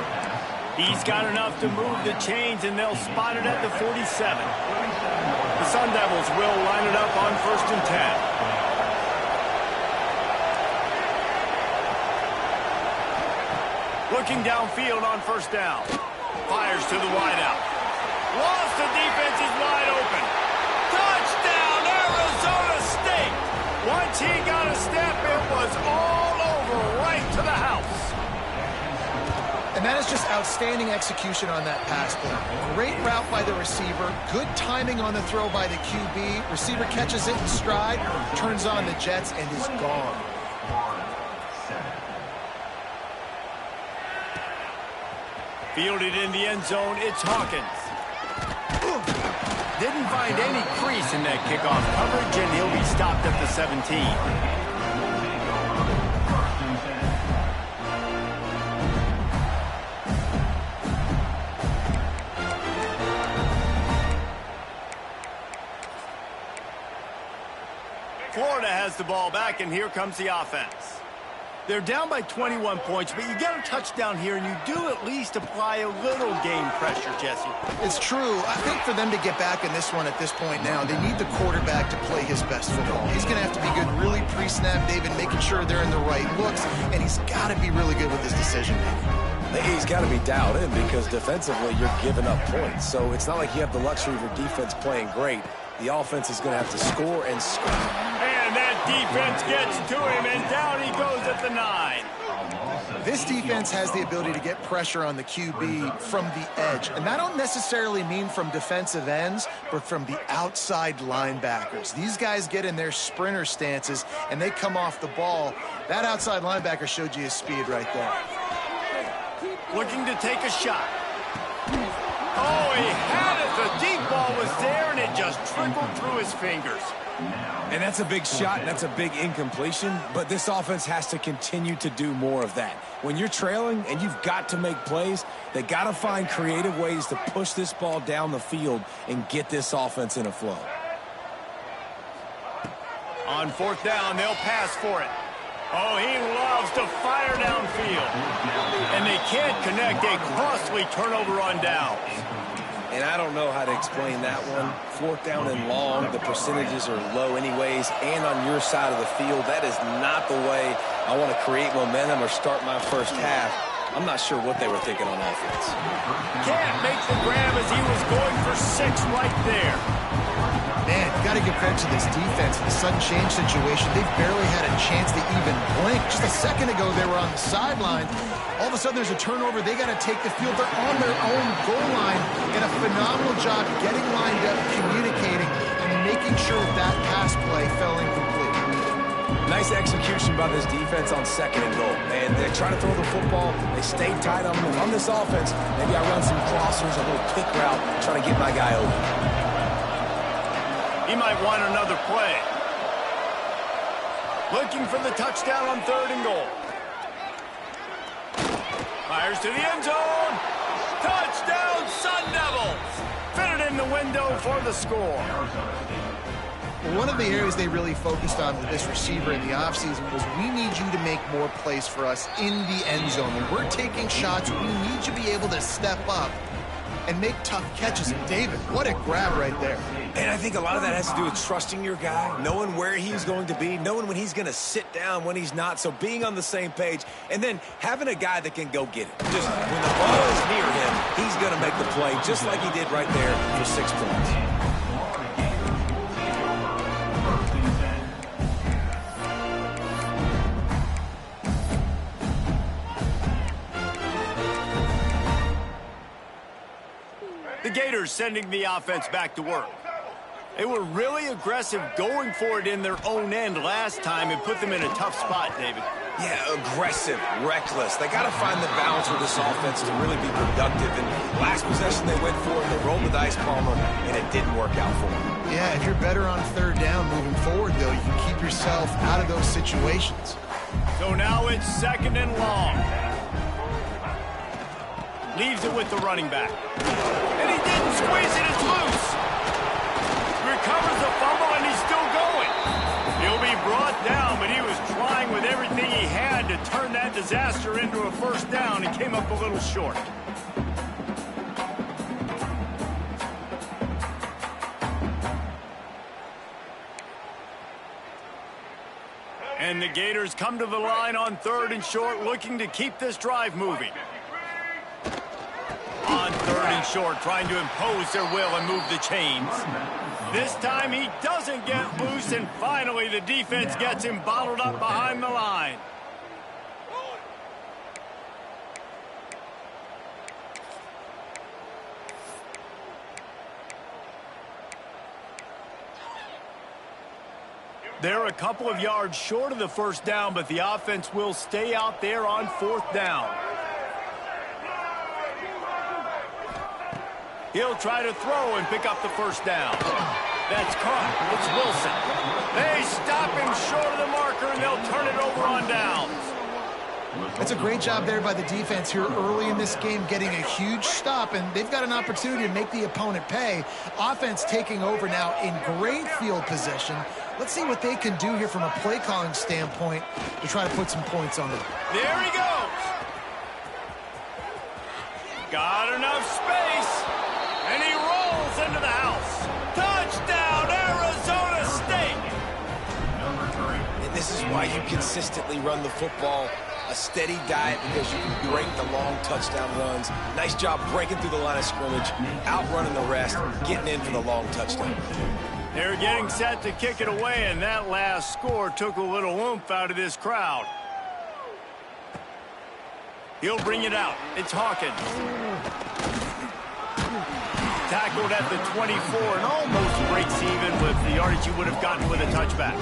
He's got enough to move the chains, and they'll spot it at the 47. The Sun Devils will line it up on 1st and 10. Looking downfield on 1st down. Fires to the wideout. Lost, the defense is wide open. was just outstanding execution on that pass play. Great route by the receiver, good timing on the throw by the QB. Receiver catches it in stride, turns on the jets, and is gone. Fielded in the end zone, it's Hawkins. Didn't find any crease in that kickoff coverage, and he'll be stopped at the 17. Florida has the ball back, and here comes the offense. They're down by 21 points, but you get a touchdown here, and you do at least apply a little game pressure, Jesse. It's true. I think for them to get back in this one at this point now, they need the quarterback to play his best football. He's going to have to be good really pre-snap, David, making sure they're in the right looks, and he's got to be really good with his decision-making. He's got to be dialed in because defensively you're giving up points. So it's not like you have the luxury of your defense playing great. The offense is going to have to score and score. And that defense gets to him, and down he goes at the 9. This defense has the ability to get pressure on the QB from the edge. And that don't necessarily mean from defensive ends, but from the outside linebackers. These guys get in their sprinter stances, and they come off the ball. That outside linebacker showed you his speed right there. Looking to take a shot. Oh, he had it. The deep ball was there, and it just trickled through his fingers. And that's a big shot, and that's a big incompletion, but this offense has to continue to do more of that. When you're trailing and you've got to make plays, they got to find creative ways to push this ball down the field and get this offense in a flow. On 4th down, they'll pass for it. Oh, he loves to fire downfield. And they can't connect a costly turnover on downs. And I don't know how to explain that one. 4th down and long, the percentages are low anyways, and on your side of the field, that is not the way I want to create momentum or start my first half. I'm not sure what they were thinking on offense. Can't make the grab as he was going for 6 right there. Man, you got to give credit to this defense. In the sudden change situation, they barely had a chance to even blink. Just a second ago, they were on the sideline. All of a sudden, there's a turnover. They got to take the field. They're on their own goal line. And a phenomenal job getting lined up, communicating, and making sure that pass play fell incomplete. Nice execution by this defense on 2nd and goal. And they're trying to throw the football. They stayed tight on this offense. Maybe I run some crossers, a little pick route, trying to get my guy over. He might want another play. Looking for the touchdown on 3rd and goal. Fires to the end zone. Touchdown, Sun Devils. Fitted in the window for the score. One of the areas they really focused on with this receiver in the offseason was we need you to make more plays for us in the end zone. When we're taking shots, we need you to be able to step up and make tough catches. And David, what a grab right there. And I think a lot of that has to do with trusting your guy, knowing where he's going to be, knowing when he's going to sit down, when he's not. So being on the same page, and then having a guy that can go get it. Just when the ball is near him, he's going to make the play, just like he did right there for 6 points. The Gators sending the offense back to work. They were really aggressive going for it in their own end last time and put them in a tough spot, David. Yeah, aggressive, reckless. They got to find the balance with this offense to really be productive. And last possession they went for it, they rolled the dice, Palmer, and it didn't work out for them. Yeah, if you're better on 3rd down moving forward, though, you can keep yourself out of those situations. So now it's 2nd and long. Leaves it with the running back. And he didn't squeeze it, it's loose. Recovers the fumble, and he's still going. He'll be brought down, but he was trying with everything he had to turn that disaster into a 1st down and came up a little short. And the Gators come to the line on 3rd and short, looking to keep this drive moving. On 3rd and short, trying to impose their will and move the chains. This time he doesn't get loose, and finally the defense gets him bottled up behind the line. They're a couple of yards short of the first down, but the offense will stay out there on fourth down. He'll try to throw and pick up the first down. That's caught. It's Wilson. They stop him short of the marker, and they'll turn it over on downs. That's a great job there by the defense here early in this game, getting a huge stop, and they've got an opportunity to make the opponent pay. Offense taking over now in great field position. Let's see what they can do here from a play calling standpoint to try to put some points on them. There he goes. Got enough space, and he rolls into the house. Touchdown, Arizona State. And this is why you consistently run the football. A steady diet because you can break the long touchdown runs. Nice job breaking through the line of scrimmage, outrunning the rest, getting in for the long touchdown. They're getting set to kick it away, and that last score took a little oomph out of this crowd. He'll bring it out. It's Hawkins. Tackled at the 24 and almost breaks even with the yardage you would have gotten with a touchback.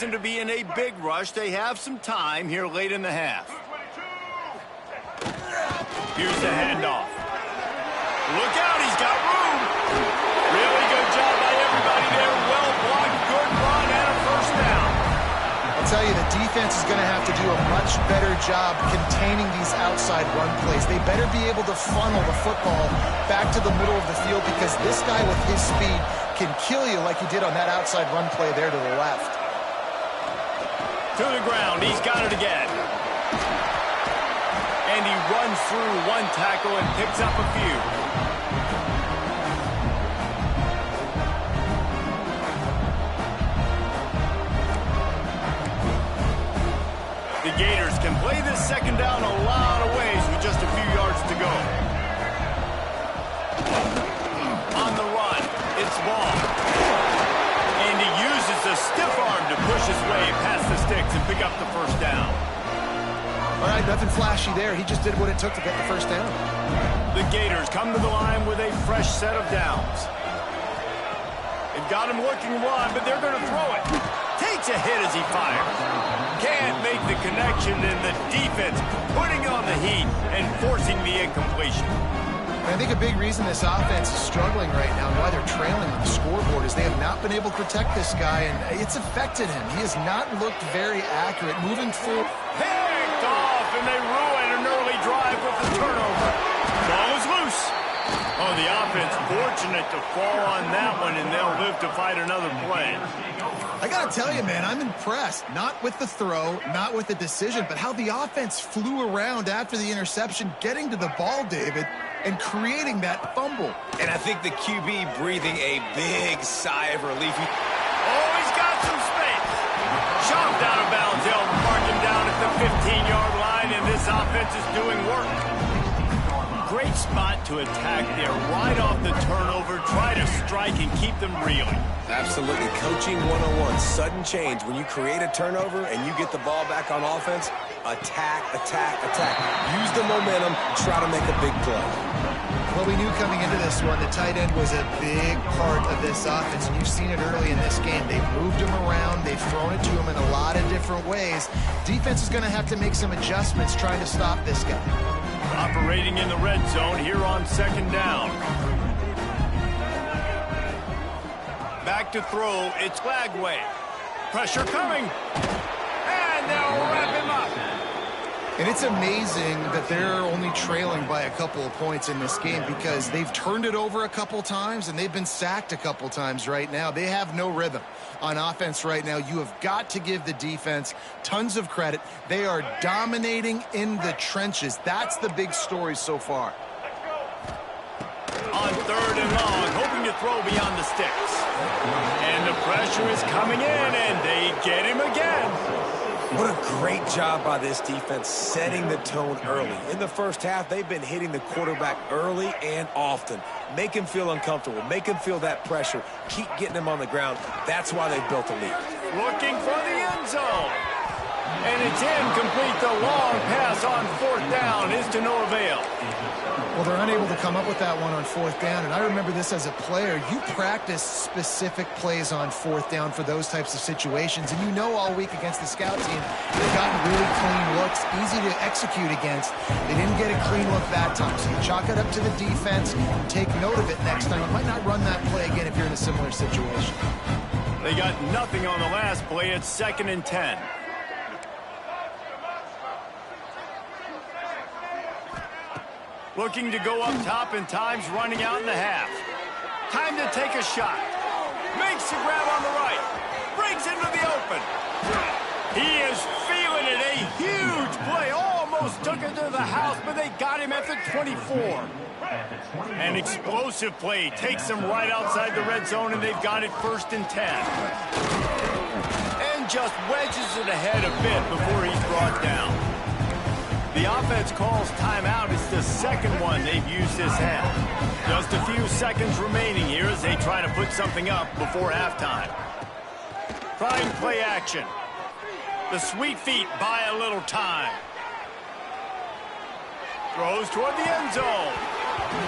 To be in a big rush. They have some time here late in the half. Here's the handoff. Look out, he's got room. Really good job by everybody there. Well blocked, good run, and a first down. I'll tell you, the defense is going to have to do a much better job containing these outside run plays. They better be able to funnel the football back to the middle of the field, because this guy with his speed can kill you like he did on that outside run play there to the left. To the ground, he's got it again. And he runs through one tackle and picks up a few. The Gators can play this second down a lot of ways with just a few yards to go. On the run, it's Ball. And he uses the stiff arm to push his way past the sticks and pick up the first down. All right, nothing flashy there. He just did what it took to get the first down. The Gators come to the line with a fresh set of downs. They've got him looking one, but they're going to throw it. Takes a hit as he fires. Can't make the connection, and the defense putting on the heat and forcing the incompletion. I think a big reason this offense is struggling right now and why they're trailing on the scoreboard is they have not been able to protect this guy, and it's affected him. He has not looked very accurate moving forward. Picked off, and they ruin an early drive with the turnover. Ball is loose. Oh, the offense fortunate to fall on that one, and they'll live to fight another play. I got to tell you, man, I'm impressed. Not with the throw, not with the decision, but how the offense flew around after the interception, getting to the ball, David, and creating that fumble. And I think the QB breathing a big sigh of relief. Oh, he's got some space. Chopped out of bounds. They'll mark him down at the 15-yard line, and this offense is doing work. Great spot to attack there, right off the turnover. Try to strike and keep them reeling. Absolutely. Coaching 101. Sudden change. When you create a turnover and you get the ball back on offense, attack, attack, attack. Use the momentum. Try to make a big play. Well, we knew coming into this one the tight end was a big part of this offense, and you've seen it early in this game. They've moved him around. They've thrown it to him in a lot of different ways. Defense is going to have to make some adjustments trying to stop this guy. Operating in the red zone here on second down. Back to throw. It's Lagway. Pressure coming. And they'll wrap him up. And it's amazing that they're only trailing by a couple of points in this game, because they've turned it over a couple times and they've been sacked a couple times right now. They have no rhythm on offense right now. You have got to give the defense tons of credit. They are dominating in the trenches. That's the big story so far. On third and long, hoping to throw beyond the sticks. And the pressure is coming in, and they get him again. What a great job by this defense setting the tone early. In the first half, they've been hitting the quarterback early and often. Make him feel uncomfortable. Make him feel that pressure. Keep getting him on the ground. That's why they built a lead. Looking for the end zone. And it's incomplete. The long pass on 4th down is to no avail. Well, they're unable to come up with that one on 4th down, and I remember this as a player. You practice specific plays on 4th down for those types of situations, and you know all week against the scout team, they've gotten really clean looks, easy to execute against. They didn't get a clean look that time, so you chalk it up to the defense, take note of it next time. You might not run that play again if you're in a similar situation. They got nothing on the last play. It's 2nd and 10. Looking to go up top, and time's running out in the half. Time to take a shot. Makes the grab on the right. Breaks into the open. He is feeling it. A huge play. Almost took it to the house, but they got him at the 24. An explosive play. Takes them right outside the red zone, and they've got it 1st and 10. And just wedges it ahead a bit before he's brought down. The offense calls timeout. It's the 2nd one they've used this half. Just a few seconds remaining here as they try to put something up before halftime. Trying play action. The sweet feet buy a little time. Throws toward the end zone.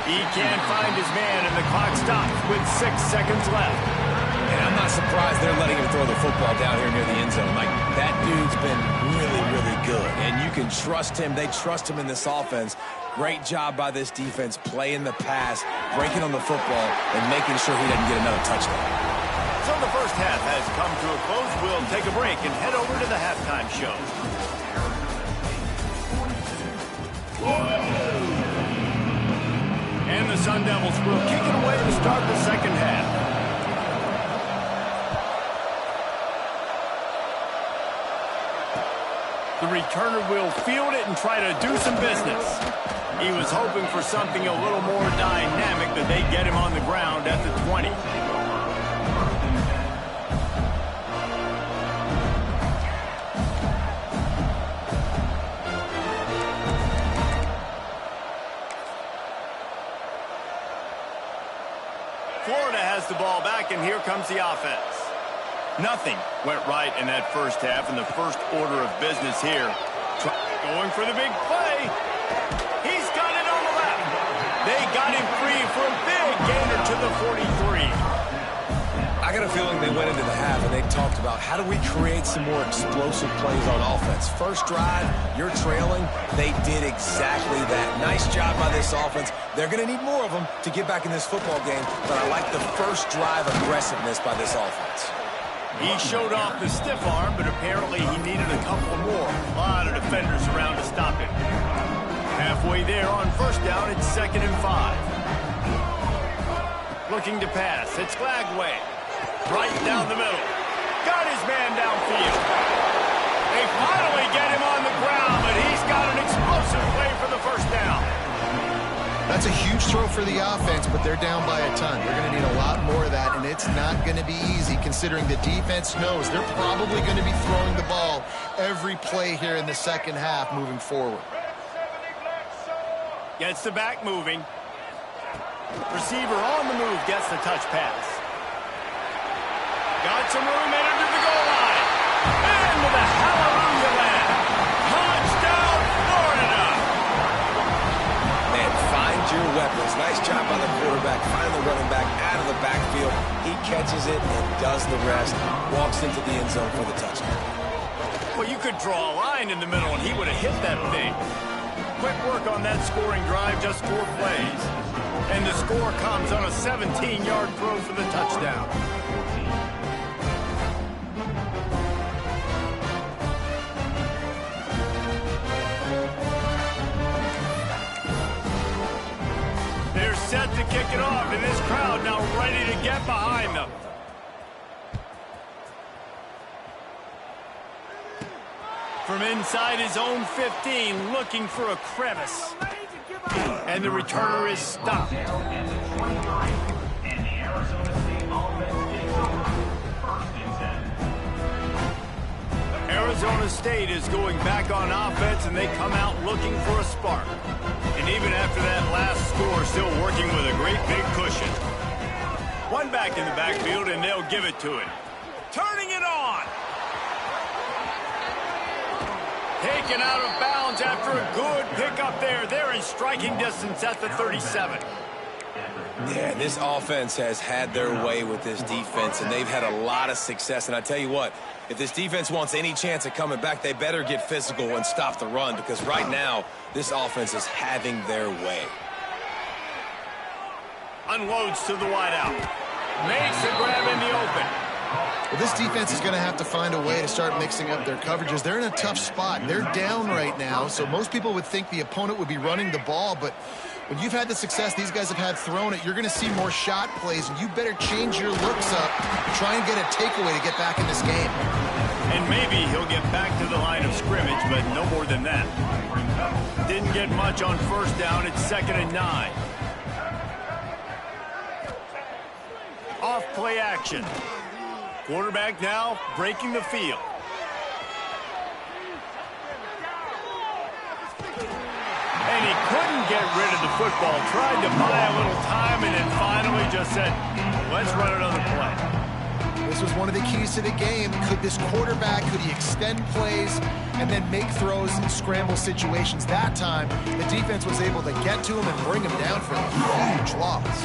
He can't find his man, and the clock stops with 6 seconds left. And I'm not surprised they're letting him throw the football down here near the end zone. Like, that dude's been really, really good. And you can trust him. They trust him in this offense. Great job by this defense playing the pass, breaking on the football, and making sure he doesn't get another touchdown. So the first half has come to a close. We'll take a break and head over to the halftime show. And the Sun Devils will kick it away to start the second half. The returner will field it and try to do some business. He was hoping for something a little more dynamic, but they get him on the ground at the 20. Florida has the ball back, and here comes the offense. Nothing went right in that first half, and the first order of business here. Going for the big play. He's got it on the left. They got him free for a big gainer to the 43. I got a feeling they went into the half and they talked about how do we create some more explosive plays on offense. First drive, you're trailing. They did exactly that. Nice job by this offense. They're going to need more of them to get back in this football game, but I like the first drive aggressiveness by this offense. He showed off the stiff arm, but apparently he needed a couple more. A lot of defenders around to stop him. Halfway there on 1st down, it's 2nd and 5. Looking to pass. It's Glagway. Right down the middle. Got his man downfield. They finally get him on the ground, but he's got an explosive play for the 1st down. That's a huge throw for the offense, but they're down by a ton. They're going to need a lot more of that, and it's not going to be easy considering the defense knows they're probably going to be throwing the ball every play here in the second half moving forward. Gets the back moving. Receiver on the move gets the touch pass. Got some room, entered to the goal line. Into the hallelujah land. Touchdown, Florida! Man, find your weapons. Nice job by the quarterback. Find the running back out of the backfield. He catches it and does the rest. Walks into the end zone for the touchdown. Well, you could draw a line in the middle, and he would have hit that thing. Quick work on that scoring drive, just 4 plays. And the score comes on a 17-yard throw for the touchdown. They're set to kick it off, and this crowd now ready to get behind them. From inside his own 15, looking for a crevice. And the returner is stopped. Arizona State is going back on offense, and they come out looking for a spark. And even after that last score, still working with a great big cushion. One back in the backfield, and they'll give it to him. Turning it on. Taken out of bounds after a good pickup there. They're in striking distance at the 37. Yeah, this offense has had their way with this defense, and they've had a lot of success. And I tell you what, if this defense wants any chance of coming back, they better get physical and stop the run, because right now, this offense is having their way. Unloads to the wideout. Makes a grab in the open. Well, this defense is going to have to find a way to start mixing up their coverages. They're in a tough spot. They're down right now, so most people would think the opponent would be running the ball, but when you've had the success these guys have had throwing it, you're going to see more shot plays, and you better change your looks up and try and get a takeaway to get back in this game. And maybe he'll get back to the line of scrimmage, but no more than that. Didn't get much on first down. It's 2nd and 9. Off play action. Quarterback now breaking the field. And he couldn't get rid of the football. Tried to buy a little time and then finally just said, let's run another play. This was one of the keys to the game. Could this quarterback, could he extend plays and then make throws in scramble situations? That time, the defense was able to get to him and bring him down for a huge loss.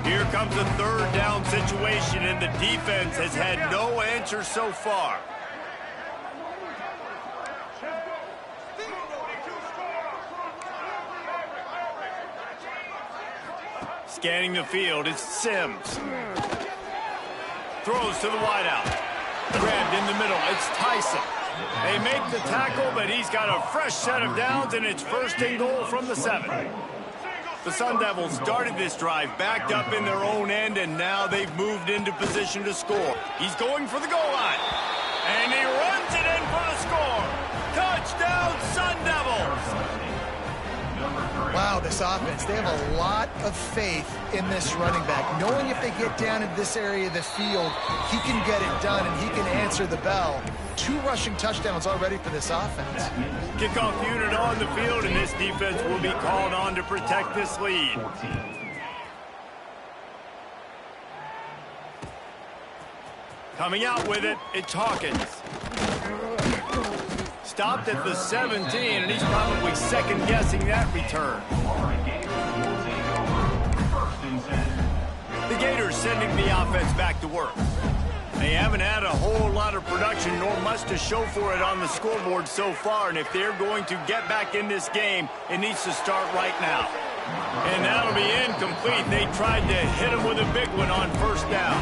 Here comes a 3rd down situation, and the defense has had no answer so far. Scanning the field, it's Sims. Throws to the wideout. Grabbed in the middle, it's Tyson. They make the tackle, but he's got a fresh set of downs, and it's 1st and goal from the 7. The Sun Devils started this drive backed up in their own end, and now they've moved into position to score. He's going for the goal line, and he runs it in for the score. Touchdown, Sun Devils! Wow, this offense, they have a lot of faith in this running back, knowing if they get down in this area of the field, he can get it done and he can answer the bell. 2 rushing touchdowns already for this offense. Kickoff unit on the field, and this defense will be called on to protect this lead. Coming out with it, it's Hawkins. Stopped at the 17, and he's probably second-guessing that return. The Gators sending the offense back to work. They haven't had a whole lot of production, nor much to show for it on the scoreboard so far, and if they're going to get back in this game, it needs to start right now. And that'll be incomplete. They tried to hit him with a big one on 1st down.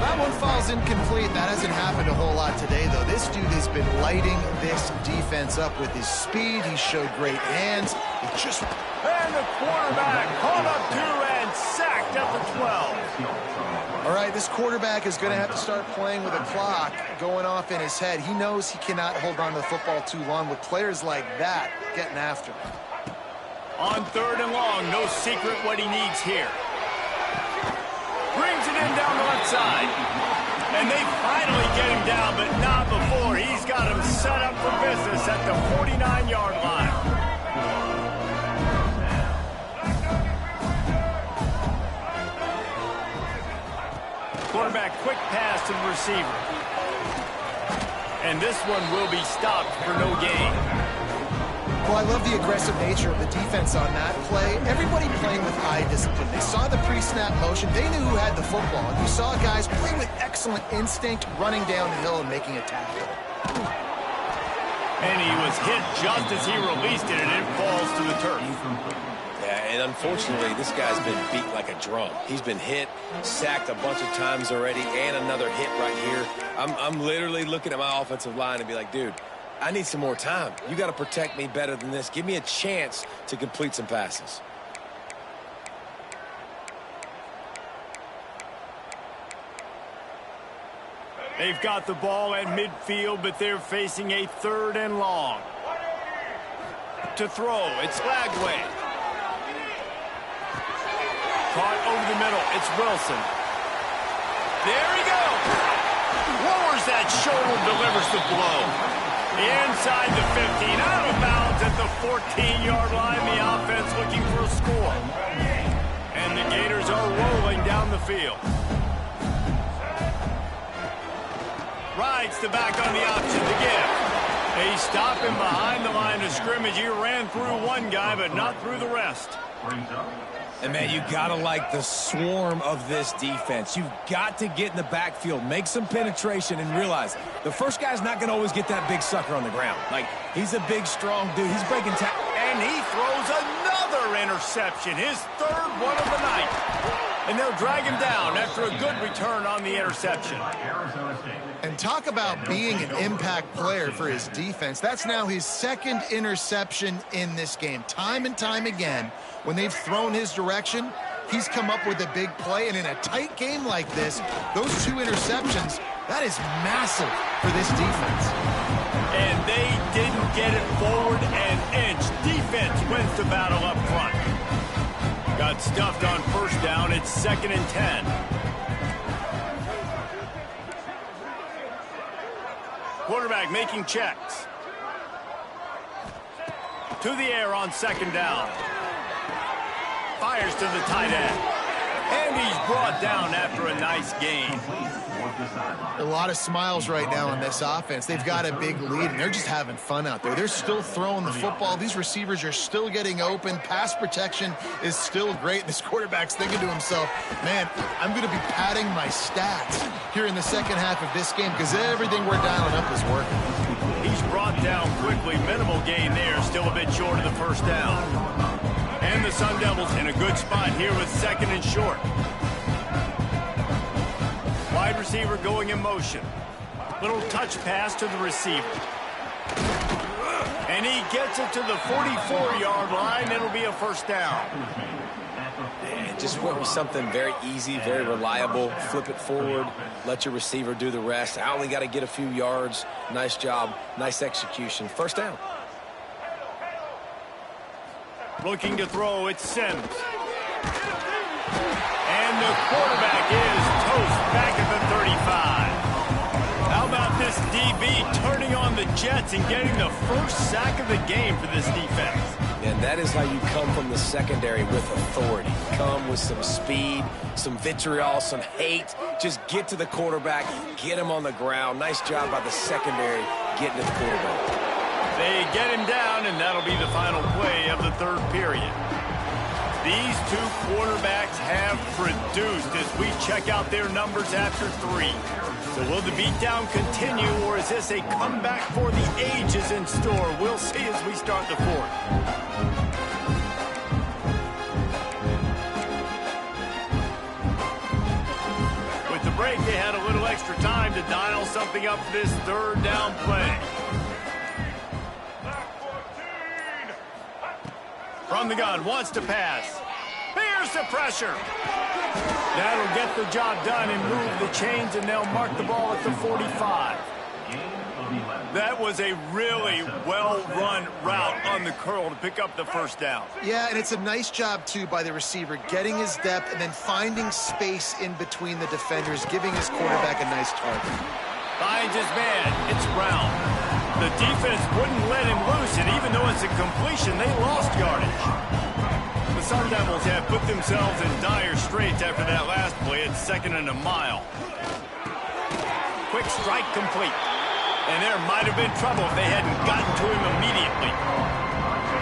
That one falls incomplete. That hasn't happened a whole lot today, though. This dude has been lighting this defense up with his speed. He showed great hands. And the quarterback caught up 2 and sacked at the 12. All right, this quarterback is going to have to start playing with a clock going off in his head. He knows he cannot hold on to the football too long with players like that getting after him. On 3rd and long, no secret what he needs here. Brings it in down the left side. And they finally get him down, but not before. He's got him set up for business at the 49-yard line. Quarterback quick pass to the receiver. And this one will be stopped for no gain. Well, I love the aggressive nature of the defense on that play. Everybody playing with eye discipline. They saw the pre-snap motion. They knew who had the football. And you saw guys play with excellent instinct, running down the hill and making a tackle. And he was hit just as he released it, and it falls to the turf. Yeah, and unfortunately, this guy's been beat like a drum. He's been hit, sacked a bunch of times already, and another hit right here. I'm literally looking at my offensive line and be like, dude, I need some more time. You got to protect me better than this. Give me a chance to complete some passes. They've got the ball at midfield, but they're facing a 3rd and long. To throw, it's Lagway. Caught over the middle, it's Wilson. There he goes. Lowers that shoulder, delivers the blow. Inside the 15, out of bounds at the 14-yard line. The offense looking for a score. And the Gators are rolling down the field. Rides the back on the option to give. He's stopping behind the line of scrimmage. He ran through one guy, but not through the rest. And, man, you got to like the swarm of this defense. You've got to get in the backfield, make some penetration, and realize the first guy's not going to always get that big sucker on the ground. Like, he's a big, strong dude. He's breaking tackles. And he throws another interception, his third one of the night. And they'll drag him down after a good return on the interception. And talk about being an impact player for his defense. That's now his second interception in this game. Time and time again, when they've thrown his direction, he's come up with a big play. And in a tight game like this, those two interceptions, that is massive for this defense. And they didn't get it forward an inch. Defense wins the battle up front. Got stuffed on first down. It's 2nd and 10. Quarterback making checks. To the air on 2nd down. Fires to the tight end. And he's brought down after a nice gain. A lot of smiles right now on this offense. They've got a big lead, and they're just having fun out there. They're still throwing the football. These receivers are still getting open. Pass protection is still great. This quarterback's thinking to himself, man, I'm going to be padding my stats here in the second half of this game because everything we're dialing up is working. He's brought down quickly. Minimal gain there. Still a bit short of the first down. And the Sun Devils in a good spot here with 2nd and short. Wide receiver going in motion. Little touch pass to the receiver. And he gets it to the 44-yard line. It'll be a first down. Man, just went with something very easy, very reliable. Flip it forward. Let your receiver do the rest. I only got to get a few yards. Nice job. Nice execution. First down. Looking to throw, it's Sims. And the quarterback is toast back at the 35. How about this DB turning on the Jets and getting the first sack of the game for this defense? And that is how you come from the secondary with authority. Come with some speed, some vitriol, some hate. Just get to the quarterback, get him on the ground. Nice job by the secondary getting to the quarterback. They get him down, and that'll be the final play of the third period. These two quarterbacks have produced as we check out their numbers after 3. So will the beatdown continue, or is this a comeback for the ages in store? We'll see as we start the fourth. With the break, they had a little extra time to dial something up for this third down play. From the gun, wants to pass. Here's the pressure. That'll get the job done and move the chains, and they'll mark the ball at the 45. That was a really well-run route on the curl to pick up the first down. Yeah, and it's a nice job, too, by the receiver, getting his depth and then finding space in between the defenders, giving his quarterback a nice target. Finds his man. It's Brown. The defense wouldn't let him loose, and even though it's a completion, they lost yardage. The Sun Devils have put themselves in dire straits after that last play. It's 2nd and a mile. Quick strike complete. And there might have been trouble if they hadn't gotten to him immediately.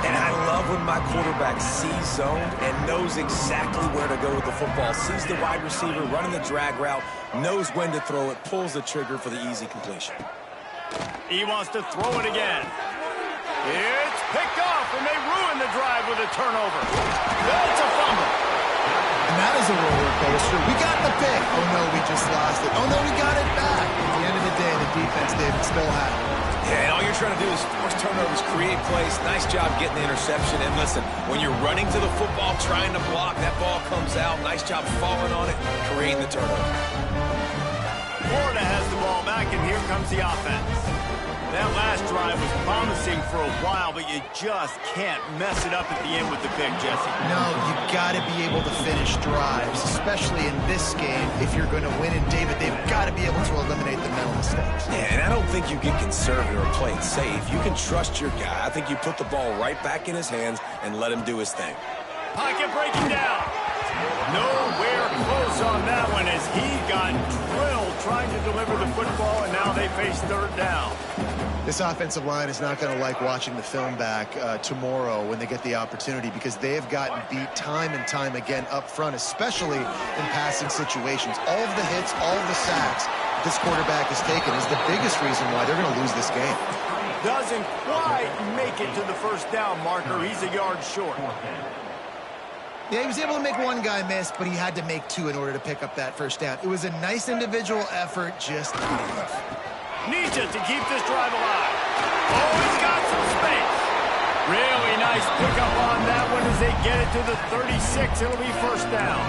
And I love when my quarterback sees zone and knows exactly where to go with the football. Sees the wide receiver running the drag route, knows when to throw it, pulls the trigger for the easy completion. He wants to throw it again. It's picked off, and they ruin the drive with a turnover. That's a fumble. And that is a roller coaster. We got the pick. Oh, no, we just lost it. Oh, no, we got it back. At the end of the day, the defense, David, still had it. Yeah, and all you're trying to do is force turnovers, create plays. Nice job getting the interception. And listen, when you're running to the football, trying to block, that ball comes out. Nice job falling on it, creating the turnover. Florida has the ball back, and here comes the offense. That last drive was promising for a while, but you just can't mess it up at the end with the pick, Jesse. No, you got to be able to finish drives, especially in this game. If you're going to win, and David, they've got to be able to eliminate the mental mistakes. Yeah, and I don't think you get conservative or play it safe. You can trust your guy. I think you put the ball right back in his hands and let him do his thing. Pocket breaking down. Nowhere close on that one as he got drilled trying to deliver the football, and now they face third down. This offensive line is not going to like watching the film back tomorrow when they get the opportunity, because they have gotten beat time and time again up front, especially in passing situations. All of the hits, all of the sacks this quarterback has taken is the biggest reason why they're going to lose this game. Doesn't quite make it to the first down marker. He's a yard short. Yeah, he was able to make one guy miss, but he had to make two in order to pick up that first down. It was a nice individual effort, just not enough. Ncaa to keep this drive alive. Oh, he's got some space. Really nice pickup on that one as they get it to the 36. It'll be first down.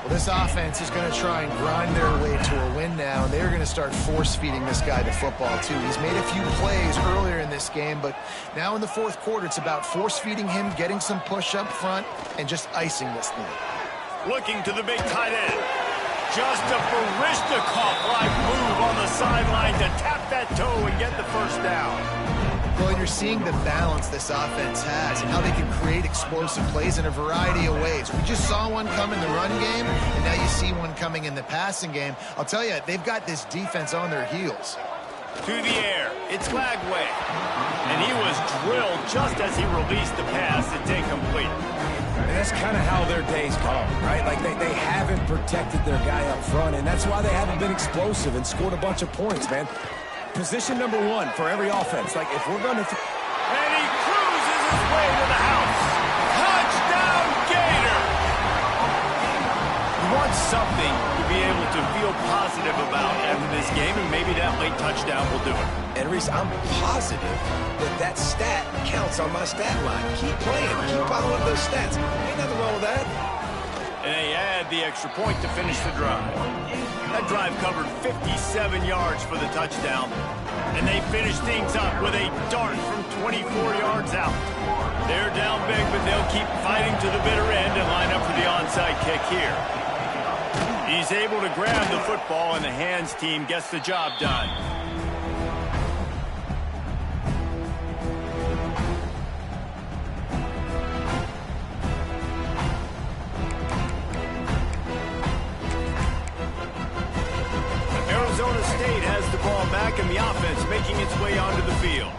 Well, this offense is going to try and grind their way to a win now, and they're going to start force-feeding this guy the football, too. He's made a few plays earlier in this game, but now in the fourth quarter, it's about force-feeding him, getting some push up front, and just icing this thing. Looking to the big tight end. Just a Barishnikov-like move on the sideline to tap that toe and get the first down. Well, you're seeing the balance this offense has and how they can create explosive plays in a variety of ways. We just saw one come in the run game, and now you see one coming in the passing game. I'll tell you, they've got this defense on their heels. To the air, it's Lagway. And he was drilled just as he released the pass. It's incomplete. And that's kind of how their days come, right? Like they haven't protected their guy up front, and that's why they haven't been explosive and scored a bunch of points, man. Position number one for every offense. Like, if we're going to... And he cruises his way to the house. Touchdown, Gator! You want something to be able to feel positive about after this game, and maybe that late touchdown will do it. And Reese, I'm positive that stat counts on my stat line. Keep playing. Keep piling up those stats. Ain't nothing wrong with that. And they add the extra point to finish the drive. That drive covered 57 yards for the touchdown. And they finish things up with a dart from 24 yards out. They're down big, but they'll keep fighting to the bitter end and line up for the onside kick here. He's able to grab the football, and the hands team gets the job done. Arizona State has the ball back, and the offense making its way onto the field.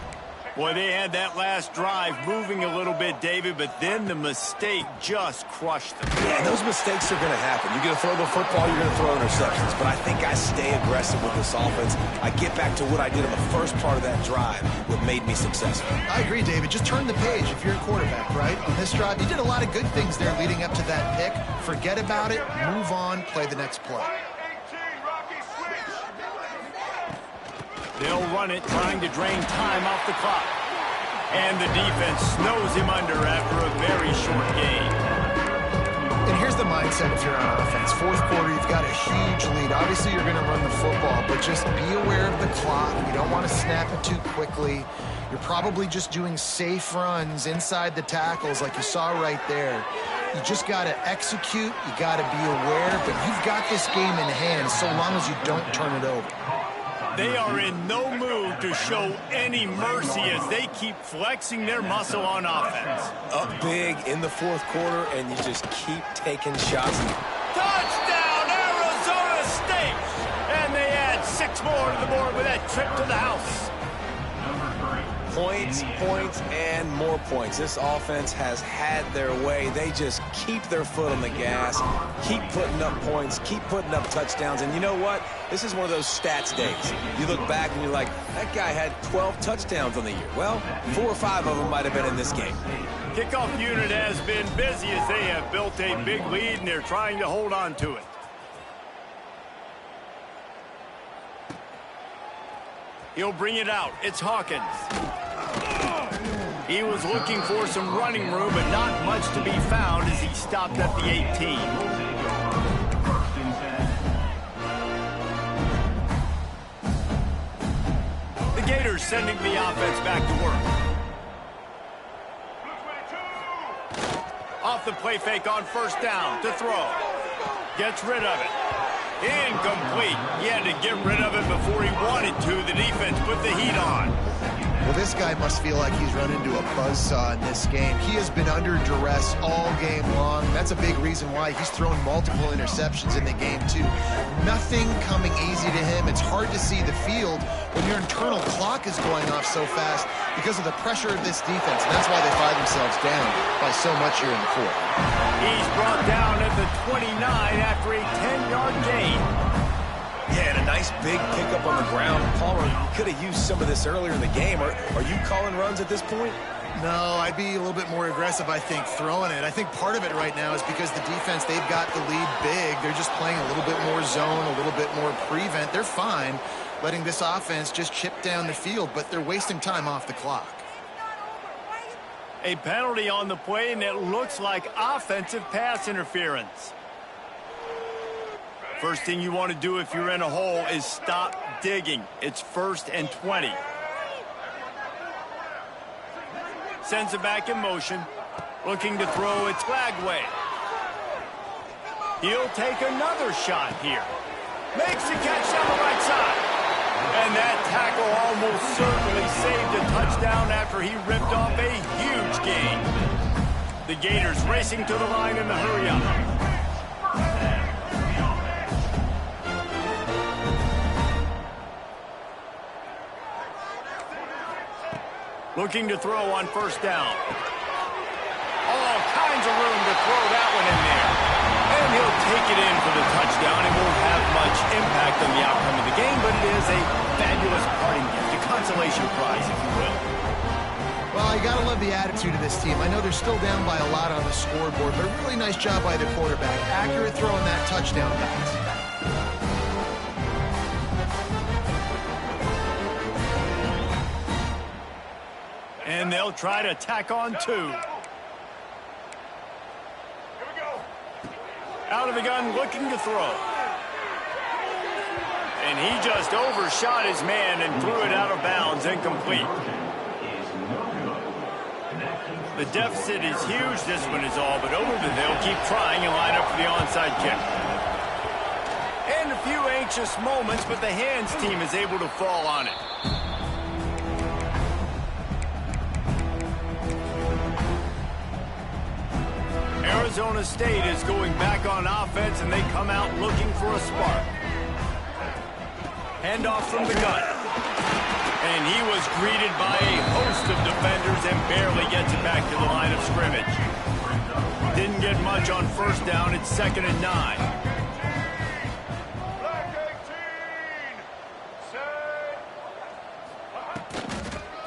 Boy, they had that last drive moving a little bit, David, but then the mistake just crushed them. Yeah, those mistakes are going to happen. You're going to throw the football, you're going to throw interceptions. But I think I stay aggressive with this offense. I get back to what I did in the first part of that drive, what made me successful. I agree, David. Just turn the page if you're a quarterback, right? On this drive, you did a lot of good things there leading up to that pick. Forget about it, move on, play the next play. They'll run it, trying to drain time off the clock. And the defense snows him under after a very short gain. And here's the mindset if you're on offense. Fourth quarter, you've got a huge lead. Obviously, you're going to run the football, but just be aware of the clock. You don't want to snap it too quickly. You're probably just doing safe runs inside the tackles like you saw right there. You just got to execute. You got to be aware, but you've got this game in hand so long as you don't turn it over. They are in no mood to show any mercy as they keep flexing their muscle on offense. Up big in the fourth quarter, and you just keep taking shots. Touchdown, Arizona State! And they add 6 more to the board with that trip to the house. Points, points, and more points. This offense has had their way. They just keep their foot on the gas, keep putting up points, keep putting up touchdowns. And you know what? This is one of those stats days. You look back and you're like, that guy had 12 touchdowns on the year. Well, 4 or 5 of them might have been in this game. Kickoff unit has been busy as they have built a big lead, and they're trying to hold on to it. He'll bring it out. It's Hawkins. He was looking for some running room, but not much to be found as he stopped at the 18. The Gators sending the offense back to work. Off the play fake on first down to throw. Gets rid of it. Incomplete. He had to get rid of it before he wanted to. The defense put the heat on. Well, Well, this guy must feel like he's run into a buzzsaw in this game. He has been under duress all game long. That's a big reason why he's thrown multiple interceptions in the game, too. Nothing coming easy to him. It's hard to see the field when your internal clock is going off so fast because of the pressure of this defense. And that's why they find themselves down by so much here in the fourth. He's brought down at the 29 after a 10-yard gain. Yeah, and a nice big pickup on the ground. Palmer could have used some of this earlier in the game. Are you calling runs at this point? No, I'd be a little bit more aggressive, I think, throwing it. I think part of it right now is because the defense, they've got the lead big. They're just playing a little bit more zone, a little bit more prevent. They're fine letting this offense just chip down the field, but they're wasting time off the clock. A penalty on the play, and it looks like offensive pass interference. First thing you want to do if you're in a hole is stop digging. It's 1st and 20. Sends it back in motion. Looking to throw it flag way. He'll take another shot here. Makes the catch down the right side. And that tackle almost certainly saved a touchdown after he ripped off a huge gain. The Gators racing to the line in the hurry-up. Looking to throw on 1st down. All kinds of room to throw that one in there. And he'll take it in for the touchdown. It won't have much impact on the outcome of the game, but it is a fabulous parting gift, a consolation prize, if you will. Well, you got to love the attitude of this team. I know they're still down by a lot on the scoreboard, but a really nice job by the quarterback. Accurate throw in that touchdown pass. And they'll try to tack on 2. Out of the gun, looking to throw. And he just overshot his man and threw it out of bounds, incomplete. The deficit is huge. This one is all but over, but they'll keep trying and line up for the onside kick. And a few anxious moments, but the hands team is able to fall on it. Arizona State is going back on offense, and they come out looking for a spark. Handoff from the gun. And he was greeted by a host of defenders and barely gets it back to the line of scrimmage. Didn't get much on 1st down. It's 2nd and 9.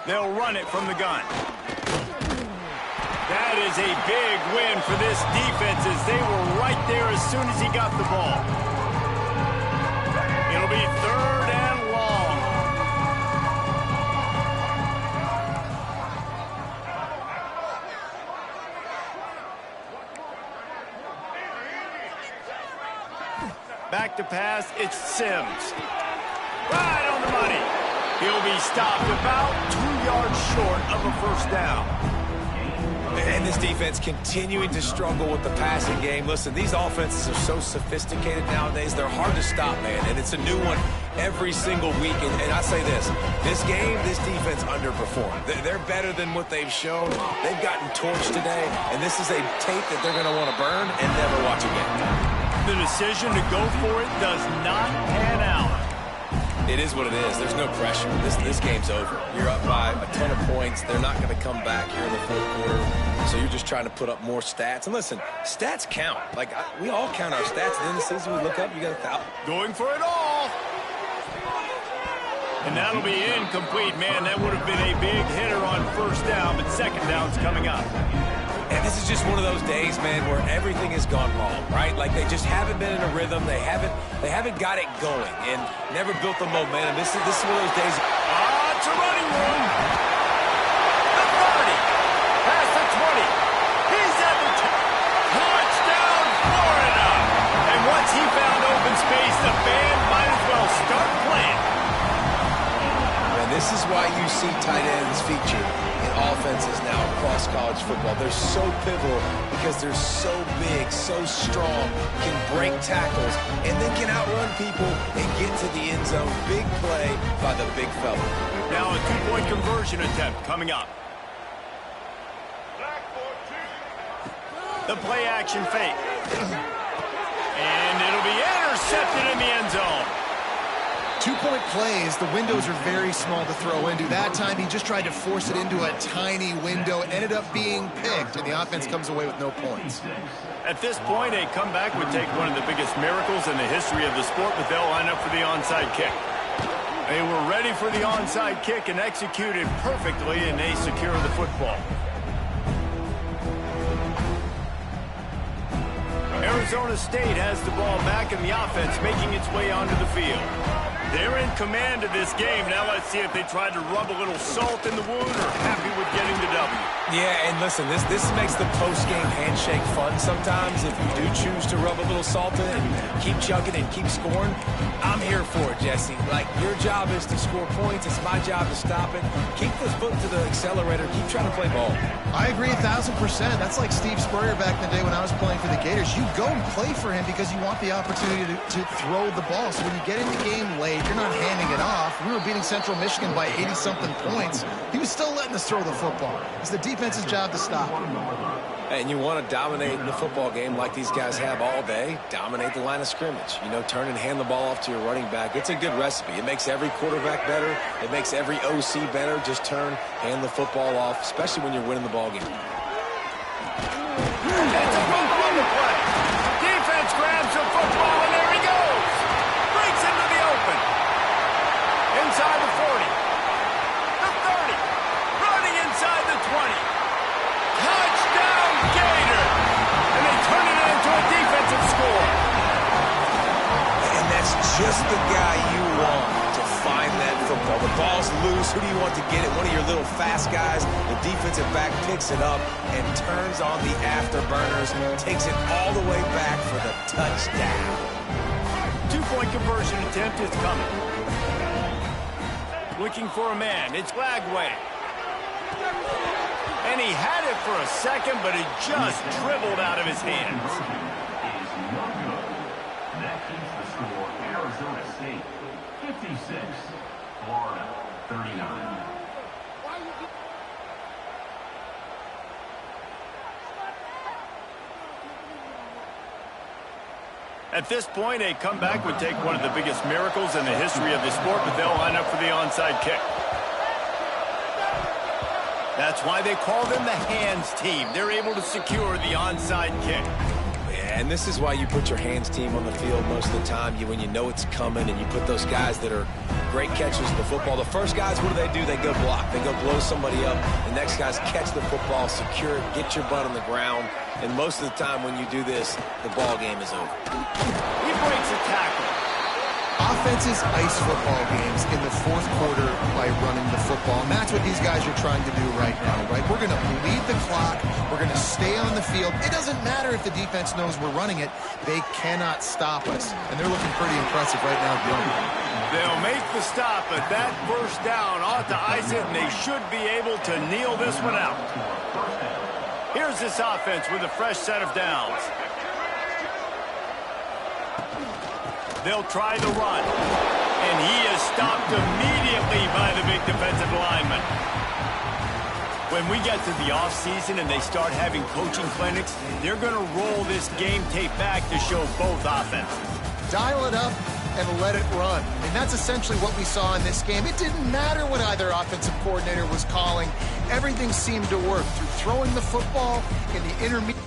They'll run it from the gun. That is a big win for this defense as they were right there as soon as he got the ball. It'll be 3rd and long. Back to pass, it's Sims. Right on the money. He'll be stopped about 2 yards short of a 1st down. And this defense continuing to struggle with the passing game. Listen, these offenses are so sophisticated nowadays. They're hard to stop, man. And it's a new one every single week. And I say this game, this defense underperformed. They're better than what they've shown. They've gotten torched today. And this is a tape that they're going to want to burn and never watch again. The decision to go for it does not pan out. It is what it is. There's no pressure. This game's over. You're up by a ton of points. They're not going to come back here in the 4th quarter. So you're just trying to put up more stats. And listen, stats count. Like, we all count our stats. At the end of the season, we look up, you got 1,000. Going for it all. And that'll be incomplete. Man, that would have been a big hitter on 1st down, but 2nd down's coming up. And this is just one of those days, man, where everything has gone wrong, right? Like, they just haven't been in a rhythm. They haven't got it going and never built the momentum. This is one of those days. It's a running room. The 30. Past the 20. He's at the touchdown, Florida. And once he found open space, the band might as well start playing. And this This is why you see tight ends featured in offenses now across college football. They're so pivotal because they're so big, so strong, can break tackles, and then can outrun people and get to the end zone. Big play by the big fella. Now a two-point conversion attempt coming up. The play-action fake. And it'll be intercepted in the end zone. Two-point plays, the windows are very small to throw into. That time, he just tried to force it into a tiny window. It ended up being picked, and the offense comes away with no points. At this point, a comeback would take one of the biggest miracles in the history of the sport, but they'll line up for the onside kick. They were ready for the onside kick and executed perfectly, and they secure the football. Arizona State has the ball back in the offense, making its way onto the field. They're in command of this game. Now let's see if they tried to rub a little salt in the wound or happy with getting the W. Yeah, and listen, this makes the post-game handshake fun sometimes. If you do choose to rub a little salt in and keep chugging and keep scoring, I'm here for it, Jesse. Like, your job is to score points. It's my job to stop it. Keep the foot to the accelerator. Keep trying to play ball. I agree 1,000%. That's like Steve Spurrier back in the day when I was playing for the Gators. You go and play for him because you want the opportunity to throw the ball. So when you get in the game late, you're not handing it off. We were beating Central Michigan by 80-something points. He was still letting us throw the football. It's the defense's job to stop. And you want to dominate the football game like these guys have all day. Dominate the line of scrimmage. You know, turn and hand the ball off to your running back. It's a good recipe. It makes every quarterback better. It makes every OC better. Just turn, hand the football off, especially when you're winning the ball game. It's a fumble on the play. Defense grabs the football, and there he goes. Breaks into the open. Inside the 40. The 30. Running inside the 20. Touchdown, Gator! And they turn it into a defensive score. And that's just the guy you want to find that football. The ball's loose. Who do you want to get it? One of your little fast guys. The defensive back picks it up and turns on the afterburners. Takes it all the way back for the touchdown. Two-point conversion attempt is coming. Looking for a man. It's Lagway. And he had it for a second, but it just dribbled out of his hands. That keeps the score Arizona State 56, Florida 39. At this point, a comeback would take one of the biggest miracles in the history of the sport, but they'll line up for the onside kick. That's why they call them the hands team. They're able to secure the onside kick. Yeah, and this is why you put your hands team on the field most of the time. When you know it's coming, and you put those guys that are great catchers of the football. The first guys, what do? They go block. They go blow somebody up. The next guys catch the football, secure it, get your butt on the ground. And most of the time when you do this, the ball game is over. He breaks a tackle. Offenses ice football games in the fourth quarter by running the football. And that's what these guys are trying to do right now, right? We're going to bleed the clock. We're going to stay on the field. It doesn't matter if the defense knows we're running it. They cannot stop us. And they're looking pretty impressive right now doing it. They'll make the stop, but that first down ought to ice it, and they should be able to kneel this one out. Here's this offense with a fresh set of downs. They'll try the run. And he is stopped immediately by the big defensive lineman. When we get to the offseason and they start having coaching clinics, they're going to roll this game tape back to show both offenses. Dial it up and let it run. And that's essentially what we saw in this game. It didn't matter what either offensive coordinator was calling. Everything seemed to work through throwing the football in the intermediate.